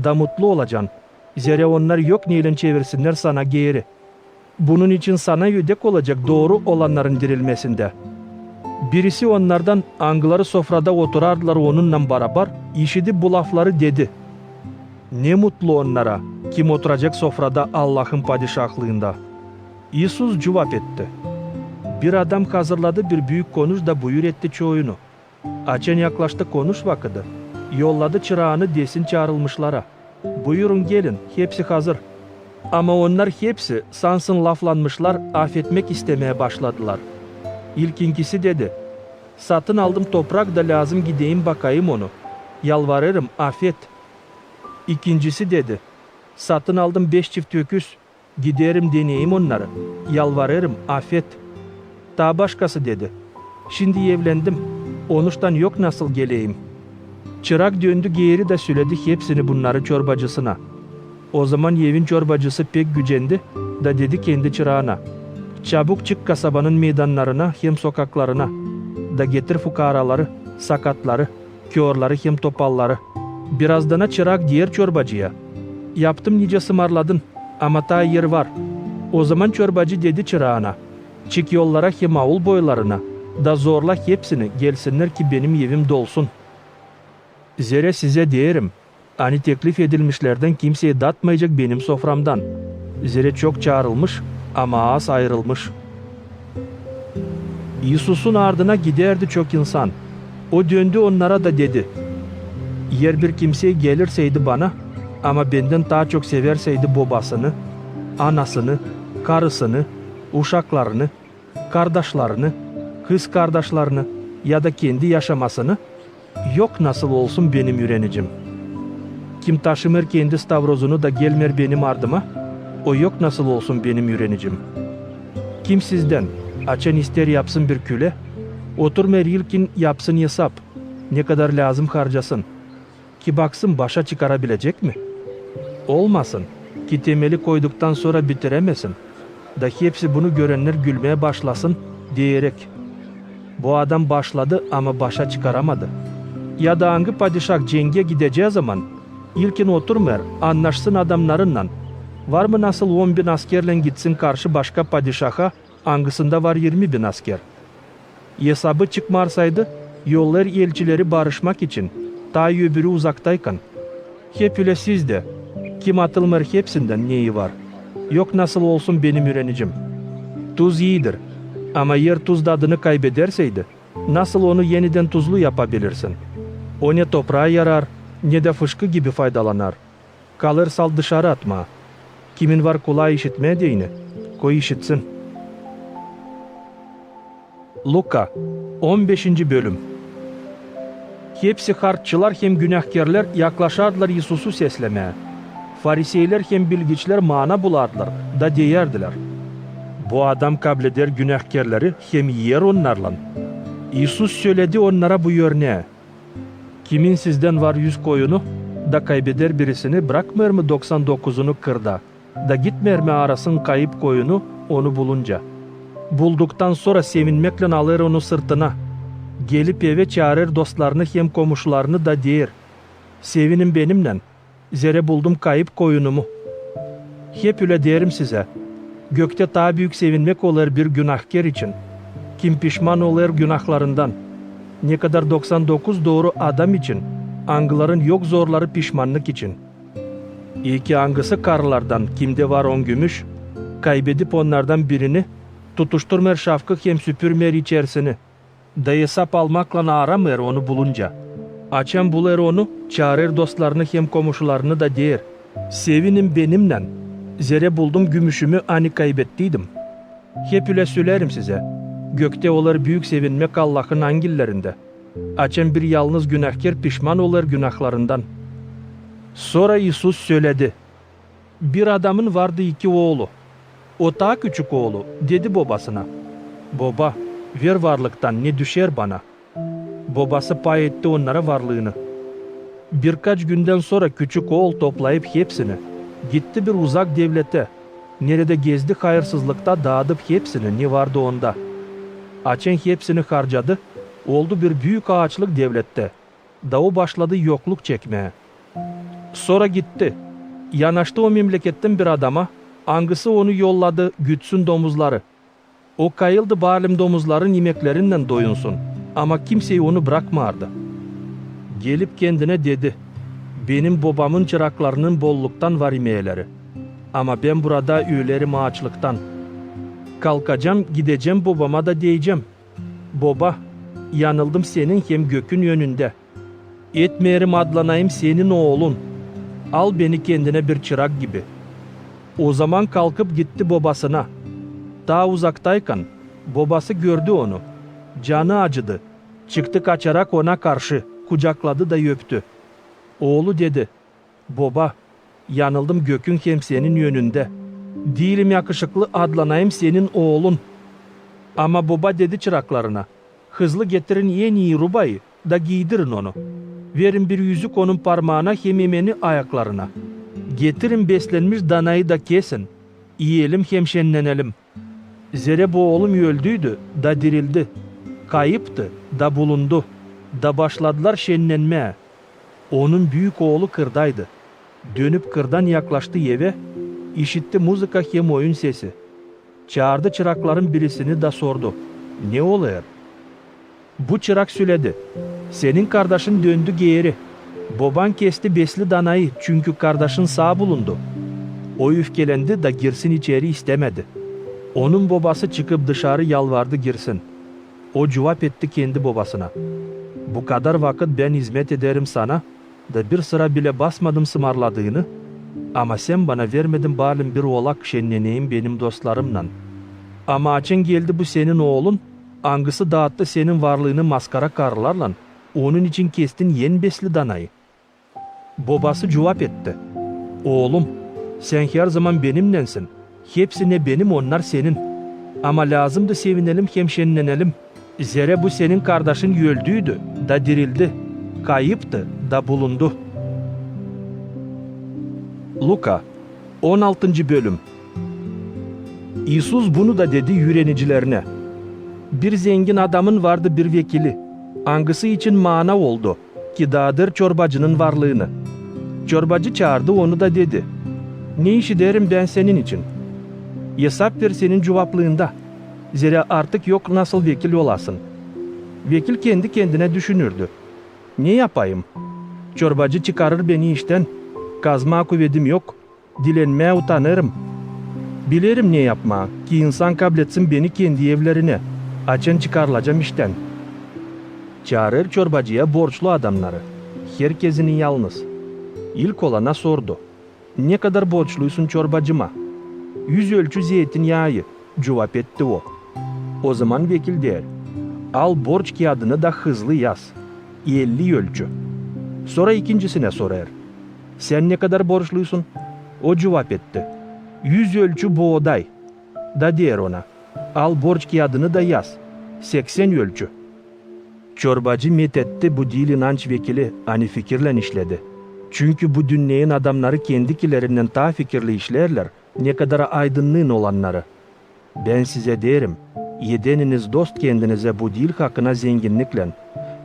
Da mutlu olacaksın. Zira onlar yok neyle çevirsinler sana geri. Bunun için sana yedek olacak doğru olanların dirilmesinde. Birisi onlardan angıları sofrada oturardılar onunla beraber, işidi bu lafları dedi. Ne mutlu onlara, kim oturacak sofrada Allah'ın padişahlığında. Yusuf cevap etti. Bir adam hazırladı bir büyük konuş da buyur etti çoğunu. Açen yaklaştı konuş vakıdı. Yolladı çırağını desin çağrılmışlara. Buyurun gelin, hepsi hazır. Ama onlar hepsi sansın laflanmışlar, affetmek istemeye başladılar. İlkinkisi dedi. Satın aldım toprak da lazım gideyim bakayım onu. Yalvarırım affet. İkincisi dedi. Satın aldım 5 çift öküz. Giderim deneyim onları. Yalvarırım affet. Daha başkası dedi. Şimdi evlendim. Onuştan yok nasıl geleyim. Çırak döndü geri de söyledi hepsini bunları çorbacısına. O zaman evin çorbacısı pek gücendi da dedi kendi çırağına. Çabuk çık kasabanın meydanlarına hem sokaklarına. Da getir fukaraları, sakatları, körleri hem topalları. Birazdana çırak diğer çorbacıya. Yaptım nice sımarladın ama ta yer var. O zaman çorbacı dedi çırağına. Çık yollara hem avul boylarına. Da zorla hepsini gelsinler ki benim evim dolsun. Zere size derim. Hani teklif edilmişlerden kimseye datmayacak benim soframdan. Zere çok çağrılmış ama az ayrılmış. Yusuf'un ardına giderdi çok insan. O döndü onlara da dedi. Yer bir kimseye gelirseydi bana ama benden daha çok severseydi babasını, anasını, karısını, uşaklarını, kardeşlerini, kız kardeşlerini ya da kendi yaşamasını, yok nasıl olsun benim yürenicim. Kim taşımır kendi stavrozunu da gelmer benim ardıma, o yok nasıl olsun benim yürenicim. Kim sizden açan ister yapsın bir küle, oturmer ilkin yapsın hesap, ne kadar lazım harcasın. Ki baksın başa çıkarabilecek mi? Olmasın ki temeli koyduktan sonra bitiremesin. Da hepsi bunu görenler gülmeye başlasın diyerek. Bu adam başladı ama başa çıkaramadı. Ya da hangi padişah cenge gideceği zaman ilkin oturmer anlaşsın adamlarınla. Var mı nasıl 10.000 askerle gitsin karşı başka padişaha, hangısında var 20.000 asker. Hesabı çıkmarsaydı yollar elçileri barışmak için ta öbürü uzaktayken. Hep öyle sizde. Kim atılmır hepsinden neyi var. Yok nasıl olsun benim yürenicim. Tuz iyidir. Ama yer tuz tadını kaybederseydi nasıl onu yeniden tuzlu yapabilirsin? O ne toprağa yarar ne de fışkı gibi faydalanır. Kalır sal dışarı atma. Kimin var kulağı işitmeye deyini, koy işitsin. Luka 15. bölüm. Hepsi harççılar hem günahkerler yaklaşardılar Yesus'u seslemeye. Fariseyler hem bilgiçler mana bulardılar da deyerdiler. Bu adam kableder günahkerleri hem yer onlarla. İsus söyledi onlara bu örneği. Kimin sizden var 100 koyunu da kaybeder birisini, bırakmır mı 99'unu kırda da gitmer mi arasın kayıp koyunu onu bulunca. Bulduktan sonra sevinmekle alır onu sırtına. Gelip eve çağırır dostlarını hem komşularını da der. Sevinin benimle. Zere buldum kayıp koyunumu. Hep öyle derim size. Gökte daha büyük sevinmek olur bir günahkar için. Kim pişman olur günahlarından. Ne kadar 99 doğru adam için. Angıların yok zorları pişmanlık için. İyi ki angısı karlardan kimde var 10 gümüş. Kaybedip onlardan birini. Tutuşturmer şafkı hem süpürmer içerisini. Da hesap almakla aramır onu bulunca. Açan bulur onu, çağırır dostlarını hem komşularını da der. Sevinin benimle. Zere buldum gümüşümü ani kaybettiydim. Hep öyle söylerim size. Gökte olur büyük sevinmek Allah'ın angillerinde. Açan bir yalnız günahkar pişman olur günahlarından. Sonra İsus söyledi. Bir adamın vardı 2 oğlu. O daha küçük oğlu dedi babasına. Baba, ver varlıktan ne düşer bana. Babası pay etti onlara varlığını. Birkaç günden sonra küçük oğul toplayıp hepsini. Gitti bir uzak devlete. Nerede gezdi hayırsızlıkta dağıtıp hepsini ne vardı onda. Açen hepsini harcadı. Oldu bir büyük ağaçlık devlette. Dağı başladı yokluk çekmeye. Sonra gitti. Yanaştı o memleketten bir adama. Angısı onu yolladı gütsün domuzları. O kayıldı balim domuzların yemeklerinden doyunsun. Ama kimseyi onu bırakmardı. Gelip kendine dedi. Benim babamın çıraklarının bolluktan var yemeğleri. Ama ben burada üyelerim açlıktan. Kalkacağım gideceğim babama da diyeceğim. Baba, yanıldım senin hem gökün yönünde. Etmeyerim adlanayım senin oğlun. Al beni kendine bir çırak gibi. O zaman kalkıp gitti babasına. Daha uzaktayken babası gördü onu. Canı acıdı. Çıktı kaçarak ona karşı. Kucakladı da öptü. Oğlu dedi. Baba, yanıldım gökün hem senin yönünde. Değilim yakışıklı adlanayım senin oğlun. Ama baba dedi çıraklarına. Hızlı getirin en iyi rubayı da giydirin onu. Verin bir yüzük onun parmağına hem yemeni ayaklarına. Getirin beslenmiş danayı da kesin. Yiyelim hem şenlenelim. Zere bu oğlum öldüydü da dirildi. Kayıptı da bulundu. Da başladılar şenlenmeye. Onun büyük oğlu kırdaydı. Dönüp kırdan yaklaştı eve. İşitti muzika hem oyun sesi. Çağırdı çırakların birisini da sordu. Ne oluyor? Bu çırak söyledi. Senin kardeşin döndü geri. Baban kesti besli danayı çünkü kardeşin sağ bulundu. O öfkelendi da girsin içeri istemedi. Onun babası çıkıp dışarı yalvardı girsin. O cevap etti kendi babasına. Bu kadar vakit ben hizmet ederim sana da bir sıra bile basmadım sımarladığını. Ama sen bana vermedin balim bir oğlak şenleneyim benim dostlarımla. Ama açın geldi bu senin oğlun. Angısı dağıttı senin varlığını maskara karlarla. Onun için kestin yen besli danayı. Babası cevap etti. Oğlum, sen her zaman benimlensin. Hepsi ne benim onlar senin. Ama lazımdı sevinelim hem şenlenelim. Zere bu senin kardeşin öldüydü da dirildi. Kayıptı da bulundu. Luka 16. bölüm. İsus bunu da dedi yürenicilerine. Bir zengin adamın vardı bir vekili. Angısı için mana oldu ki dağıdır çorbacının varlığını. Çorbacı çağırdı onu da dedi. Ne işi derim ben senin için? Hesap ver senin cevaplığında. Zira artık yok nasıl vekil olasın. Vekil kendi kendine düşünürdü. Ne yapayım? Çorbacı çıkarır beni işten. Kazma kuvvetim yok. Dilenmeye utanırım. Bilirim ne yapma ki insan kabletsin beni kendi evlerine. Açın çıkarılacağım işten. Çağırır çorbacıya borçlu adamları. Herkesinin yalnız. İlk olana sordu. Ne kadar borçluysun çorbacıma? 100 ölçü zeytinyağı. Cevap etti o. O zaman vekil der. Al borç kağıdını da hızlı yaz. 50 ölçü. Sonra ikincisine sorar. Sen ne kadar borçluysun? O cevap etti. 100 ölçü buğday. Da der ona. Al borç kağıdını da yaz. 80 ölçü. Çorbacı methetti bu değil inanç vekili ani fikirle işledi. Çünkü bu dünyanın adamları kendikilerinden daha fikirli işlerler, ne kadar aydınlığın olanları. Ben size derim, yedeniniz dost kendinize bu değil hakkına zenginlikle,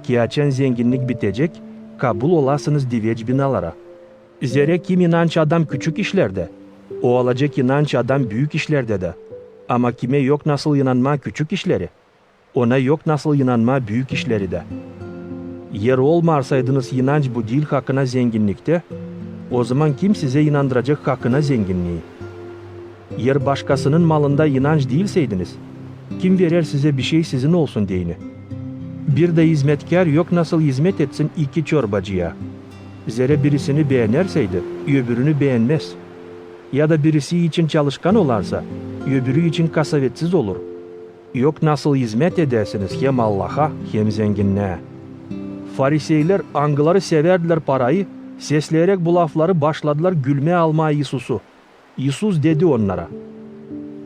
ki açan zenginlik bitecek, kabul olasınız divec binalara. Zere kim inanç adam küçük işlerde, o alacak inanç adam büyük işlerde de. Ama kime yok nasıl inanma küçük işleri, ona yok nasıl inanma büyük işleri de. Yer olmarsaydınız inanç bu değil hakkına zenginlikte, o zaman kim size inandıracak hakkına zenginliği? Yer başkasının malında inanç değilseydiniz, kim verir size bir şey sizin olsun diyeni? Bir de hizmetkar yok nasıl hizmet etsin iki çorbacıya. Zere birisini beğenerseydi, öbürünü beğenmez. Ya da birisi için çalışkan olarsa, öbürü için kasavetsiz olur. Yok nasıl hizmet edersiniz hem Allah'a hem zenginliğe. Fariseyler angıları severdiler parayı, sesleyerek bu lafları başladılar gülmeye almaya Yesus'u. Yesus dedi onlara,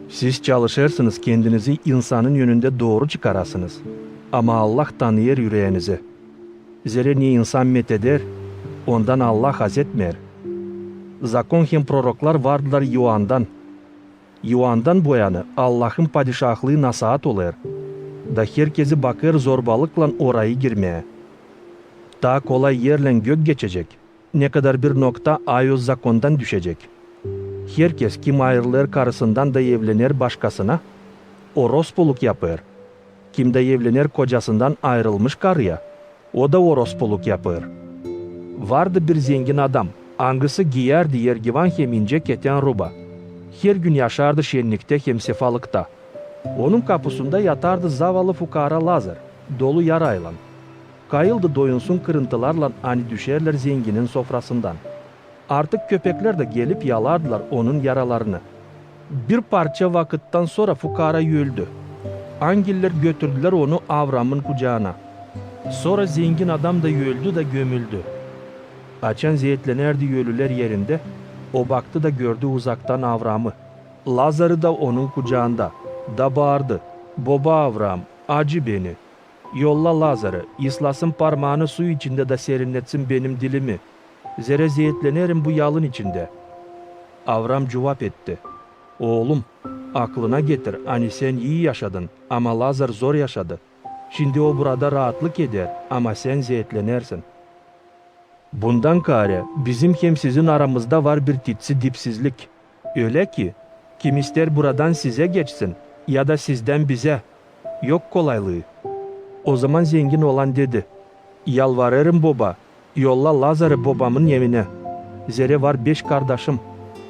siz çalışırsınız kendinizi insanın yönünde doğru çıkarasınız. Ama Allah tanıyor yüreğinizi. Zere ne insan metheder, ondan Allah haz etmer. Zakon hem proroklar vardılar Yuan'dan. Yuan'dan bu yana Allah'ın padişahlığı nasihat olur. Da herkesi bakır zorbalıkla orayı girmeye. Daha kolay yerle gök geçecek. Ne kadar bir nokta ayoz zakondan düşecek. Herkes kim ayrılır karısından da evlenir başkasına, orospuluk yapar. Kim de evlenir kocasından ayrılmış karıya, o da orospuluk yapar. Vardı bir zengin adam, angısı giyerdi yergivan hem ince keten ruba. Her gün yaşardı şenlikte hem sefalıkta. Onun kapısında yatardı zavallı fukara Lazar, dolu yarayla. Kayıldı doyunsun kırıntılarla ani düşerler zenginin sofrasından. Artık köpekler de gelip yalardılar onun yaralarını. Bir parça vakitten sonra fukara öldü. Angiller götürdüler onu Avram'ın kucağına. Sonra zengin adam da öldü de gömüldü. Açan zeytlenerdi ölüler yerinde. O baktı da gördü uzaktan Avram'ı. Lazar'ı da onun kucağında. Da bağırdı. Baba Avram, acı beni. Yolla Lazar'ı, islasın parmağını su içinde de serinletsin benim dilimi. Zere zeytlenerim bu yalın içinde. Avram cevap etti. Oğlum, aklına getir, hani sen iyi yaşadın ama Lazar zor yaşadı. Şimdi o burada rahatlık eder ama sen zeytlenersin. Bundan kare bizim hem sizin aramızda var bir titsi dipsizlik. Öyle ki kim ister buradan size geçsin ya da sizden bize. Yok kolaylığı. O zaman zengin olan dedi. Yalvarırım baba, yolla Lazar'ı babamın yemine. Zere var 5 kardeşim.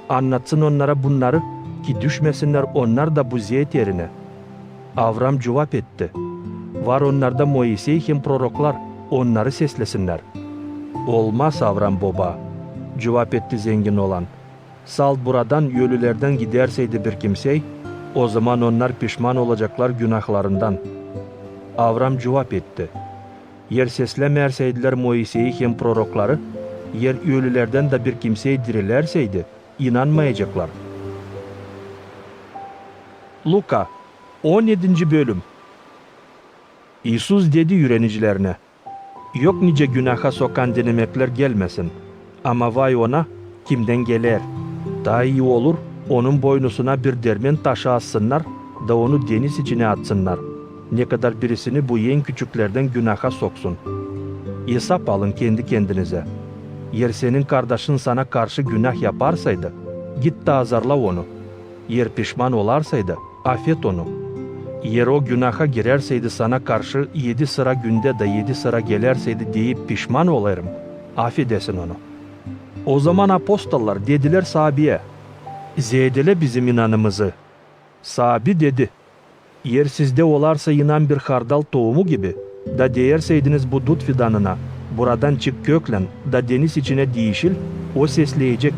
Anlatsın onlara bunları ki düşmesinler onlar da bu zeyt yerine. Avram cevap etti. Var onlarda Moisey hem proroklar, onları seslesinler. Olmaz Avram baba, cevap etti zengin olan. Sal buradan ölülerden giderseydi bir kimsey, o zaman onlar pişman olacaklar günahlarından. Avram cevap etti. Yer seslemerseydiler Moisey'i hem prorokları, yer ölülerden de bir kimseyi dirilerseydi, inanmayacaklar. Luka 17. bölüm. İsus dedi yürenicilerine, yok nice günaha sokan denemekler gelmesin. Ama vay ona kimden gelir. Daha iyi olur onun boynusuna bir dermen taşı assınlar da onu deniz içine atsınlar. Ne kadar birisini bu en küçüklerden günaha soksun. Hesap alın kendi kendinize. Yer senin kardeşin sana karşı günah yaparsaydı, git de azarla onu. Yer pişman olarsaydı, affet onu. Yer o günaha girerseydi sana karşı 7 sıra günde de 7 sıra gelerseydi deyip pişman olarım, affedesin onu. O zaman apostollar dediler sahabeye, zeyedele bizim inanımızı. Sahabi dedi, yer sizde olarsa inan bir hardal tohumu gibi, da değerseydiniz bu dut fidanına, buradan çık köklen, da deniz içine değişil, o sesleyecek.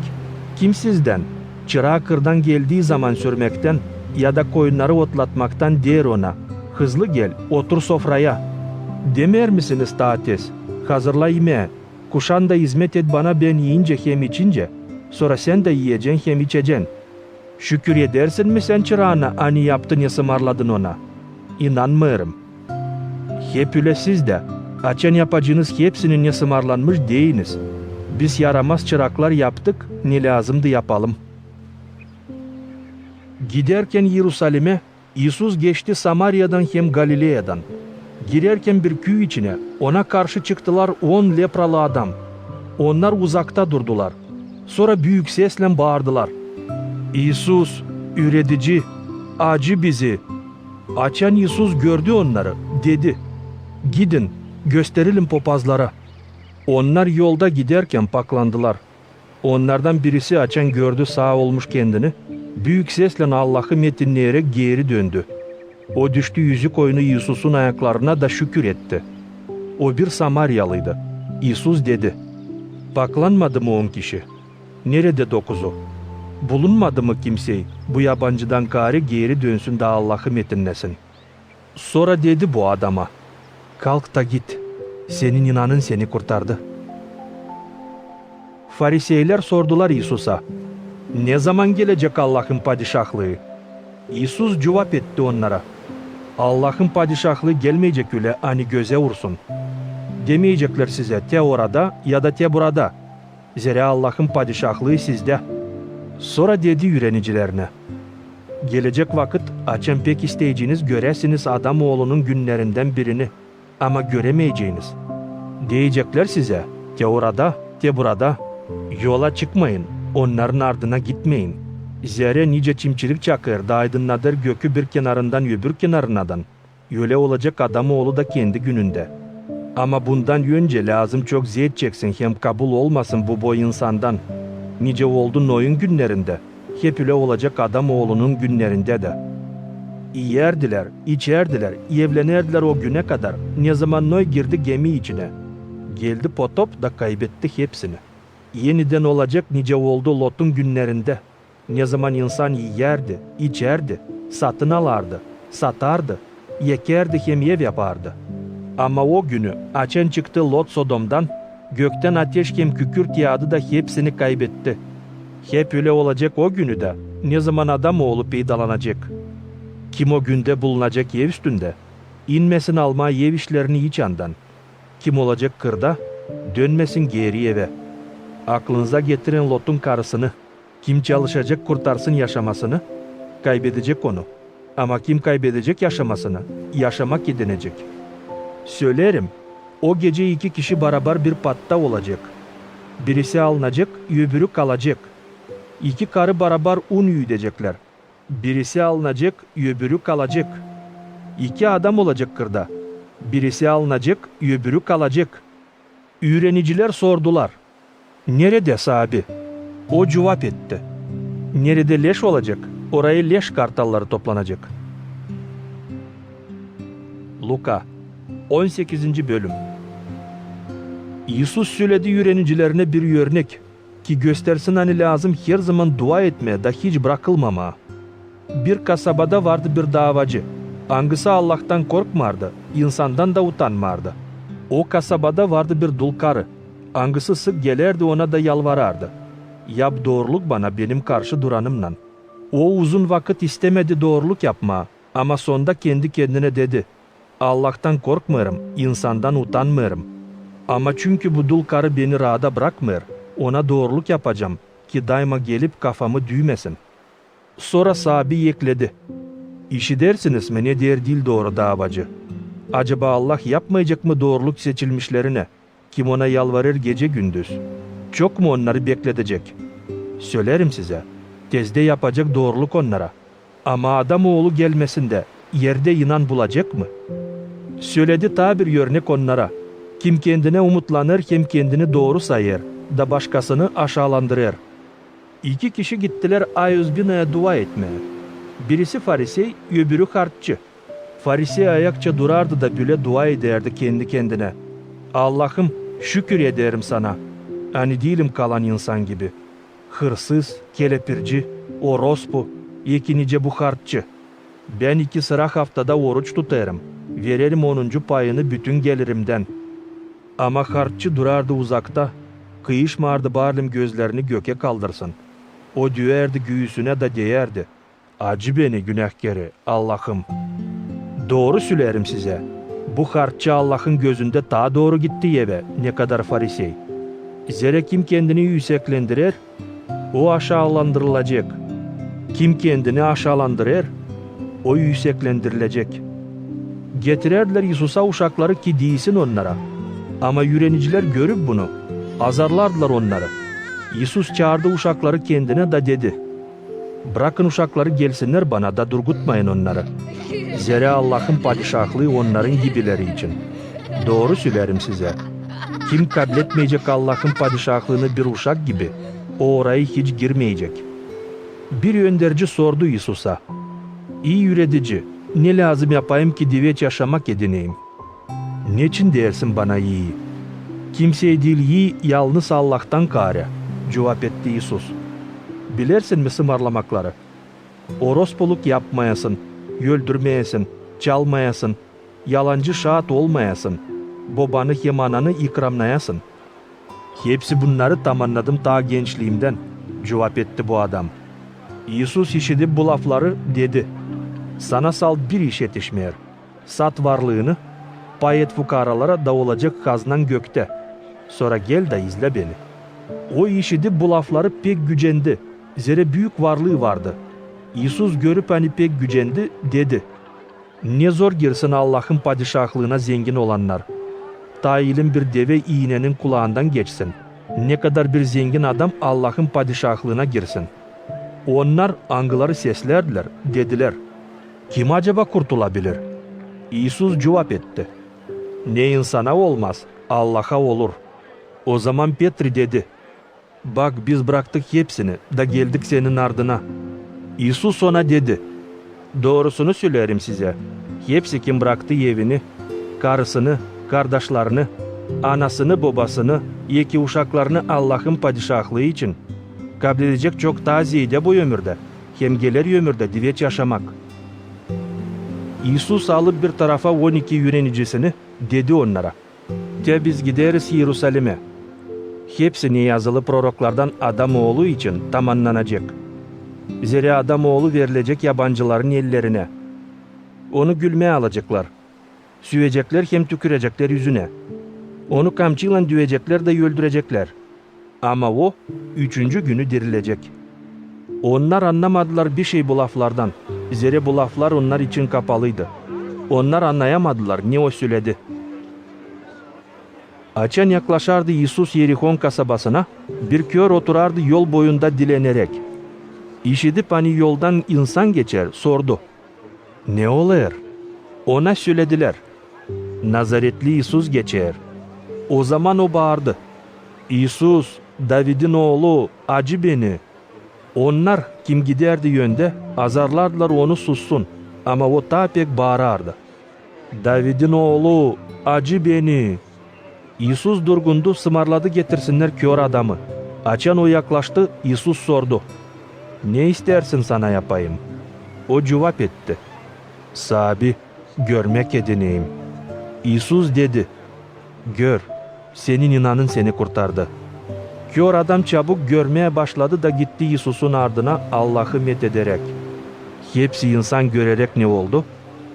Kim sizden, çırağı kırdan geldiği zaman sürmekten, ya da koyunları otlatmaktan der ona, hızlı gel, otur sofraya. Demer misiniz daha tez, Hazırla yeme. Kuşan da hizmet et bana, ben yiyince hem içince. Sonra sen de yiyeceksin hem içeceksin. Şükür edersin mi sen çırağına, hani yaptın ya ısmarladın ona? İnanmıyorum. Hep öyle siz de. Açan yapacağınız hepsinin ısmarlanmış değiniz. Biz yaramaz çıraklar yaptık, ne lazımdı yapalım. Giderken Yerusalim'e, İsus geçti Samarya'dan hem Galilea'dan. Girerken bir köy içine, ona karşı çıktılar 10 lepralı adam. Onlar uzakta durdular. Sonra büyük sesle bağırdılar. İsus, üretici, acı bizi. Açan İsus gördü onları, dedi. Gidin, gösterelim papazlara. Onlar yolda giderken paklandılar. Onlardan birisi açan gördü sağ olmuş kendini. Büyük sesle Allah'ı metinleyerek geri döndü. O düştü yüzük oyunu İsus'un ayaklarına da şükür etti. O bir Samaryalıydı. İsus dedi. Paklanmadı mı 10 kişi? Nerede 9'u? Bulunmadı mı kimseyi? Bu yabancıdan gari geri dönsün de Allah'ı metinlesin. Sonra dedi bu adama. Kalk da git. Senin inanın seni kurtardı. Fariseyler sordular İsus'a. Ne zaman gelecek Allah'ın padişahlığı? İsus cevap etti onlara. Allah'ın padişahlığı gelmeyecek öyle hani göze vursun. Demeyecekler size te orada ya da te burada. Zira Allah'ın padişahlığı sizde. Sonra dedi öğrenicilerine. Gelecek vakit açın pek isteyeceğiniz göresiniz adam oğlunun günlerinden birini. Ama göremeyeceğiniz. Diyecekler size te orada te burada. Yola çıkmayın. Onların ardına gitmeyin. Zerre nice çimçilik çakır da aydınladır gökü bir kenarından öbür kenarınadan. Öyle olacak Adamoğlu da kendi gününde. Ama bundan önce lazım çok ziyet çeksin hem kabul olmasın bu boy insandan. Nice oldu Noy'un günlerinde. Hep öyle olacak Adamoğlu'nun günlerinde de. Yerdiler, içerdiler, evlenerdiler o güne kadar. Ne zaman Noy girdi gemi içine. Geldi potop da kaybetti hepsini. Yeniden olacak nice oldu Lot'un günlerinde. Ne zaman insan yerdi, içerdi, satın alardı, satardı, yekerdi hem ev yapardı. Ama o günü açan çıktı Lot Sodom'dan, gökten ateş hem kükürt yağdı da hepsini kaybetti. Hep öyle olacak o günü de, ne zaman Adamoğlu peydalanacak. Kim o günde bulunacak ev üstünde, inmesin alma ev işlerini iç andan. Kim olacak kırda, dönmesin geri eve. Aklınıza getirin Lot'un karısını. Kim çalışacak kurtarsın yaşamasını, kaybedecek onu. Ama kim kaybedecek yaşamasını, yaşamak edinecek. Söylerim, o gece 2 kişi beraber bir patta olacak. Birisi alınacak, öbürü kalacak. 2 karı beraber un yüdecekler. Birisi alınacak, öbürü kalacak. 2 adam olacak kırda. Birisi alınacak, öbürü kalacak. Öğreniciler sordular. Nerede sahibi? O cevap etti. Nerede leş olacak, oraya leş kartalları toplanacak. Luka 18. bölüm. İsus söyledi öğrenicilerine bir örnek ki göstersin hani lazım her zaman dua etmeye da hiç bırakılmama. Bir kasabada vardı bir davacı. Hangisi Allah'tan korkmardı, insandan da utanmardı. O kasabada vardı bir dul karı. Hangisi sık gelerdi ona da yalvarardı. Yap doğruluk bana benim karşı duranımla. O uzun vakit istemedi doğruluk yapma ama sonda kendi kendine dedi. Allah'tan korkmuyorum, insandan utanmıyorum. Ama çünkü bu dul karı beni rahat bırakmıyor, ona doğruluk yapacağım ki daima gelip kafamı düğmesin. Sonra sahibi ekledi. İşi dersiniz mi ne der değil doğru davacı. Acaba Allah yapmayacak mı doğruluk seçilmişlerine? Kim ona yalvarır gece gündüz? Çok mu onları bekletecek? Söylerim size, tezde yapacak doğruluk onlara. Ama Adamoğlu gelmesinde yerde inan bulacak mı? Söyledi ta bir örnek onlara. Kim kendine umutlanır hem kendini doğru sayar da başkasını aşağılandırır. 2 kişi gittiler Ayuzbina'ya dua etmeye. Birisi Farisey, öbürü harççı. Farisey ayakça durardı da böyle dua ederdi kendi kendine. Allah'ım şükür ederim sana. Hani değilim kalan insan gibi. Hırsız, kelepirci, orospu, ikinice bu harççı. Ben 2 sıra haftada oruç tutarım. Verelim 10. payını bütün gelirimden. Ama harççı durardı uzakta, kıyışmardı barlim gözlerini göke kaldırsın. O düğerdi göğüsüne da değerdi. Acı beni günahkarı, Allah'ım. Doğru söylerim size. Bu harççı Allah'ın gözünde daha doğru gitti yeve, ne kadar farisey. Zere kim kendini yükseklendirir, o aşağılandırılacak. Kim kendini aşağılandırır, o yükseklendirilecek. Getirerdiler Yesus'a uşakları ki değilsin onlara. Ama yüreniciler görüp bunu, azarlardılar onları. Yesus çağırdı uşakları kendine da dedi: bırakın uşakları gelsinler bana da durgutmayın onları. Zere Allah'ın padişahlığı onların gibileri için. Doğru söylerim size. Kim kabul etmeyecek Allah'ın padişahlığını bir uşak gibi, o orayı hiç girmeyecek. Bir önderci sordu Yesus'a: İyi üretici, ne lazım yapayım ki diveç yaşamak edineyim? Niçin dersin bana iyi? Kimseye değil iyi, yalnız Allah'tan kare. Cevap etti Yesus. Bilersin mi sımarlamakları? Orospuluk yapmayasın, öldürmeyesin, çalmayasın, yalancı şahit olmayasın, babanı hem ananı ikramlayasın. Hepsi bunları tamamladım ta gençliğimden, cevap etti bu adam. Yesus işitip bu lafları dedi: sana sal bir iş yetişmeyer. Sat varlığını, pay et fukaralara da olacak haznan gökte. Sonra gel de izle beni. O işitip bu lafları pek gücendi. Zere büyük varlığı vardı. Yesus görüp hani pek gücendi, dedi: ne zor girsin Allah'ın padişahlığına zengin olanlar. Tailin bir deve iğnenin kulağından geçsin. Ne kadar bir zengin adam Allah'ın padişahlığına girsin. Onlar angıları seslerdiler, dediler: kim acaba kurtulabilir? İsus cevap etti: ne insana olmaz, Allah'a olur. O zaman Petri dedi: bak biz bıraktık hepsini da geldik senin ardına. İsus ona dedi: doğrusunu söylerim size. Hepsi kim bıraktı evini, karısını, kardeşlerini, anasını, babasını, iki uşaklarını Allah'ın padişahlığı için kabul edecek çok daha ziyade bu ömürde, hem gelir ömürde diveç yaşamak. İsus alıp bir tarafa 12 yöneticisini dedi onlara: de biz gideriz Yerusalim'e. Hepsini yazılı proroklardan Adamoğlu için tamamlanacak. Zira Adamoğlu verilecek yabancıların ellerine. Onu gülmeye alacaklar. Süvecekler hem tükürecekler yüzüne. Onu kamçıyla düvecekler de öldürecekler. Ama o 3. günü dirilecek. Onlar anlamadılar bir şey bu laflardan. Zira bu laflar onlar için kapalıydı. Onlar anlayamadılar ne o söyledi. Açan yaklaşardı Yesus Yerihon kasabasına, bir kör oturardı yol boyunda dilenerek. İşitip hani yoldan insan geçer, sordu: ne oluyor? Ona söylediler: Nazaretli Yesus geçer. O zaman o bağırdı: İsus, David'in oğlu, acı beni. Onlar kim giderdi yönde, azarlardılar onu sussun, ama o ta pek bağırardı: David'in oğlu, acı beni. İsus durgundu, sımarladı getirsinler kör adamı. Açan o yaklaştı, İsus sordu: ne istersin sana yapayım? O cevap etti: Sabi, görmek edineyim. İsus dedi: gör, senin inanın seni kurtardı. Kör adam çabuk görmeye başladı da gitti Yesus'un ardına Allah'ı methederek. Hepsi insan görerek ne oldu?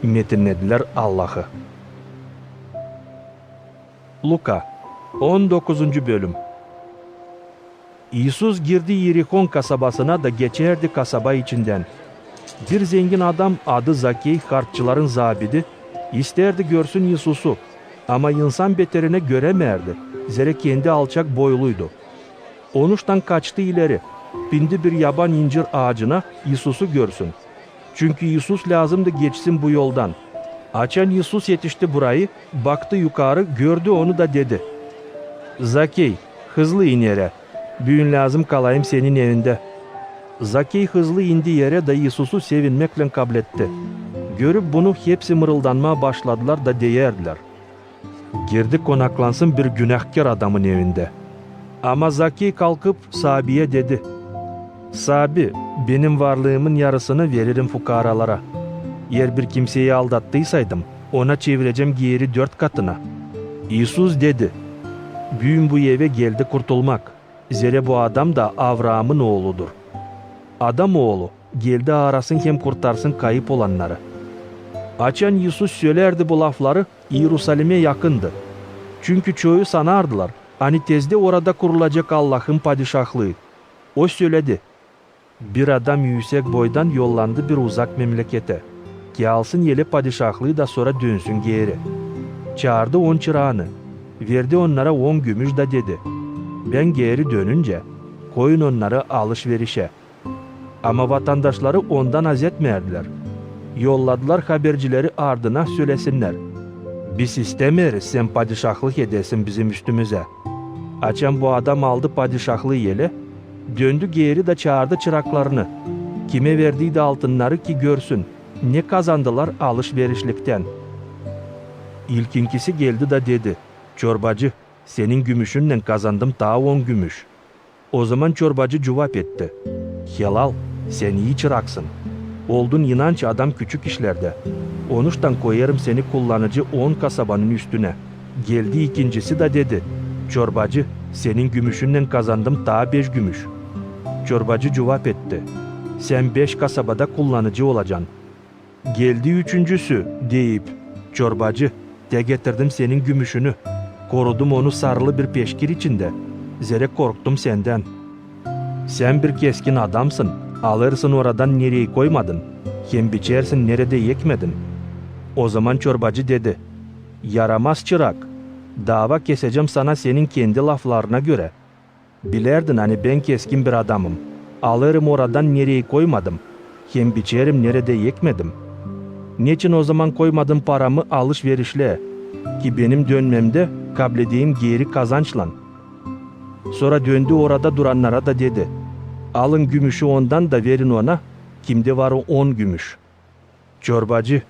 Metinlediler Allah'ı. Luka 19. bölüm. İsus girdi Yerihon kasabasına da geçerdi kasaba içinden. Bir zengin adam adı Zakey, harççıların zabidi, isterdi görsün Yesus'u, ama insan beterine göremerdi. Zira kendi alçak boyluydu. Onuştan kaçtı ileri, bindi bir yaban incir ağacına Yesus'u görsün. Çünkü Yesus lazımdı geçsin bu yoldan. Açan Yesus yetişti burayı, baktı yukarı, gördü onu da dedi: Zakey, hızlı in yere, bugün lazım kalayım senin evinde. Zakey hızlı indi yere da Yesus'u sevinmekle kabul etti. Görüp bunu hepsi mırıldanmaya başladılar da değerdiler: girdi konaklansın bir günahkar adamın evinde. Ama Zakey kalkıp sahabiye dedi: Sahabi, benim varlığımın yarısını veririm fukaralara. Eğer bir kimseyi aldattıysaydım ona çevireceğim geri 4 katına. İsus dedi: Büyün bu eve geldi kurtulmak. Zere bu adam da Avraam'ın oğludur. Adam oğlu geldi arasın hem kurtarsın kayıp olanları. Açan Yusuf söylerdi bu lafları Yerusalim'e yakındı. Çünkü çoğu sanardılar. Hani tezde orada kurulacak Allah'ın padişahlığı. O söyledi. Bir adam yüksek boydan yollandı bir uzak memlekete. Ki alsın yeli padişahlığı da sonra dönsün geri. Çağırdı 10 çırağını. Verdi onlara 10 gümüş da dedi. Ben geri dönünce koyun onları alışverişe. Ama vatandaşları ondan haz etmediler. Yolladılar habercileri ardına söylesinler. Biz istemeriz sen padişahlık edesin bizim üstümüze. Açan bu adam aldı padişahlığı yeli. Döndü geri de çağırdı çıraklarını. Kime verdiydi altınları ki görsün. Ne kazandılar alışverişlikten. İlkinkisi geldi de dedi. Çorbacı, senin gümüşünle kazandım daha 10 gümüş. O zaman çorbacı cevap etti. Helal, sen iyi çıraksın. Oldun inanç adam küçük işlerde. Onuştan koyarım seni kullanıcı 10 kasabanın üstüne. Geldi ikincisi de dedi. Çorbacı, senin gümüşünle kazandım daha 5 gümüş. Çorbacı cevap etti. Sen 5 kasabada kullanıcı olacaksın. Geldi üçüncüsü deyip. Çorbacı, de getirdim senin gümüşünü. Korudum onu sarılı bir peşkir içinde. Zere korktum senden. Sen bir keskin adamsın. Alırsın oradan nereye koymadın. Hem biçersin nerede yekmedin. O zaman çorbacı dedi. Yaramaz çırak. Dava keseceğim sana senin kendi laflarına göre. Bilerdin hani ben keskin bir adamım. Alırım oradan nereye koymadım. Hem biçerim nerede yekmedim. Niçin o zaman koymadın paramı alışverişle? Ki benim dönmemde kabledeyim geri kazançlan. Sonra döndü orada duranlara da dedi. Alın gümüşü ondan da verin ona. Kimde var o 10 gümüş. Çorbacı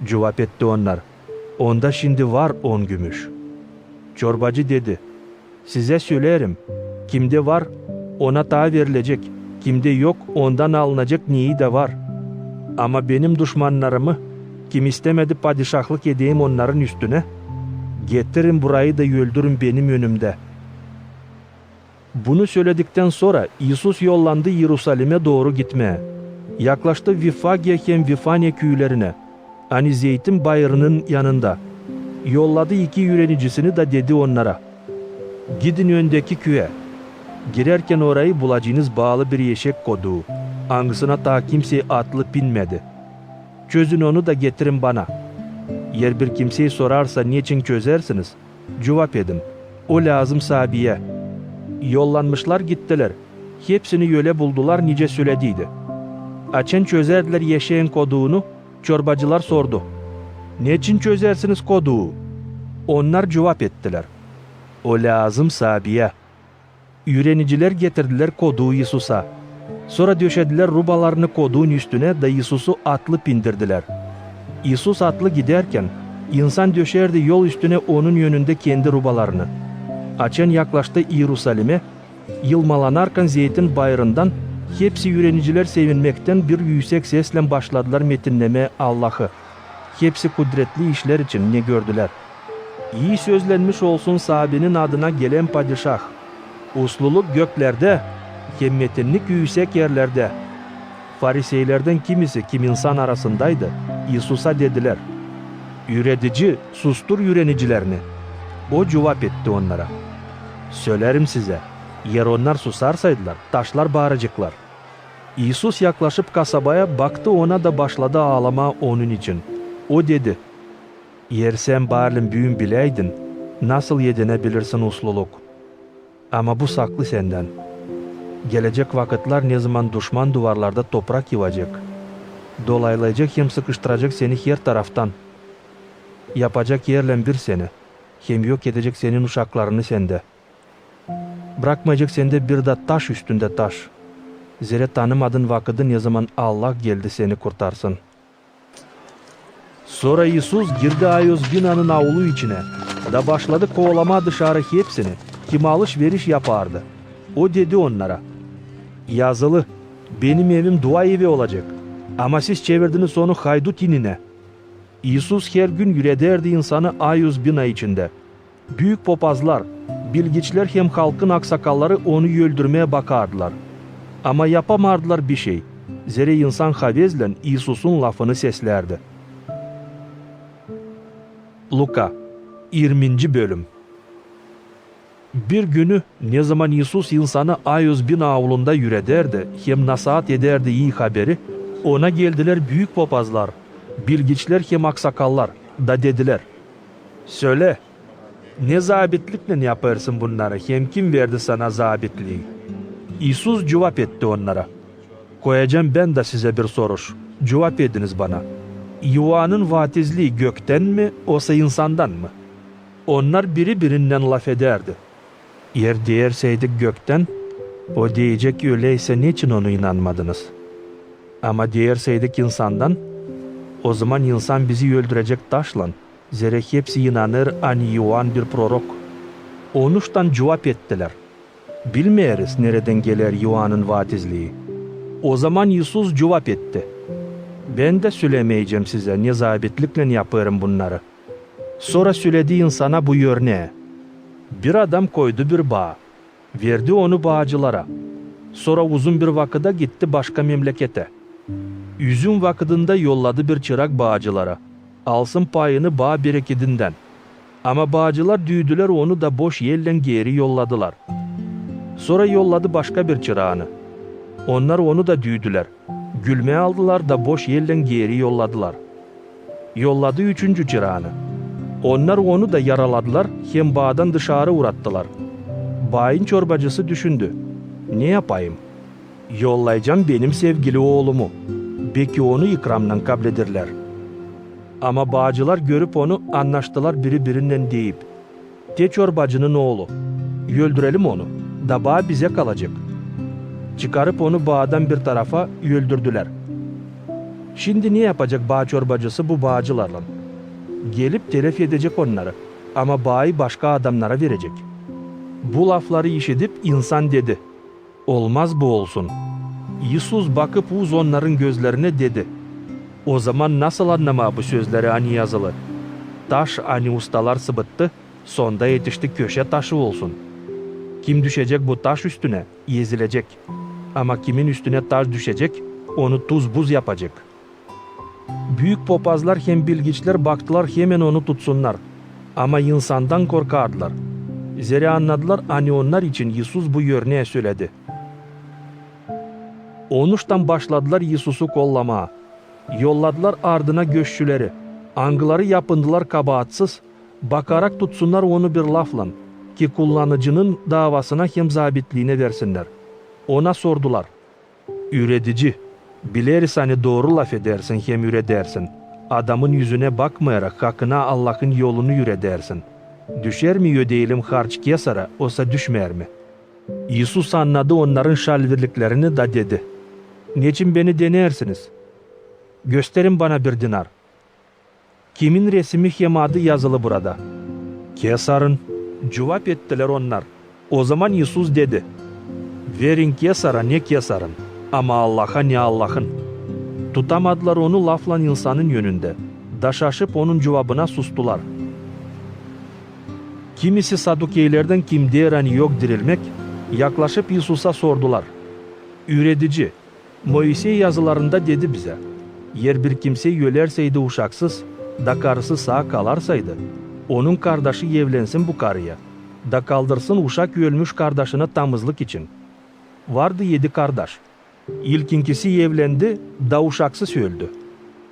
cevap etti onlar. Onda şimdi var 10 gümüş. Çorbacı dedi. Size söylerim. Kimde var ona daha verilecek. Kimde yok ondan alınacak neyi de var. Ama benim düşmanlarımı kim istemedi padişahlık edeyim onların üstüne. Getirin burayı da öldürün benim önümde. Bunu söyledikten sonra İsus yollandı Yerusalim'e doğru gitmeye. Yaklaştı Vifagya hem Vifanya köylerine. Hani Zeytin Bayırı'nın yanında. Yolladı 2 yürenicisini de dedi onlara. Gidin öndeki köye. Girerken orayı bulacağınız bağlı bir eşek koduğu. Hangisine ta kimse atlı binmedi. Çözün onu da getirin bana. Yer bir kimseyi sorarsa niçin çözersiniz? Cevap edin. O lazım sahabiye. Yollanmışlar gittiler. Hepsini yöle buldular nice söylediydi. Açın çözerdiler yeşeğin koduğunu. Çorbacılar sordu. Niçin çözersiniz koduğu? Onlar cevap ettiler. O lazım sahabiye. Yüreniciler getirdiler koduğu Yesus'a. Sonra döşediler rubalarını koduğun üstüne de Yesus'u atlı bindirdiler. Yesus atlı giderken insan döşerdi yol üstüne onun yönünde kendi rubalarını. Açan yaklaştı Yerusalim'e. Yılmalanarken Zeytin Bayırı'ndan hepsi yüreniciler sevinmekten bir yüksek sesle başladılar metinlemeye Allah'ı. Hepsi kudretli işler için ne gördüler. İyi sözlenmiş olsun sahabenin adına gelen padişah. Usluluk göklerde, hemmetinlik yüksek yerlerde. Fariseylerden kimisi kim insan arasındaydı. İsus'a dediler. Üretici sustur yürenicilerini. O cevap etti onlara. Söylerim size, yer onlar susarsaydılar, taşlar bağıracaklar. İsus yaklaşıp kasabaya baktı ona da başladı ağlama onun için. O dedi, yer sen bağırın büyün bileydin, nasıl yedinebilirsin usluluk? Ama bu saklı senden. Gelecek vakitler ne zaman düşman duvarlarda toprak yıvacak. Dolaylayacak hem sıkıştıracak seni her taraftan. Yapacak yerle bir seni. Hem yok edecek senin uşaklarını sende. Bırakmayacak sende bir de taş üstünde taş. Zere tanımadın vakitin ne zaman Allah geldi seni kurtarsın. Sonra İsus girdi Ayos binanın avlu içine. Da başladı kovalama dışarı hepsini. Kim alışveriş yapardı. O dedi onlara. Yazılı, benim evim dua evi olacak. Ama siz çevirdiniz onu haydut inine. İsus her gün yürederdi insanı Ayos bina içinde. Büyük papazlar, bilgiçler hem halkın aksakalları onu öldürmeye bakardılar. Ama yapamardılar bir şey. Zere insan havezle İsus'un lafını seslerdi. Luka 20. bölüm. Bir günü ne zaman İsus insanı Ayuz bin avlunda yürederdi, hem nasihat ederdi iyi haberi, ona geldiler büyük papazlar, bilgiçler hem aksakallar da dediler. Söyle, ne zabitlikle yaparsın bunları, hem kim verdi sana zabitliği? İsus cevap etti onlara. Koyacağım ben de size bir soruş. Cevap ediniz bana. Yuvanın vaatizliği gökten mi, olsa insandan mı? Onlar birinden laf ederdi. Eğer diyerseydik gökten, o diyecek öyleyse niçin onu inanmadınız? Ama diyerseydik insandan, o zaman insan bizi öldürecek taşla, zere hepsi inanır ani Yuvan bir prorok. Onuştan cevap ettiler. Bilmeyeriz nereden gelir Yuvan'ın vaatizliği. O zaman İsus cevap etti. Ben de söylemeyeceğim size ne zabitlikle yaparım bunları. Sonra söyledi insana bu örneği. Bir adam koydu bir bağ. Verdi onu bağcılara. Sonra uzun bir vakıda gitti başka memlekete. Üzüm vakıdında yolladı bir çırak bağcılara. Alsın payını bağ bereketinden. Ama bağcılar düydüler onu da boş yelle geri yolladılar. Sonra yolladı başka bir çırağını. Onlar onu da düydüler. Gülmeye aldılar da boş yelle geri yolladılar. Yolladı üçüncü çırağını. Onlar onu da yaraladılar, hem bağdan dışarı uğrattılar. Bağın çorbacısı düşündü. Ne yapayım? Yollayacağım benim sevgili oğlumu. Belki onu ikramdan kabledirler. Ama bağcılar görüp onu anlaştılar birbirinden deyip. De çorbacının oğlu. Öldürelim onu. Da bağ bize kalacak. Çıkarıp onu bağdan bir tarafa öldürdüler. Şimdi ne yapacak bağ çorbacısı bu bağcılarla? Gelip telef edecek onları. Ama bağı başka adamlara verecek. Bu lafları işitip insan dedi. Olmaz bu olsun. İsus bakıp uz onların gözlerine dedi. O zaman nasıl anlama bu sözleri hani yazılı? Taş hani ustalar sıbıttı, sonda yetişti köşe taşı olsun. Kim düşecek bu taş üstüne? Ezilecek. Ama kimin üstüne taş düşecek? Onu tuz buz yapacak. Büyük papazlar hem bilgiçler baktılar hemen onu tutsunlar. Ama insandan korkardılar. Zere anladılar hani onlar için İsus bu örneği söyledi. Onuştan başladılar İsus'u kollamaya. Yolladılar ardına göççüleri. Angıları yapındılar kabahatsız. Bakarak tutsunlar onu bir lafla. Ki kullanıcının davasına hem zabitliğine versinler. Ona sordular. Üretici, bileriz hani doğru laf edersin hem üredersin. Adamın yüzüne bakmayarak hakkına Allah'ın yolunu üredersin. Düşer mi ödeyelim harç Kesar'a, olsa düşmer mi? İsus anladı onların şalvirliklerini da dedi. Niçin beni denersiniz? Gösterin bana bir dinar. Kimin resmi hem adı yazılı burada? Kesar'ın. Cevap ettiler onlar. O zaman İsus dedi. Verin Kesar'a ne Kesar'ın, ama Allah'a ne Allah'ın. Tutamadılar onu lafla insanın yönünde. Da şaşıp onun cevabına sustular. Kimisi Sadukeylerden kim der hani yok dirilmek, yaklaşıp İsus'a sordular. Üretici, Moisey yazılarında dedi bize, yer bir kimse ölerseydi uşaksız, da karısı sağ kalarsaydı, onun kardeşi evlensin bu karıya, da kaldırsın uşak ölmüş kardeşine tamızlık için. Vardı 7 kardeş. İlkinkisi evlendi, da uşaksız öldü.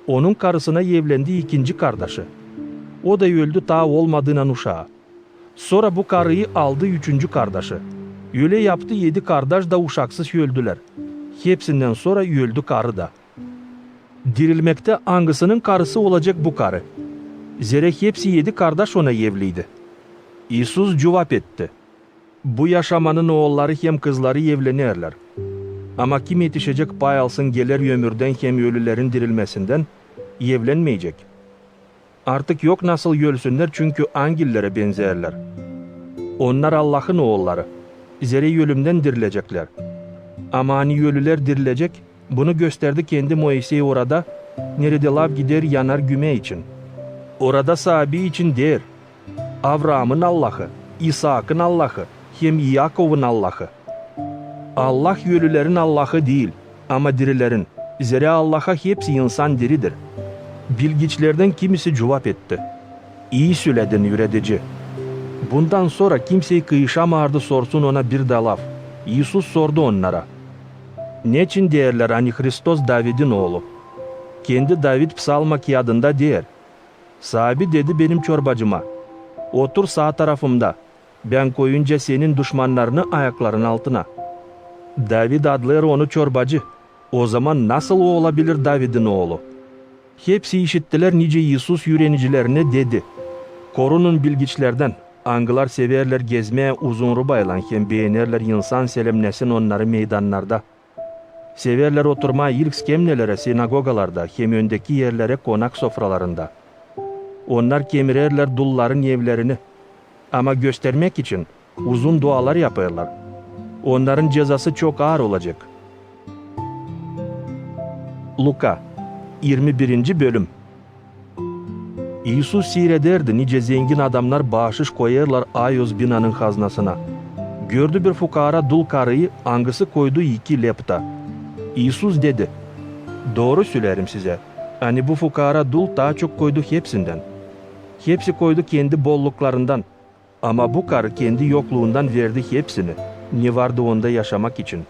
Onun karısına evlendi ikinci kardeşi. O da öldü ta olmadığından uşağı. Sonra bu karıyı aldı 3. kardeşi. Öyle yaptı 7 kardeş da uşaksız öldüler. Hepsinden sonra öldü karı da. Dirilmekte hangisinin karısı olacak bu karı? Zere hepsi 7 kardeş ona evliydi. İsus cevap etti. Bu yaşamanın oğulları hem kızları evlenirler. Ama kim yetişecek pay alsın gelir ömürden hem ölülerin dirilmesinden evlenmeyecek. Artık yok nasıl ölsünler çünkü angellere benzerler. Onlar Allah'ın oğulları. Zere ölümden dirilecekler. Ama hani ölüler dirilecek, bunu gösterdi kendi Moisey orada, nerede lav gider yanar güme için. Orada sahibi için der. Avraam'ın Allah'ı, İshak'ın Allah'ı, hem Yakov'un Allah'ı. Allah ölülerin Allah'ı değil ama dirilerin. Zira Allah'a hepsi insan diridir. Bilgiçlerden kimisi cevap etti. İyi söyledin üretici. Bundan sonra kimseyi kıyışamardı sorsun ona bir de laf. İsus sordu onlara. Neçin derler hani Hristos David'in oğlu? Kendi David psalma kağıdında der. Sahibi dedi benim çorbacıma. Otur sağ tarafımda. Ben koyunca senin düşmanlarını ayakların altına. David adlar onu çorbacı. O zaman nasıl o olabilir David'in oğlu? Hepsi işittiler nice İsus yürenicilerine dedi. Korunun bilgiçlerden. Angılar severler gezmeye uzun rubaylan hem beğenerler insan selemlesin onları meydanlarda. Severler oturmayı ilk skemnelere sinagogalarda hem öndeki yerlere konak sofralarında. Onlar kemirerler dulların evlerini. Ama göstermek için uzun dualar yaparlar. Onların cezası çok ağır olacak. Luka 21. bölüm. İsus seyrederdi nice zengin adamlar bağışış koyarlar Ayos binanın haznasına. Gördü bir fukara dul karıyı angısı koydu 2 lepta. İsus dedi. Doğru söylerim size. Hani bu fukara dul daha çok koydu hepsinden. Hepsi koydu kendi bolluklarından. Ama bu karı kendi yokluğundan verdi hepsini. Ne vardı onda yaşamak için.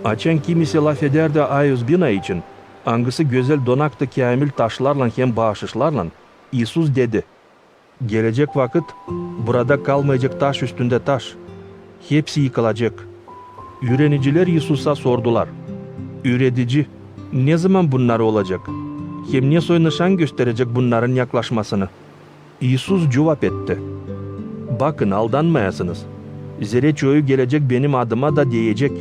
Açan kimisi laf ederdi Ayos bina için. Angısı güzel donaktı kamil taşlarla hem bağışışlarla. İsus dedi. Gelecek vakit burada kalmayacak taş üstünde taş. Hepsi yıkılacak. Yüreniciler İsus'a sordular. Üretici, ne zaman bunlar olacak? Hem ne soy nişan gösterecek bunların yaklaşmasını? İsus cevap etti. Bakın aldanmayasınız. Zira çoğu gelecek benim adıma da diyecek.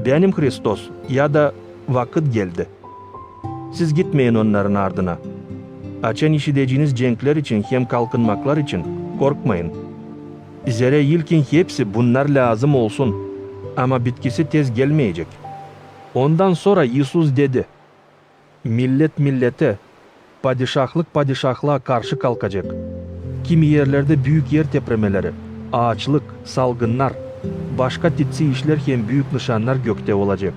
Benim Hristos ya da vakit geldi. Siz gitmeyin onların ardına. Açan işiteceğiniz cenkler için hem kalkınmaklar için korkmayın. Zira ilkin hepsi bunlar lazım olsun. Ama bitkisi tez gelmeyecek. Ondan sonra İsus dedi. Millet millete, padişahlık padişahlığa karşı kalkacak. Kimi yerlerde büyük yer depremeleri, ağaçlık, salgınlar, başka titsi işler hem büyük nişanlar gökte olacak.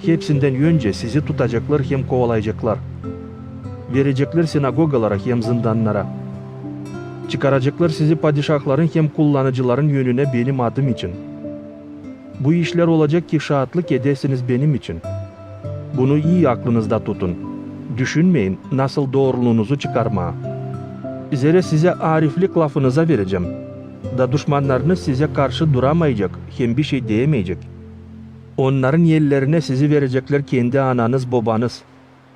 Hepsinden önce sizi tutacaklar hem kovalayacaklar. Verecekler sinagogalara hem zindanlara. Çıkaracaklar sizi padişahların hem kullanıcıların yönüne benim adım için. Bu işler olacak ki şahitlik edesiniz benim için. Bunu iyi aklınızda tutun. Düşünmeyin nasıl doğruluğunuzu çıkarmaya. Zira size ariflik lafınıza vereceğim. Da düşmanlarınız size karşı duramayacak hem bir şey diyemeyecek. Onların yerlerine sizi verecekler kendi ananız babanız,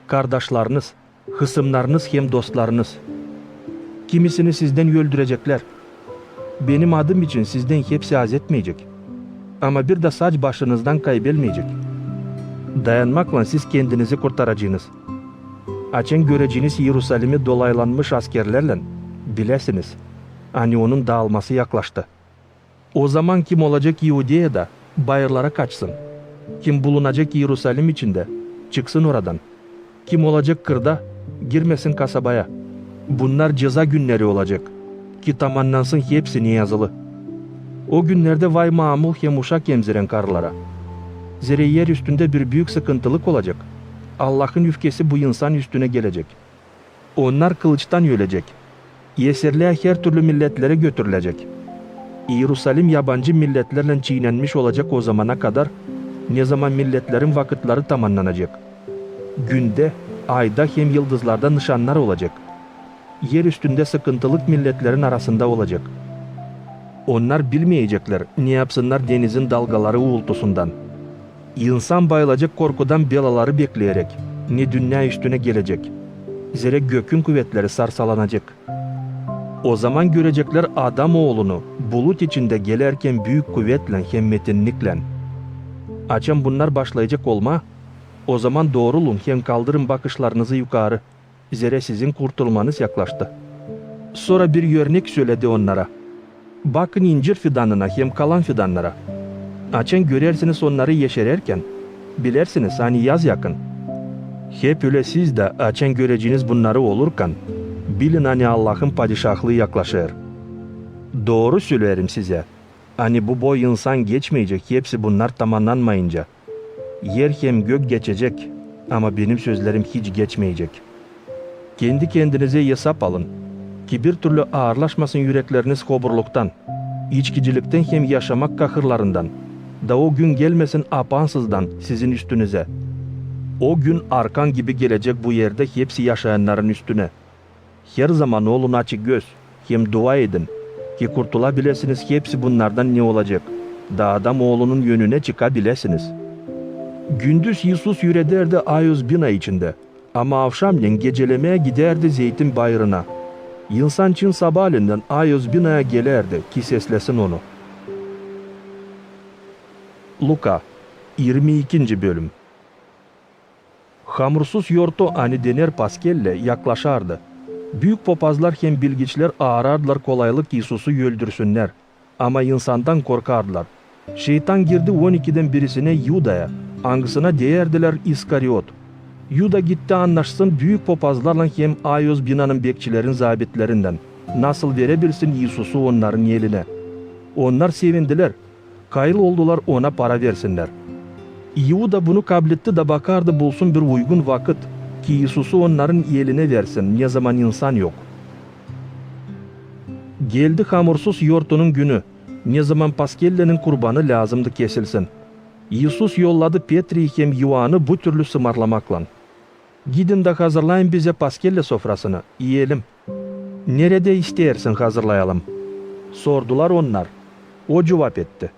kardeşleriniz, hısımlarınız hem dostlarınız. Kimisini sizden öldürecekler. Benim adım için sizden hepsi az etmeyecek. Ama bir de saç başınızdan kaybelmeyecek. Dayanmakla siz kendinizi kurtaracaksınız. Açın göreceğiniz Yerusalim'i dolaylanmış askerlerle bilesiniz. Hani onun dağılması yaklaştı. O zaman kim olacak Yahudiye'de bayırlara kaçsın. Kim bulunacak Yerusalim içinde çıksın oradan. Kim olacak kırda girmesin kasabaya. Bunlar ceza günleri olacak. Ki tamamlansın hepsini yazılı. O günlerde vay mamul hem uşak emziren karılara. Zira yer üstünde bir büyük sıkıntılık olacak. Allah'ın öfkesi bu insan üstüne gelecek. Onlar kılıçtan ölecek. Esirliğe her türlü milletlere götürülecek. Yerusalim yabancı milletlerle çiğnenmiş olacak o zamana kadar, ne zaman milletlerin vakitleri tamamlanacak. Günde, ayda hem yıldızlarda nişanlar olacak. Yer üstünde sıkıntılık milletlerin arasında olacak. Onlar bilmeyecekler ne yapsınlar denizin dalgaları uğultusundan. İnsan bayılacak korkudan belaları bekleyerek ne dünya üstüne gelecek. Zira gökün kuvvetleri sarsalanacak. O zaman görecekler adam oğlunu bulut içinde gelerken büyük kuvvetle hem metinlikle. Açın bunlar başlayacak olma, o zaman doğrulun hem kaldırın bakışlarınızı yukarı. Zira sizin kurtulmanız yaklaştı. Sonra bir örnek söyledi onlara. Bakın incir fidanına hem kalan fidanlara. Açın görersiniz onları yeşererken. Bilersiniz hani yaz yakın. Hep öyle siz de açın göreceğiniz bunları olurken. Bilin hani Allah'ın padişahlığı yaklaşır. Doğru söylerim size. Hani bu boy insan geçmeyecek hepsi bunlar tamamlanmayınca. Yer hem gök geçecek ama benim sözlerim hiç geçmeyecek. Kendi kendinize hesap alın ki bir türlü ağırlaşmasın yürekleriniz koburluktan, içkicilikten hem yaşamak kahırlarından, da o gün gelmesin apansızdan sizin üstünüze. O gün arkan gibi gelecek bu yerde hepsi yaşayanların üstüne. Her zaman olun açık göz, hem dua edin ki kurtulabilirsiniz hepsi bunlardan ne olacak. Da adam oğlunun yönüne çıkabilirsiniz. Gündüz Yusuf yürederdi Ayuz bina içinde. Ama akşamleyin gecelemeye giderdi Zeytin Bayırı'na. İnsan için sabahlerinden Ayuz binaya gelerdi ki seslesin onu. Luka 22. bölüm. Hamursuz yortu ani dener paskelle yaklaşardı. Büyük papazlar hem bilgiçler ağırardılar kolaylık Yesus'u öldürsünler. Ama insandan korkardılar. Şeytan girdi 12'den birisine Yuda'ya. Hangisine değerdiler İskariot. Yuda gitti anlaşsın büyük papazlarla hem Ayuz binanın bekçilerin zabitlerinden. Nasıl verebilsin Yesus'u onların eline. Onlar sevindiler. Kayıl oldular ona para versinler. Yuda bunu kabul etti de bakardı bulsun bir uygun vakit ki Yesus'u onların eline versin ne zaman insan yok. Geldi hamursuz yortunun günü. Ne zaman Paskelle'nin kurbanı lazımdı kesilsin. Yesus yolladı Petri'yi hem Yuan'ı bu türlü sımarlamakla. Gidin de hazırlayın bize Paskelle sofrasını, yiyelim. Nerede istersin hazırlayalım? Sordular onlar. O cevap etti.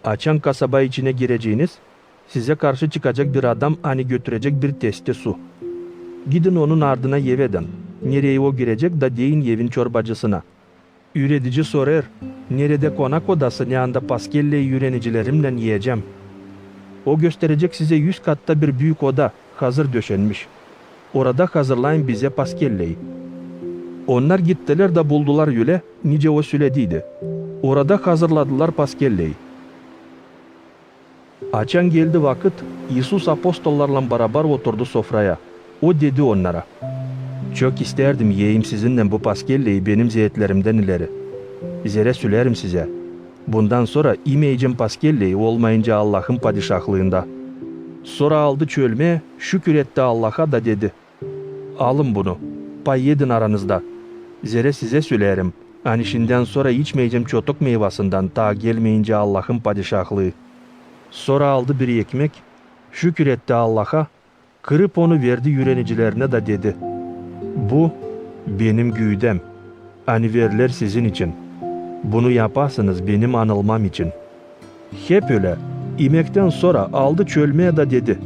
Açan kasaba içine gireceğiniz, size karşı çıkacak bir adam hani götürecek bir testi su. Gidin onun ardına yeveden. Nereye o girecek da deyin evin çorbacısına. Üretici sorar, nerede konak odası ne anda Paskelle'yi yöneticilerimle yiyeceğim. O gösterecek size 100 katta bir büyük oda hazır döşenmiş. Orada hazırlayın bize Paskelle'yi. Onlar gittiler de buldular yüle, nice o söylediydi. Orada hazırladılar Paskelle'yi. Açan geldi vakit, Yesus apostollarla beraber oturdu sofraya. O dedi onlara, çok isterdim yiyeyim sizinle bu Paskelle'yi benim ziyetlerimden ileri. Zere söylerim size. Bundan sonra imeyeceğim Paskelle'yi olmayınca Allah'ın padişahlığında. Sonra aldı çölmeye, şükür etti Allah'a da dedi. Alın bunu, pay yedin aranızda. Zere size söylerim. Hani şimdiden sonra içmeyeceğim çotuk meyvasından ta gelmeyince Allah'ın padişahlığı. Sonra aldı bir ekmek, şükür etti Allah'a, kırıp onu verdi yöneticilerine de dedi. Bu benim güydem. Hani verilir sizin için. Bunu yaparsınız benim anılmam için. Hep öyle. İmekten sonra aldı çölmeye de dedi.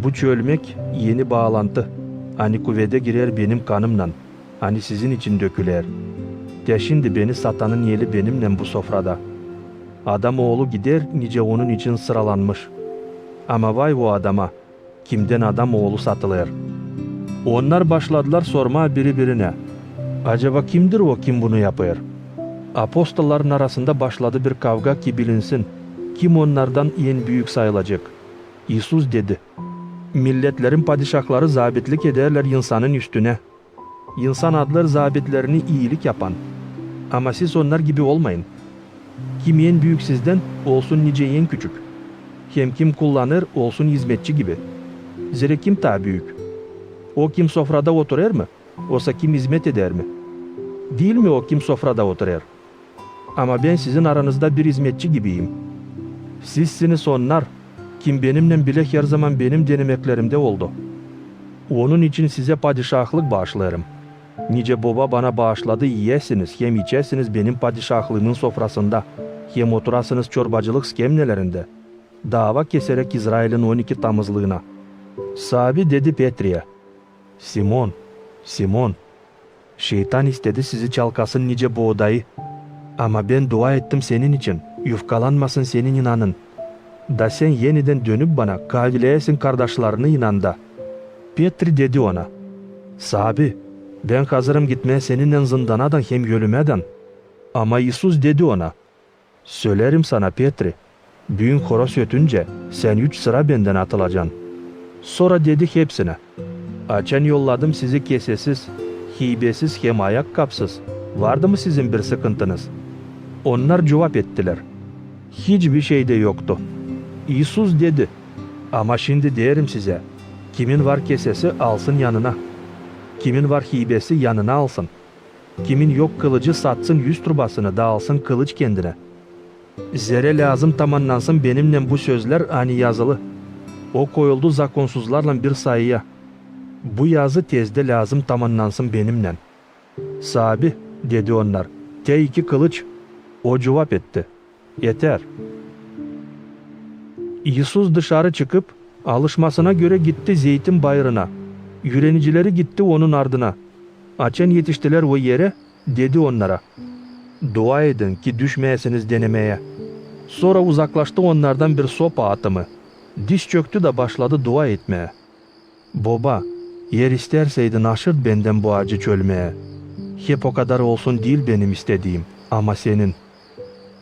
Bu çölmek yeni bağlantı. Hani kuvvete girer benim kanımla. Hani sizin için döküler. De şimdi beni satanın yeli benimle bu sofrada. Adam oğlu gider nice onun için sıralanmış. Ama vay bu adama. Kimden adam oğlu satılır? Onlar başladılar sormaya birbirine. Acaba kimdir o kim bunu yapıyor? Apostolların arasında başladı bir kavga ki bilinsin. Kim onlardan en büyük sayılacak? Yesus dedi. Milletlerin padişahları zabitlik ederler insanın üstüne. İnsan adlar zabitlerini iyilik yapan. Ama siz onlar gibi olmayın. Kim en büyük sizden olsun nice en küçük. Hem kim kullanır olsun hizmetçi gibi. Zira kim daha büyük? O kim sofrada oturur mu? Oysa kim hizmet eder mi? Değil mi o kim sofrada oturur? Ama ben sizin aranızda bir hizmetçi gibiyim. Sizsiniz onlar. Kim benimle bile her zaman benim denemeklerimde oldu. Onun için size padişahlık bağışlarım. Nice baba bana bağışladı yiyesiniz hem içesiniz benim padişahlığımın sofrasında. Hem oturasınız çorbacılık skemnelerinde. Dava keserek İsrail'in 12 tamızlığına. Sahabi dedi Petri'ye. Simon, Simon, şeytan istedi sizi çalkasın nice bu odayı. Ama ben dua ettim senin için. Yufkalanmasın senin inanın. Da sen yeniden dönüp bana kavileyesin kardeşlerini inanda. Petri dedi ona. Sahabi, ben hazırım gitmeye seninle zindanadan hem ölümeden. Ama Yesus dedi ona. Söylerim sana Petri. Büyün horoz ötünce sen 3 sıra benden atılacaksın. Sonra dedi hepsine. Açan yolladım sizi kesesiz, hibesiz hem ayakkabısız. Vardı mı sizin bir sıkıntınız? Onlar cevap ettiler. Hiçbir şey de yoktu. İsus dedi. Ama şimdi derim size. Kimin var kesesi alsın yanına. Kimin var hibesi yanına alsın. Kimin yok kılıcı satsın 100 turbasını da alsın kılıç kendine. Zere lazım tamamlansın benimle bu sözler ani yazılı. O koyuldu zakonsuzlarla bir sayıya. Bu yazı tezde lazım tamamlansın benimle. Sabi dedi onlar. Te 2 kılıç. O cevap etti. Yeter. İsus dışarı çıkıp alışmasına göre gitti Zeytin Bayırı'na. Yürenicileri gitti onun ardına. Açan yetiştiler o yere, dedi onlara. Dua edin ki düşmeyesiniz denemeye. Sonra uzaklaştı onlardan bir sopa atımı. Diz çöktü de başladı dua etmeye. Baba, yer isterseydin aşırt benden bu acı çölmeye. Hep o kadar olsun değil benim istediğim ama senin.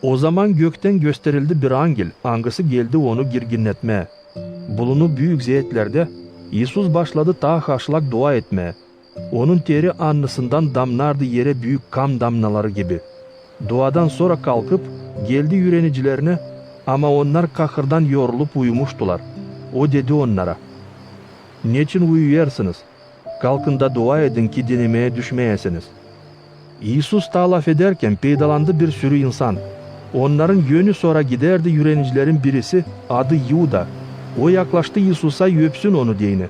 O zaman gökten gösterildi bir angel, angısı geldi onu girginletmeye. Bulunu büyük zeyetlerde İsus başladı ta haşlak dua etmeye. Onun teri alnısından damlardı yere büyük kan damlaları gibi. Duadan sonra kalkıp geldi yürenicilerine ama onlar kahırdan yorulup uyumuştular. O dedi onlara. Niçin uyuyarsınız? Kalkın da dua edin ki denemeye düşmeyesiniz. İsus ta laf ederken peydalandı bir sürü insan. Onların yönü sonra giderdi yürenicilerin birisi adı Yuda. O yaklaştı İsus'a öpsün onu diyene.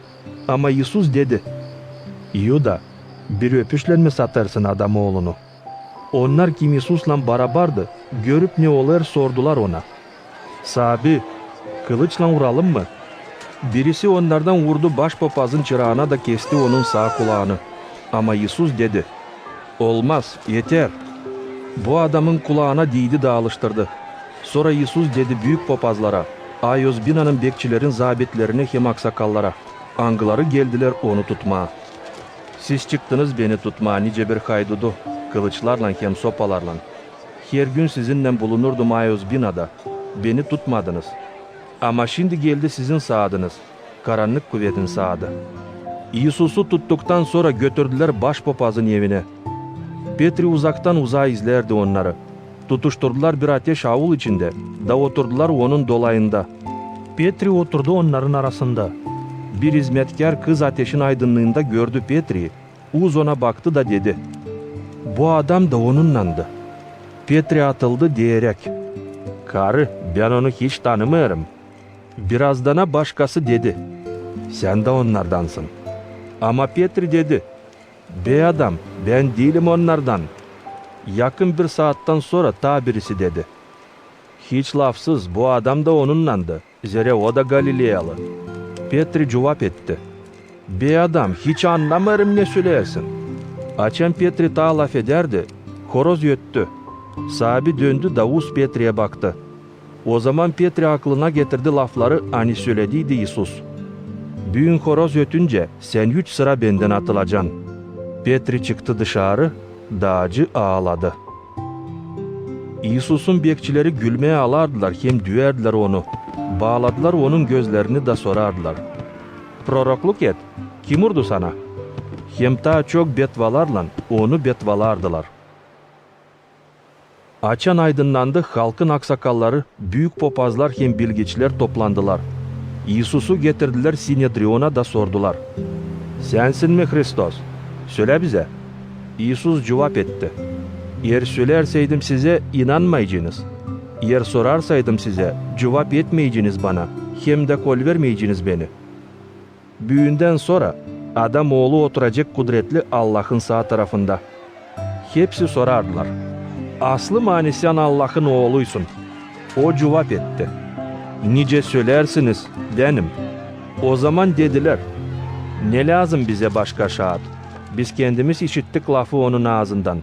Ama İsus dedi. Yuda, bir öpüşle mi satarsın Adamoğlunu? Onlar kim İsus'la beraberdi, görüp ne olur sordular ona. Sabi, kılıçla vuralım mı? Birisi onlardan vurdu başpapazın çırağına da kesti onun sağ kulağını. Ama İsus dedi. Olmaz, yeter. Bu adamın kulağına değdi de alıştırdı. Sonra İsus dedi büyük papazlara, Ayos binanın bekçilerin zabitlerine hem aksakallara. Angıları geldiler onu tutmaya. Siz çıktınız beni tutmaya nice bir haydudu, kılıçlarla hem sopalarla. Her gün sizinle bulunurdum Ayos binada. Beni tutmadınız. Ama şimdi geldi sizin saadınız. Karanlık kuvvetin saadı. İsus'u tuttuktan sonra götürdüler başpapazın evine. Petri uzaktan uzağa izlerdi onları. Tutuşturdular bir ateş avul içinde. Da oturdular onun dolayında. Petri oturdu onların arasında. Bir hizmetkar kız ateşin aydınlığında gördü Petri'yi. Uz ona baktı da dedi. Bu adam da onunlandı. Petri atıldı diyerek. Karı, ben onu hiç tanımıyorum. Birazdana başkası dedi. Sen de onlardansın. Ama Petri dedi. Bey adam, ben değilim onlardan. Yakın bir saatten sonra ta birisi dedi. Hiç lafsız bu adam da onunlandı. Zere o da Galileyalı. Petri cevap etti. Bey adam, hiç anlamıyorum ne söylersin. Açan Petri ta laf ederdi. Horoz öttü. Sahibi döndü Davus Petri'ye baktı. O zaman Petri aklına getirdi lafları hani söylediydi İsus. Büyün horoz ötünce sen 3 sıra benden atılacaksın. Petri çıktı dışarı, dağcı ağladı. İsus'un bekçileri gülmeye alardılar hem düverdiler onu. Bağladılar onun gözlerini de sorardılar. Prorokluk et, kim vurdu sana? Hem ta çok betvalarla onu betvalardılar. Açan aydınlandı, halkın aksakalları, büyük papazlar hem bilgiçler toplandılar. İsus'u getirdiler Sinedrion'a da sordular. Sensin mi Hristos? Söyle bize. İsus cevap etti. Eğer söylerseydim size inanmayacaksınız. Eğer sorarsaydım size cevap etmeyeceksiniz bana, hem de kol vermeyeceksiniz beni. Büyünden sonra adam oğlu oturacak kudretli Allah'ın sağ tarafında. Hepsi sorardılar. Aslı manisiyan Allah'ın oğluysun. O cevap etti. Nice söylersiniz benim. O zaman dediler. Ne lazım bize başka şahit? Biz kendimiz işittik lafı onun ağzından.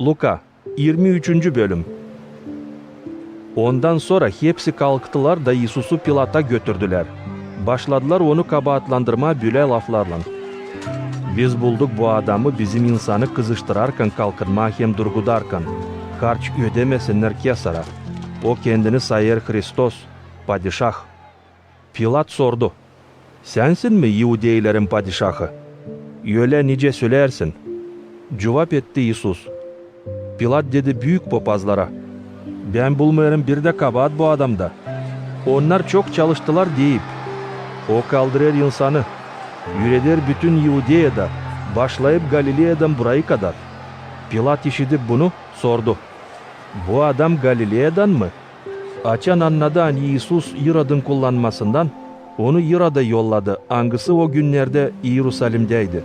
Luka 23. bölüm. Ondan sonra hepsi kalktılar da İsus'u Pilat'a götürdüler. Başladılar onu kabahatlandırma büle laflarla. Biz bulduk bu adamı bizim insanı kızıştırarken kalkınma hem durgudarken. Harç ödemesinler Kesar'a. O kendini sayar Hristos, padişah. Pilat sordu. Sensin mi Yahudeylerin padişahı? Öyle nice söylersin. Cevap etti İsus. Pilat dedi büyük papazlara, ben bulmayarım bir de kabahat bu adamda. Onlar çok çalıştılar deyip, o kaldırır insanı, yürüder bütün Yudeya'da, başlayıp Galilea'dan buraya kadar. Pilat işitip bunu sordu. Bu adam Galilea'dan mı? Açan anladı hani İsus İrod'un kullanmasından, onu İrod'a yolladı. Angısı o günlerde Yerusalim'deydi.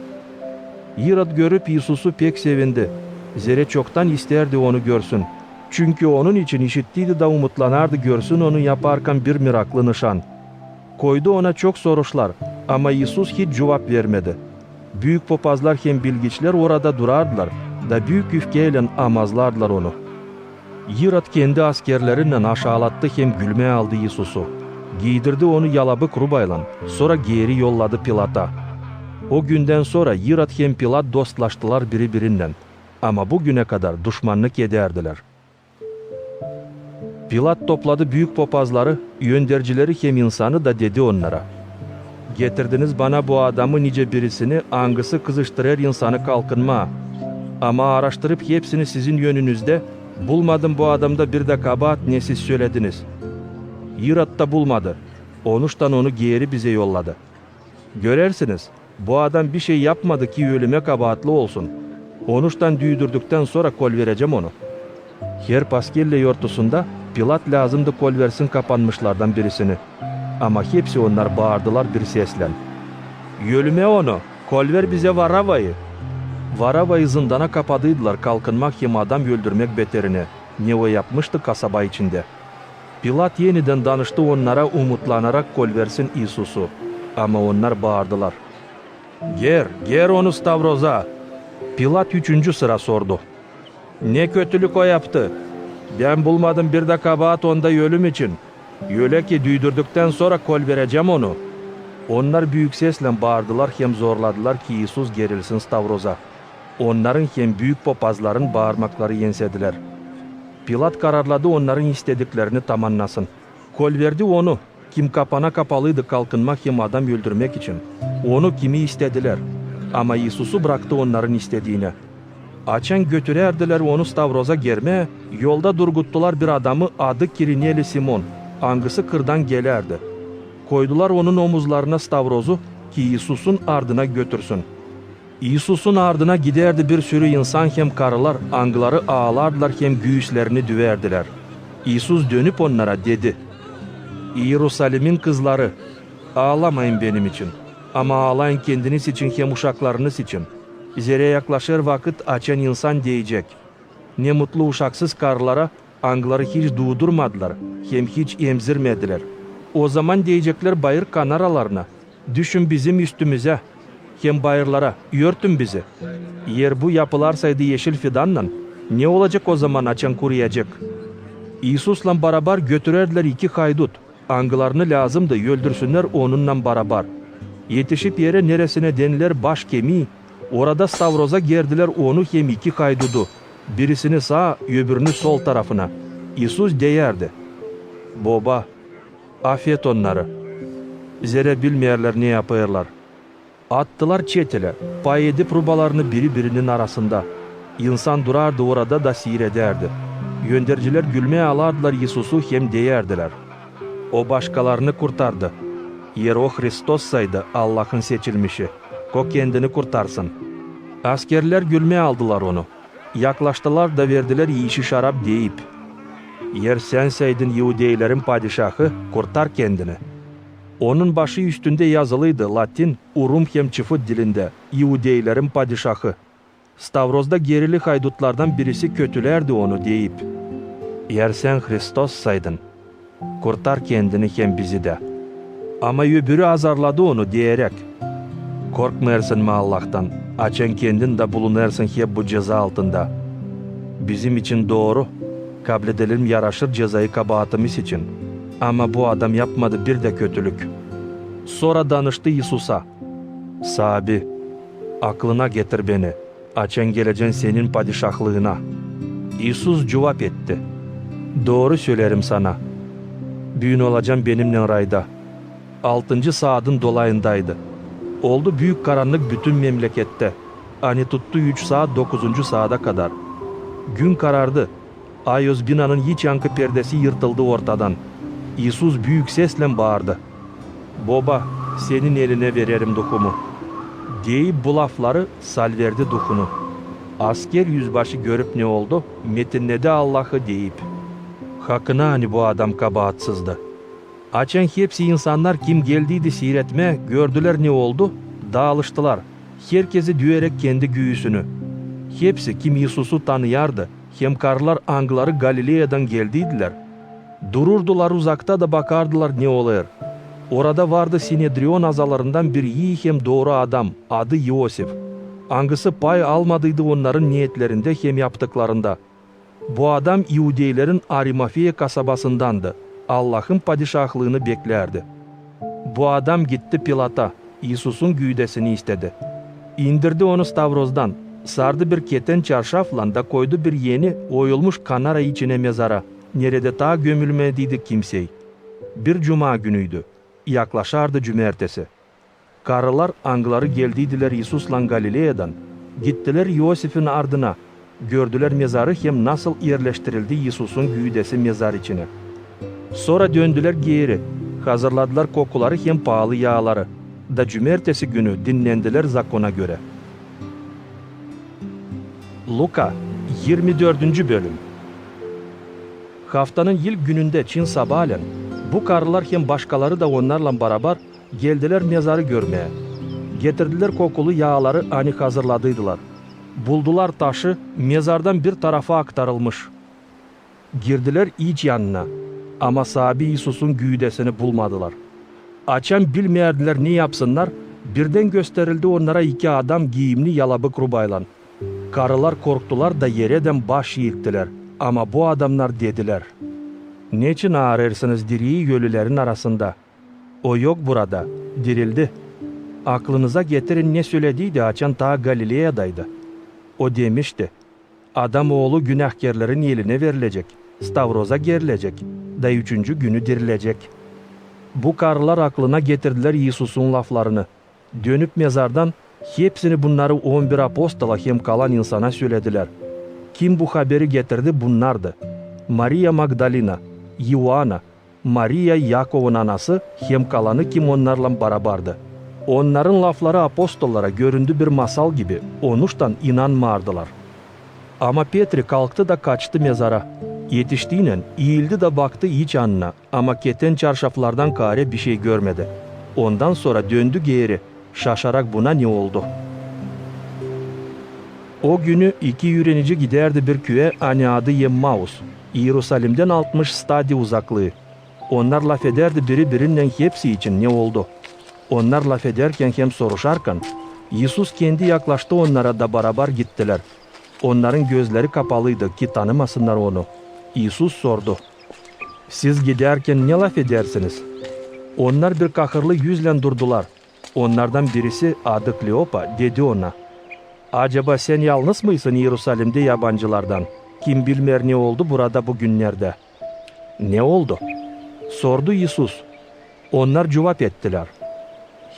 İrod görüp İsus'u pek sevindi. Zere çoktan isterdi onu görsün. Çünkü onun için işittiydi da umutlanardı görsün onu yaparken bir miraklı nişan. Koydu ona çok soruşlar ama İsus hiç cevap vermedi. Büyük papazlar hem bilgiçler orada durardılar da büyük öfkeyle amazlardılar onu. İrod kendi askerlerinden aşağılattı hem gülme aldı İsus'u. Giydirdi onu yalabık rubayla, sonra geri yolladı Pilat'a. O günden sonra İrod hem Pilat dostlaştılar birbirinden. Ama bugüne kadar düşmanlık ederdiler. Pilat topladı büyük papazları, yöndercileri hem insanı da dedi onlara. Getirdiniz bana bu adamı nice birisini, angısı kızıştırır insanı kalkınma. Ama araştırıp hepsini sizin yönünüzde, bulmadım bu adamda bir de kabahat ne siz söylediniz. İrod da bulmadı. Onuştan onu geri bize yolladı. Görersiniz, bu adam bir şey yapmadı ki ölüme kabahatli olsun. Onuştan düydürdükten sonra kol vereceğim onu. Her Paskelle yortusunda Pilat lazımdı kol versin kapanmışlardan birisini. Ama hepsi onlar bağırdılar bir sesle. Ölüme onu, kol ver bize Varava'yı. Varava'yı zindana kapadıydılar kalkınmak hem adam öldürmek beterine. Ne o yapmıştı kasaba içinde. Pilat yeniden danıştı onlara umutlanarak kol versin İsus'u. Ama onlar bağırdılar. Ger onu Stavroz'a. Pilat 3. sıra sordu. Ne kötülük o yaptı? Ben bulmadım bir de kabahat onda ölüm için. Öyle ki düydürdükten sonra kol vereceğim onu. Onlar büyük sesle bağırdılar hem zorladılar ki İsus gerilsin Stavroz'a. Onların hem büyük papazların bağırmakları yensediler. Pilat kararladı onların istediklerini tamamlasın. Kol verdi onu. Kim kapana kapalıydı kalkınmak hem adam öldürmek için. Onu kimi istediler. Ama İsus'u bıraktı onların istediğine. Açan götürerdiler onu Stavroz'a germe, yolda durguttular bir adamı adı Kirineli Simon. Angısı kırdan gelerdi. Koydular onun omuzlarına Stavroz'u ki İsus'un ardına götürsün. İsus'un ardına giderdi bir sürü insan hem karılar, angıları ağlardılar hem göğüslerini düverdiler. İsus dönüp onlara dedi. Yerusalim'in kızları, ağlamayın benim için. Ama ağlayın kendiniz için hem uşaklarınız için. Zere yaklaşır vakit açan insan diyecek. Ne mutlu uşaksız karılara angları hiç doğdurmadılar, hem hiç emzirmediler. O zaman diyecekler bayır kanaralarına, düşün bizim üstümüze, hem bayırlara, örtün bizi. Yer bu yapılarsaydı yeşil fidanla, ne olacak o zaman açan kuruyacak? İsus'la beraber götürerdiler 2 haydut. Angılarını lazımdı öldürsünler onunla beraber. Yetişip yere neresine denilir baş kemiği, orada Stavroz'a gerdiler onu hem 2 haydudu. Birisini sağ, öbürünü sol tarafına. İsus deyerdi. Baba, affet onları. Zere bilmeyerler ne yapıyorlar. Attılar çetele, pay edip rubalarını birbirinin arasında. İnsan durardı orada da seyrederdi. Gönderciler gülmeye alardılar İsus'u hem deyerdiler. O başkalarını kurtardı. Yer o Hristossaydı Allah'ın seçilmişi. O kendini kurtarsın. Askerler gülmeye aldılar onu. Yaklaştılar da verdiler yiyişi şarap deyip. Yer senseydin Yahudeylerin padişahı, kurtar kendini. Onun başı üstünde yazılıydı Latin, Urum hem Çıfıt dilinde, Yahudeylerin padişahı. Stavroz'da gerili haydutlardan birisi kötülerdi onu deyip. Yer sen Hristoss'saydın, kurtar kendini hem bizi de. Ama öbürü azarladı onu diyerek. Korkmayarsın mı Allah'tan? Açan kendin de bulunarsın hep bu ceza altında. Bizim için doğru. Kabul edelim yaraşır cezayı kabahatimiz için. Ama bu adam yapmadı bir de kötülük. Sonra danıştı İsus'a. Sahibi, aklına getir beni. Açan geleceksin senin padişahlığına. İsus cevap etti. Doğru söylerim sana. Büyün olacağım benimle rayda. 6. saatın dolayındaydı. Oldu büyük karanlık bütün memlekette. Hani tuttu 3 saat 9. saate kadar. Gün karardı. Ayos binanın hiç yankı perdesi yırtıldı ortadan. İsus büyük sesle bağırdı. Baba, senin eline vererim duhumu. Deyip bu lafları salverdi duhunu. Asker yüzbaşı görüp ne oldu? Metinledi Allah'ı deyip. Hakkına hani bu adam kabahatsızdı. Açan hepsi insanlar kim geldiydi seyretme, gördüler ne oldu? Dağılıştılar. Herkesi düyerek kendi güyüsünü. Hepsi kim Yesus'u tanıyardı. Hem karlar angları Galilea'dan geldiydiler. Dururdular uzakta da bakardılar ne olur. Orada vardı Sinedrion azalarından bir iyi hem doğru adam, adı Yosif. Angısı pay almadıydı onların niyetlerinde hem yaptıklarında. Bu adam İudeylerin Arimafiye kasabasındandı. Allah'ın padişahlığını beklerdi. Bu adam gitti Pilat'a, İsus'un güydesini istedi. İndirdi onu Stavroz'dan, sardı bir keten çarşafla da koydu bir yeni oyulmuş kanara içine mezara. Nerede ta gömülmediydi kimsey. Bir cuma günüydü. Yaklaşardı cumartesi. Karılar angları geldiydiler İsus'la Galilea'dan. Gittiler Yosif'in ardına. Gördüler mezarı hem nasıl yerleştirildi İsus'un güydesi mezar içine. Sonra döndüler geri. Hazırladılar kokuları hem pahalı yağları. Da cumartesi günü dinlendiler zakona göre. Luka 24. bölüm. Haftanın ilk gününde Çin sabahleyin bu karılar hem başkaları da onlarla beraber geldiler mezarı görmeye. Getirdiler kokulu yağları hani hazırladıydılar. Buldular taşı mezardan bir tarafa aktarılmış. Girdiler iç yanına ama sahibi İsus'un güydesini bulmadılar. Açan bilmeyerdiler ne yapsınlar, birden gösterildi onlara 2 adam giyimli yalabık rubayla. Karılar korktular da yereden baş eğiktiler ama bu adamlar dediler. Niçin ağrırsınız diriyi ölülerin arasında? O yok burada, dirildi. Aklınıza getirin ne söylediydi açan ta Galilea'daydı. O demişti, adam oğlu günahkarların eline verilecek, Stavroz'a gerilecek, da 3. günü dirilecek. Bu karılar aklına getirdiler İsus'un laflarını. Dönüp mezardan hepsini bunları 11 apostola hem kalan insana söylediler. Kim bu haberi getirdi bunlardı. Maria Magdalena, Ioana, Maria Yakov'un anası hem kalanı kim onlarla beraberdi. Onların lafları apostollara göründü bir masal gibi, onuştan inanmardılar. Ama Petri kalktı da kaçtı mezara. Yetiştiğine eğildi de baktı iç yanına ama keten çarşaflardan kare bir şey görmedi. Ondan sonra döndü geri, şaşarak buna ne oldu? O günü 2 yürenici giderdi bir köye hani adı Yemmaus. Yerusalim'den 60 stadi uzaklığı. Onlar laf ederdi biri birinden hepsi için ne oldu? Onlar laf ederken hem soruşarken İsus kendi yaklaştı onlara da beraber gittiler. Onların gözleri kapalıydı ki tanımasınlar onu. İsus sordu. Siz giderken ne laf edersiniz? Onlar bir kahırlı yüzle durdular. Onlardan birisi adı Kleopa dedi ona. Acaba sen yalnız mıysın Yerusalim'de yabancılardan? Kim bilmer ne oldu burada bugünlerde? Ne oldu? Sordu İsus. Onlar cevap ettiler.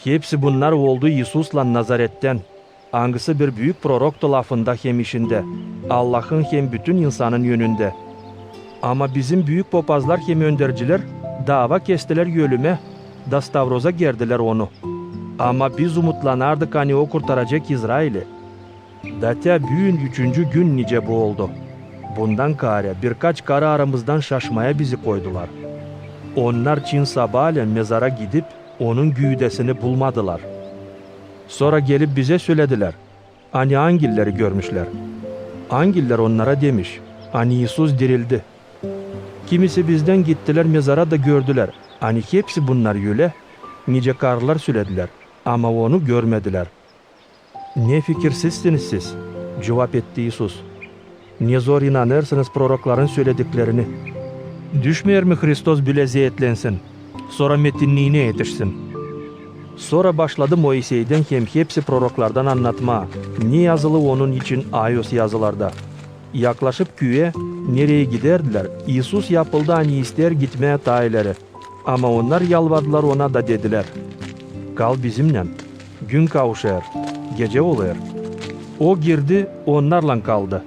Hepsi bunlar oldu İsus'la Nazaret'ten. Hangisi bir büyük proroktu lafında hem işinde. Allah'ın hem bütün insanın yönünde. Ama bizim büyük papazlar hem önderciler dava kestiler yölüme. Da Stavroz'a gerdiler onu. Ama biz umutlanardık hani o kurtaracak İsrail'i. Datea büyün 3. gün nice bu oldu. Bundan kare birkaç karı aramızdan şaşmaya bizi koydular. Onlar Çin sabahleyin mezara gidip onun güydesini bulmadılar. Sonra gelip bize söylediler. Hani angilleri görmüşler. Angiller onlara demiş. Hani İsus dirildi. Kimisi bizden gittiler mezara da gördüler. Hani hepsi bunlar yüle. Nice karılar söylediler. Ama onu görmediler. Ne fikirsizsiniz siz? Cevap etti İsus. Ne zor inanırsınız prorokların söylediklerini. Düşmeyer mi Hristos bile zeyetlensin? Sonra metinliğine yetişsin. Sonra başladı Moisey'den hem hepsi proroklardan anlatma. Ne yazılı onun için ayos yazılarda. Yaklaşıp köye nereye giderdiler? İsus yapıldı hani ister gitmeye tayileri. Ama onlar yalvardılar ona da dediler. Kal bizimle. Gün kavuşar. Gece olur. O girdi, onlarla kaldı.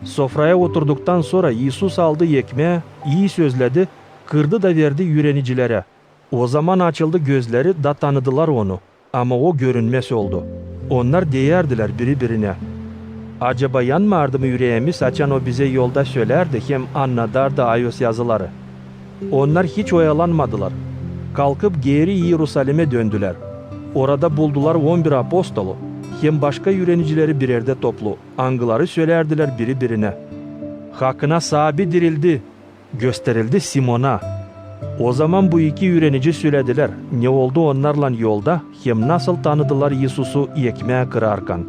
Sofraya oturduktan sonra İsus aldı ekmeği, iyi sözledi, kırdı da verdi yürenicilere. O zaman açıldı gözleri da tanıdılar onu. Ama o görünmez oldu. Onlar değerdiler birbirine. Acaba yanmardı mı yüreğimiz açan o bize yolda söylerdi hem anladardı ayos yazıları. Onlar hiç oyalanmadılar. Kalkıp geri Yerusalim'e döndüler. Orada buldular 11 apostolu. Hem başka yürenicileri bir yerde toplu. Angıları söylerdiler birbirine. Hakkına sahibi dirildi. Gösterildi Simon'a. O zaman bu iki yüreneci söylediler. Ne oldu onlarla yolda hem nasıl tanıdılar Yesus'u ekmeğe kırarken.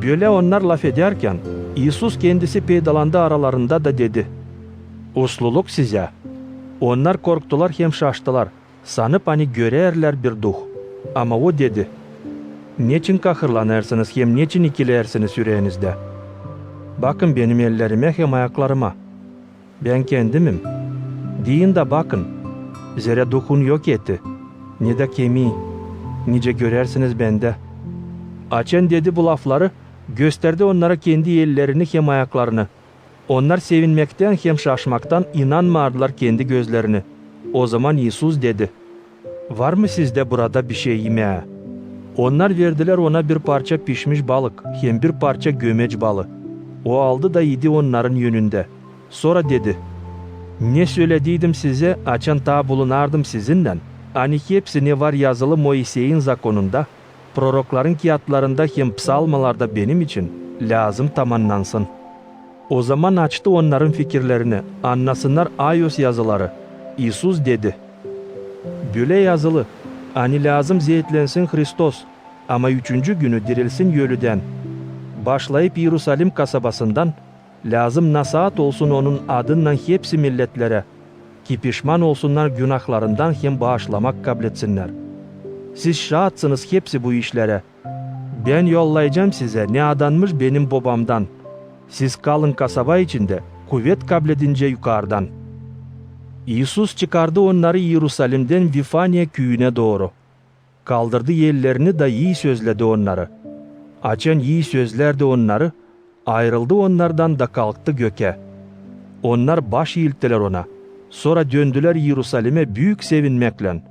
Böyle onlar laf ederken İsus kendisi peydalandı aralarında da dedi. Usluluk size. Onlar korktular hem şaştılar. Sanıp hani görerler bir duh. Ama o dedi. Niçin kahırlanırsınız hem niçin ikilersiniz yüreğinizde? Bakın benim ellerime hem ayaklarıma. Ben kendimim. Deyin de bakın. Zerre duhun yok etti. Ne de kemiği. Nice görersiniz bende. Açen dedi bu lafları. Gösterdi onlara kendi ellerini hem ayaklarını. Onlar sevinmekten hem şaşmaktan inanmadılar kendi gözlerini. O zaman İsus dedi. Var mı sizde burada bir şey yemeğe? Onlar verdiler ona bir parça pişmiş balık hem bir parça gömeç balı. O aldı da yedi onların yönünde. Sonra dedi. Ne söylediydim size açan ta bulunardım sizinle. Hani hepsi ne var yazılı Moisey'in zakonunda, prorokların kağıtlarında hem psalmalarda benim için lazım tamamlansın. O zaman açtı onların fikirlerini, anlasınlar ayos yazıları. İsus dedi. Böyle yazılı, hani lazım zeytlensin Hristos, ama 3. günü dirilsin ölüden. Başlayıp Yerusalim kasabasından, lazım nasihat olsun onun adından hepsi milletlere, ki pişman olsunlar günahlarından hem bağışlamak kabul etsinler. Siz şahatsınız hepsi bu işlere. Ben yollayacağım size ne adanmış benim babamdan. Siz kalın kasaba içinde, kuvvet kabul edince yukarıdan. İsus çıkardı onları Yerusalim'den Vifanya köyüne doğru. Kaldırdı ellerini da iyi sözledi onları. Açan iyi sözlerdi onları, ayrıldı onlardan da kalktı göke. Onlar baş eğilttiler ona. Sonra döndüler Yerusalim'e büyük sevinmekle.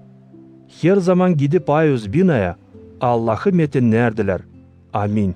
Her zaman gidip ayız binaya Allah'ı metinlerdiler. Amin.